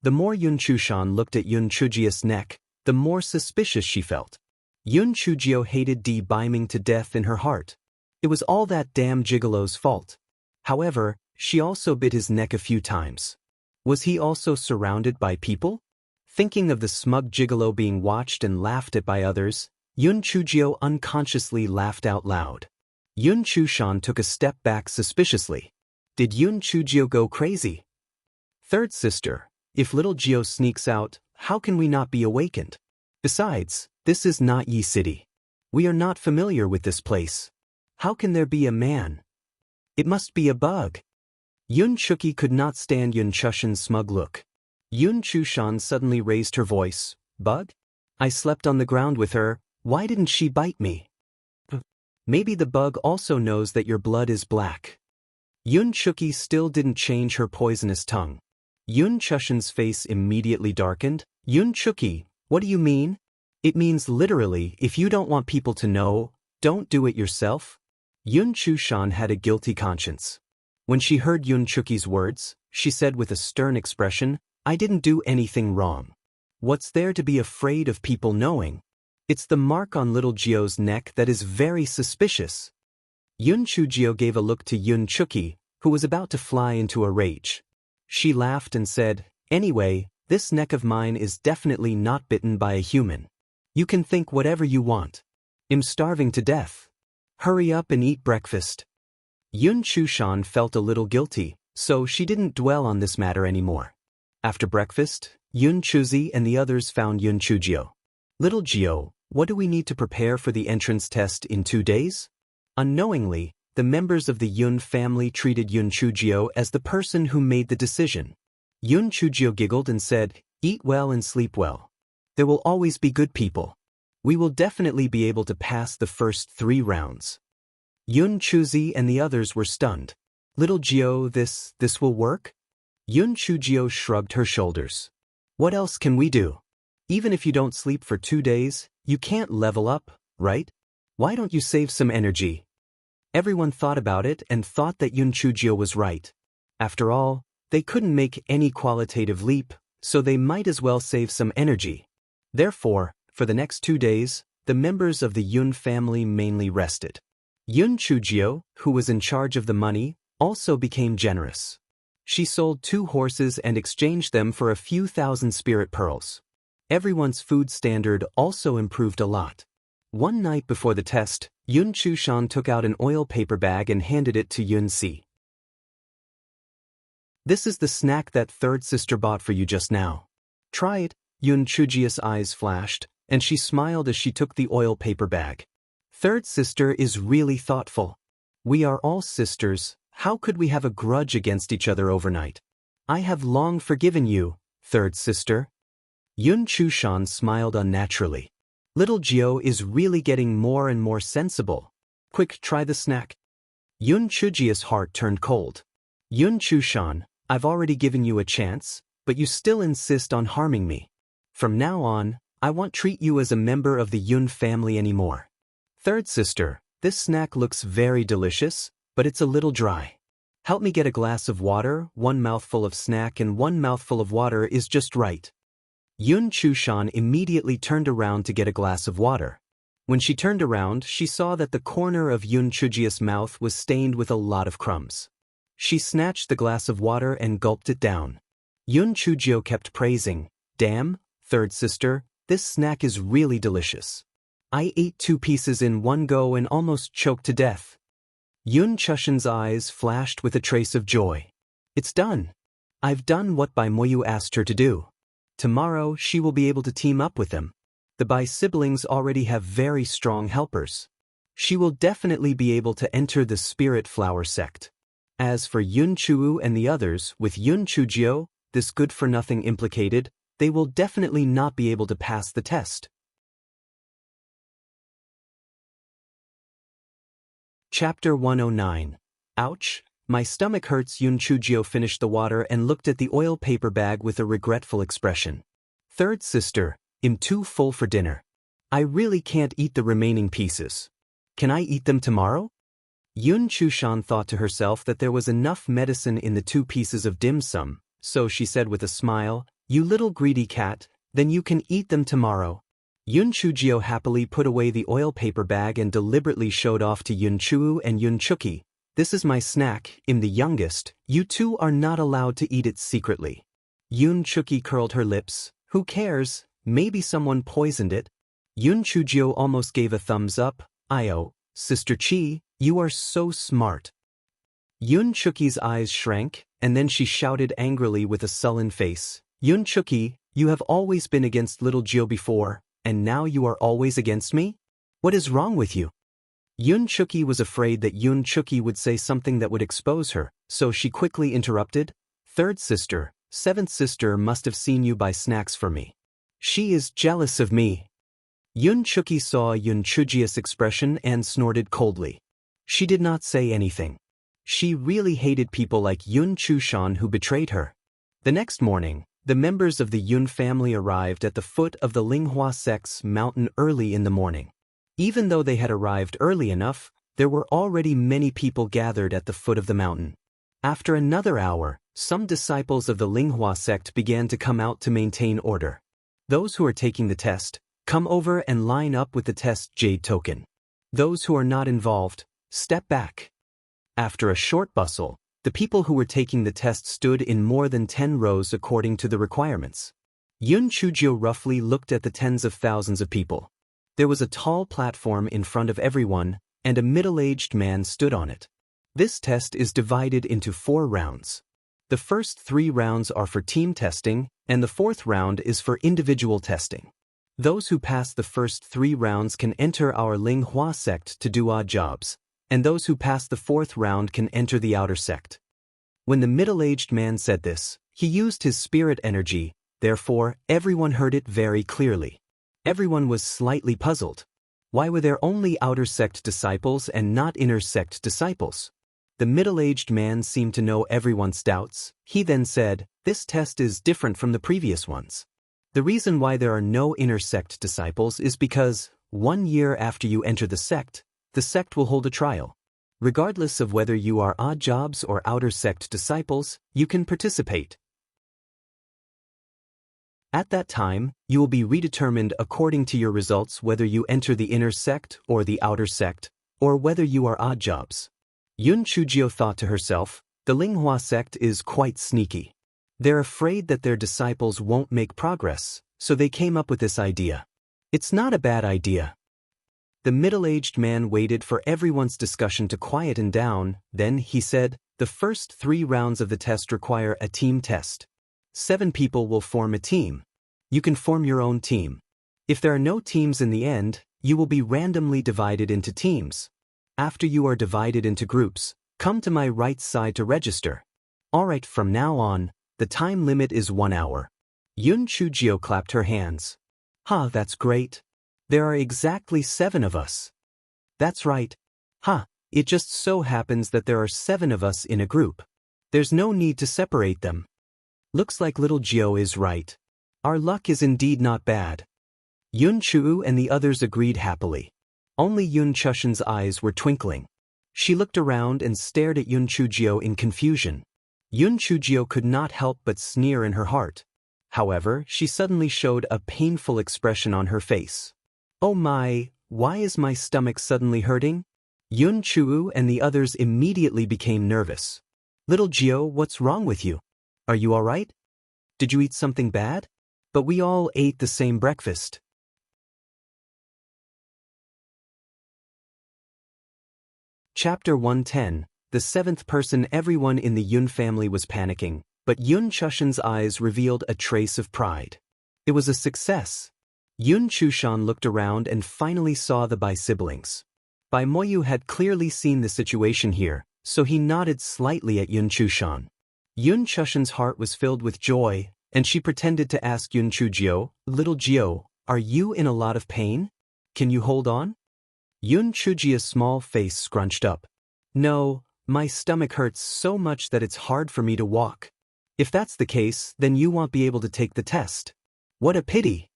The more Yun Chushan looked at Yun Chujio's neck, the more suspicious she felt. Yun Chujio hated Di Biming to death in her heart. It was all that damn gigolo's fault. However, she also bit his neck a few times. Was he also surrounded by people? Thinking of the smug gigolo being watched and laughed at by others, Yun Chujio unconsciously laughed out loud. Yun Chushan took a step back suspiciously. Did Yun Chujio go crazy? Third sister, if little Gio sneaks out, how can we not be awakened? Besides, this is not Yi City. We are not familiar with this place. How can there be a man? It must be a bug. Yun Chuki could not stand Yun Chushan's smug look. Yun Chushan suddenly raised her voice. Bug? I slept on the ground with her. Why didn't she bite me? Maybe the bug also knows that your blood is black. Yun Chuki still didn't change her poisonous tongue. Yun Chushan's face immediately darkened. Yun Chuki, what do you mean? It means literally, if you don't want people to know, don't do it yourself. Yun Chushan had a guilty conscience. When she heard Yun Chuki's words, she said with a stern expression, I didn't do anything wrong. What's there to be afraid of people knowing? It's the mark on little Gio's neck that is very suspicious. Yun Chujio gave a look to Yun Chuki, who was about to fly into a rage. She laughed and said, anyway, this neck of mine is definitely not bitten by a human. You can think whatever you want. I'm starving to death. Hurry up and eat breakfast. Yun Chushan felt a little guilty, so she didn't dwell on this matter anymore. After breakfast, Yun Chuzi and the others found Yun Chujio. Little Gio, what do we need to prepare for the entrance test in 2 days? Unknowingly, the members of the Yun family treated Yun Chujio as the person who made the decision. Yun Chujio giggled and said, eat well and sleep well. There will always be good people. We will definitely be able to pass the first 3 rounds. Yun Chuzi and the others were stunned. Little Gio, this will work? Yun Chujio shrugged her shoulders. What else can we do? Even if you don't sleep for 2 days, you can't level up, right? Why don't you save some energy? Everyone thought about it and thought that Yun Chujio was right. After all, they couldn't make any qualitative leap, so they might as well save some energy. Therefore, for the next 2 days, the members of the Yun family mainly rested. Yun Chujio, who was in charge of the money, also became generous. She sold 2 horses and exchanged them for a few thousand spirit pearls. Everyone's food standard also improved a lot. One night before the test, Yun Chushan took out an oil paper bag and handed it to Yun Si. This is the snack that third sister bought for you just now. Try it. Yun Chujio's eyes flashed, and she smiled as she took the oil paper bag. Third sister is really thoughtful. We are all sisters, how could we have a grudge against each other overnight? I have long forgiven you, third sister. Yun Chushan smiled unnaturally. Little Gio is really getting more and more sensible. Quick, try the snack. Yun Chujio's heart turned cold. Yun Chushan, I've already given you a chance, but you still insist on harming me. From now on, I won't treat you as a member of the Yun family anymore. Third sister, this snack looks very delicious, but it's a little dry. Help me get a glass of water. 1 mouthful of snack and 1 mouthful of water is just right. Yun Chushan immediately turned around to get a glass of water. When she turned around, she saw that the corner of Yun Chujio's mouth was stained with a lot of crumbs. She snatched the glass of water and gulped it down. Yun Chujio kept praising, damn, third sister, this snack is really delicious. I ate 2 pieces in one go and almost choked to death. Yun Chushan's eyes flashed with a trace of joy. It's done. I've done what Bai Moyu asked her to do. Tomorrow she will be able to team up with them. The Bai siblings already have very strong helpers. She will definitely be able to enter the Spirit Flower sect. As for Yun Chuo and the others, with Yun Chujio, this good-for-nothing implicated, they will definitely not be able to pass the test. Chapter 109. Ouch, my stomach hurts. Yun Chujio finished the water and looked at the oil paper bag with a regretful expression. Third sister, I'm too full for dinner. I really can't eat the remaining pieces. Can I eat them tomorrow? Yun Chushan thought to herself that there was enough medicine in the 2 pieces of dim sum, so she said with a smile, "You little greedy cat, then you can eat them tomorrow." Yun Chujio happily put away the oil paper bag and deliberately showed off to Yun Chuo and Yun Chuki. "This is my snack, I'm the youngest, you two are not allowed to eat it secretly." Yun Chuki curled her lips. Who cares, maybe someone poisoned it. Yun Chujio almost gave a thumbs up. "Io, Sister Chi, you are so smart." Yun Chuki's eyes shrank, and then she shouted angrily with a sullen face, "Yun Chuki, you have always been against little Jio before, and now you are always against me? What is wrong with you?" Yun Chuki was afraid that Yun Chuki would say something that would expose her, so she quickly interrupted, "Third sister, 7th sister must have seen you buy snacks for me. She is jealous of me." Yun Chuki saw Yun Chujio's expression and snorted coldly. She did not say anything. She really hated people like Yun Chushan who betrayed her. The next morning, the members of the Yun family arrived at the foot of the Linghua sect's mountain early in the morning. Even though they had arrived early enough, there were already many people gathered at the foot of the mountain. After another hour, some disciples of the Linghua sect began to come out to maintain order. Those who are taking the test, come over and line up with the test jade token. Those who are not involved, step back. After a short bustle, the people who were taking the test stood in more than 10 rows according to the requirements. Yun Chujio roughly looked at the tens of thousands of people. There was a tall platform in front of everyone, and a middle-aged man stood on it. This test is divided into 4 rounds. The first 3 rounds are for team testing, and the 4th round is for individual testing. Those who pass the first 3 rounds can enter our Linghua sect to do odd jobs, and those who pass the 4th round can enter the outer sect. When the middle-aged man said this, he used his spirit energy, therefore everyone heard it very clearly. Everyone was slightly puzzled. Why were there only outer sect disciples and not inner sect disciples? The middle-aged man seemed to know everyone's doubts. He then said, "This test is different from the previous ones. The reason why there are no inner sect disciples is because, 1 year after you enter the sect will hold a trial. Regardless of whether you are odd jobs or outer sect disciples, you can participate. At that time, you will be redetermined according to your results whether you enter the inner sect or the outer sect, or whether you are odd jobs." Yun Chujio thought to herself, the Linghua sect is quite sneaky. They're afraid that their disciples won't make progress, so they came up with this idea. It's not a bad idea. The middle-aged man waited for everyone's discussion to quieten down, then he said, "The first 3 rounds of the test require a team test. 7 people will form a team. You can form your own team. If there are no teams in the end, you will be randomly divided into teams. After you are divided into groups, come to my right side to register. Alright, from now on, the time limit is 1 hour." Yun Chujio clapped her hands. That's great. There are exactly 7 of us. That's right. It just so happens that there are 7 of us in a group. There's no need to separate them. Looks like little Jio is right. Our luck is indeed not bad. Yun Chuo and the others agreed happily. Only Yun Chushan's eyes were twinkling. She looked around and stared at Yun Chujio in confusion. Yun Chujio could not help but sneer in her heart. However, she suddenly showed a painful expression on her face. "Oh my, why is my stomach suddenly hurting?" Yun Chuo and the others immediately became nervous. "Little Jio, what's wrong with you? Are you all right? Did you eat something bad?" But we all ate the same breakfast. Chapter 110. The 7th person. Everyone in the Yun family was panicking, but Yun Chushan's eyes revealed a trace of pride. It was a success. Yun Chushan looked around and finally saw the Bai siblings. Bai Moyu had clearly seen the situation here, so he nodded slightly at Yun Chushan. Yun Chushan's heart was filled with joy, and she pretended to ask Yun Chujio, "Little Jio, are you in a lot of pain? Can you hold on?" Yun Chujia's small face scrunched up. "No, my stomach hurts so much that it's hard for me to walk." "If that's the case, then you won't be able to take the test." "What a pity."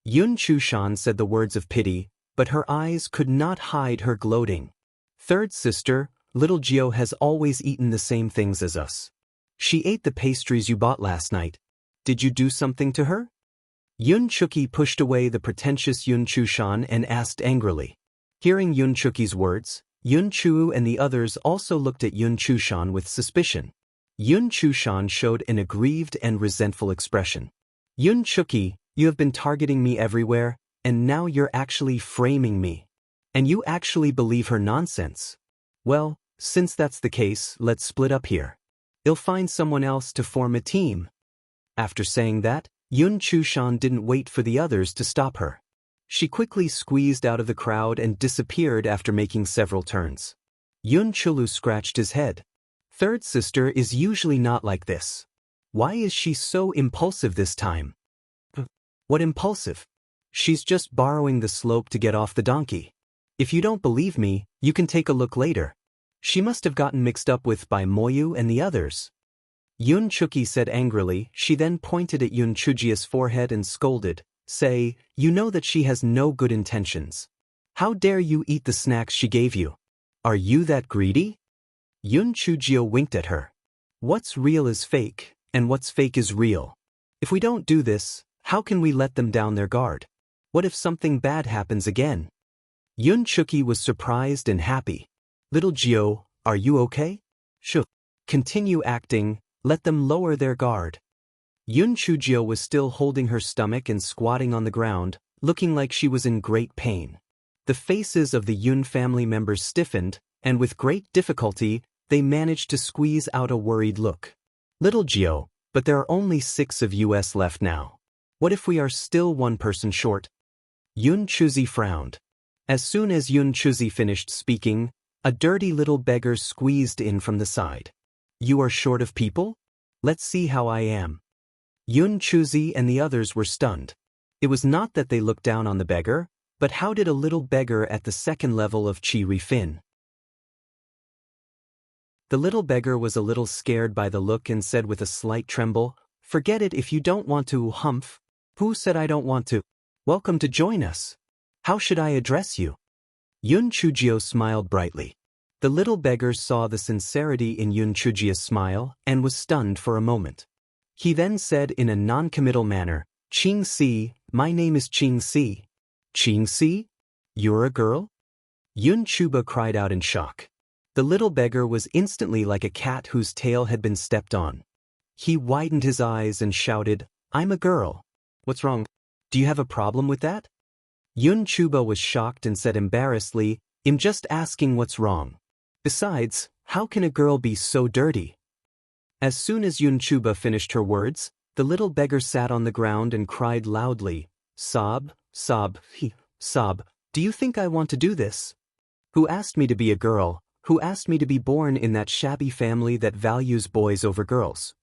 Yun Chushan said the words of pity, but her eyes could not hide her gloating. "Third sister, little Jio has always eaten the same things as us. She ate the pastries you bought last night. Did you do something to her?" Yun Chuki pushed away the pretentious Yun Chushan and asked angrily. Hearing Yun Chuki's words, Yun Chu and the others also looked at Yun Chushan with suspicion. Yun Chushan showed an aggrieved and resentful expression. "Yun Chuki, you have been targeting me everywhere, and now you're actually framing me. And you actually believe her nonsense. Well, since that's the case, let's split up here. You'll find someone else to form a team." After saying that, Yun Chushan didn't wait for the others to stop her. She quickly squeezed out of the crowd and disappeared after making several turns. Yun Chulu scratched his head. Third sister is usually not like this. Why is she so impulsive this time? What impulsive? She's just borrowing the slope to get off the donkey. If you don't believe me, you can take a look later. She must have gotten mixed up with Bai Moyu and the others. Yun Chuki said angrily. She then pointed at Yun Chujia's forehead and scolded, "Say, you know that she has no good intentions. How dare you eat the snacks she gave you? Are you that greedy?" Yun Chujio winked at her. "What's real is fake, and what's fake is real. If we don't do this, how can we let them down their guard? What if something bad happens again?" Yun Chuki was surprised and happy. "Little Jio, are you okay?" "Sure. Continue acting, let them lower their guard." Yun Chujio was still holding her stomach and squatting on the ground, looking like she was in great pain. The faces of the Yun family members stiffened, and with great difficulty, they managed to squeeze out a worried look. "Little Jio, but there are only 6 of us left now. What if we are still one person short?" Yun Chuzi frowned. As soon as Yun Chuzi finished speaking, a dirty little beggar squeezed in from the side. "You are short of people? Let's see how I am." Yun Chuzi and the others were stunned. It was not that they looked down on the beggar, but how did a little beggar at the second level of Chi Rifin? The little beggar was a little scared by the look and said with a slight tremble, "Forget it if you don't want to, humph." "Who said I don't want to? Welcome to join us. How should I address you?" Yun Chujio smiled brightly. The little beggar saw the sincerity in Yun Chujio's smile and was stunned for a moment. He then said in a non-committal manner, "Ching Si, my name is Ching Si." "Ching Si? You're a girl?" Yun Chuba cried out in shock. The little beggar was instantly like a cat whose tail had been stepped on. He widened his eyes and shouted, "I'm a girl. What's wrong? Do you have a problem with that?" Yun Chuba was shocked and said embarrassedly, "I'm just asking what's wrong. Besides, how can a girl be so dirty?" As soon as Yun Chuba finished her words, the little beggar sat on the ground and cried loudly, "Sob, sob, sob, do you think I want to do this? Who asked me to be a girl? Who asked me to be born in that shabby family that values boys over girls?"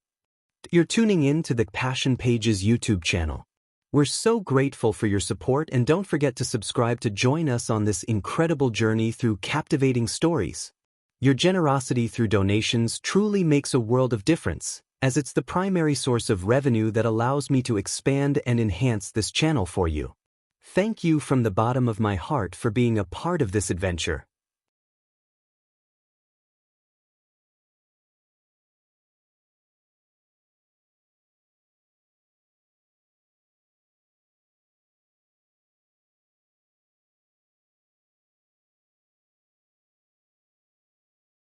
You're tuning in to the Passion Pages YouTube channel. We're so grateful for your support, and don't forget to subscribe to join us on this incredible journey through captivating stories. Your generosity through donations truly makes a world of difference, as it's the primary source of revenue that allows me to expand and enhance this channel for you. Thank you from the bottom of my heart for being a part of this adventure.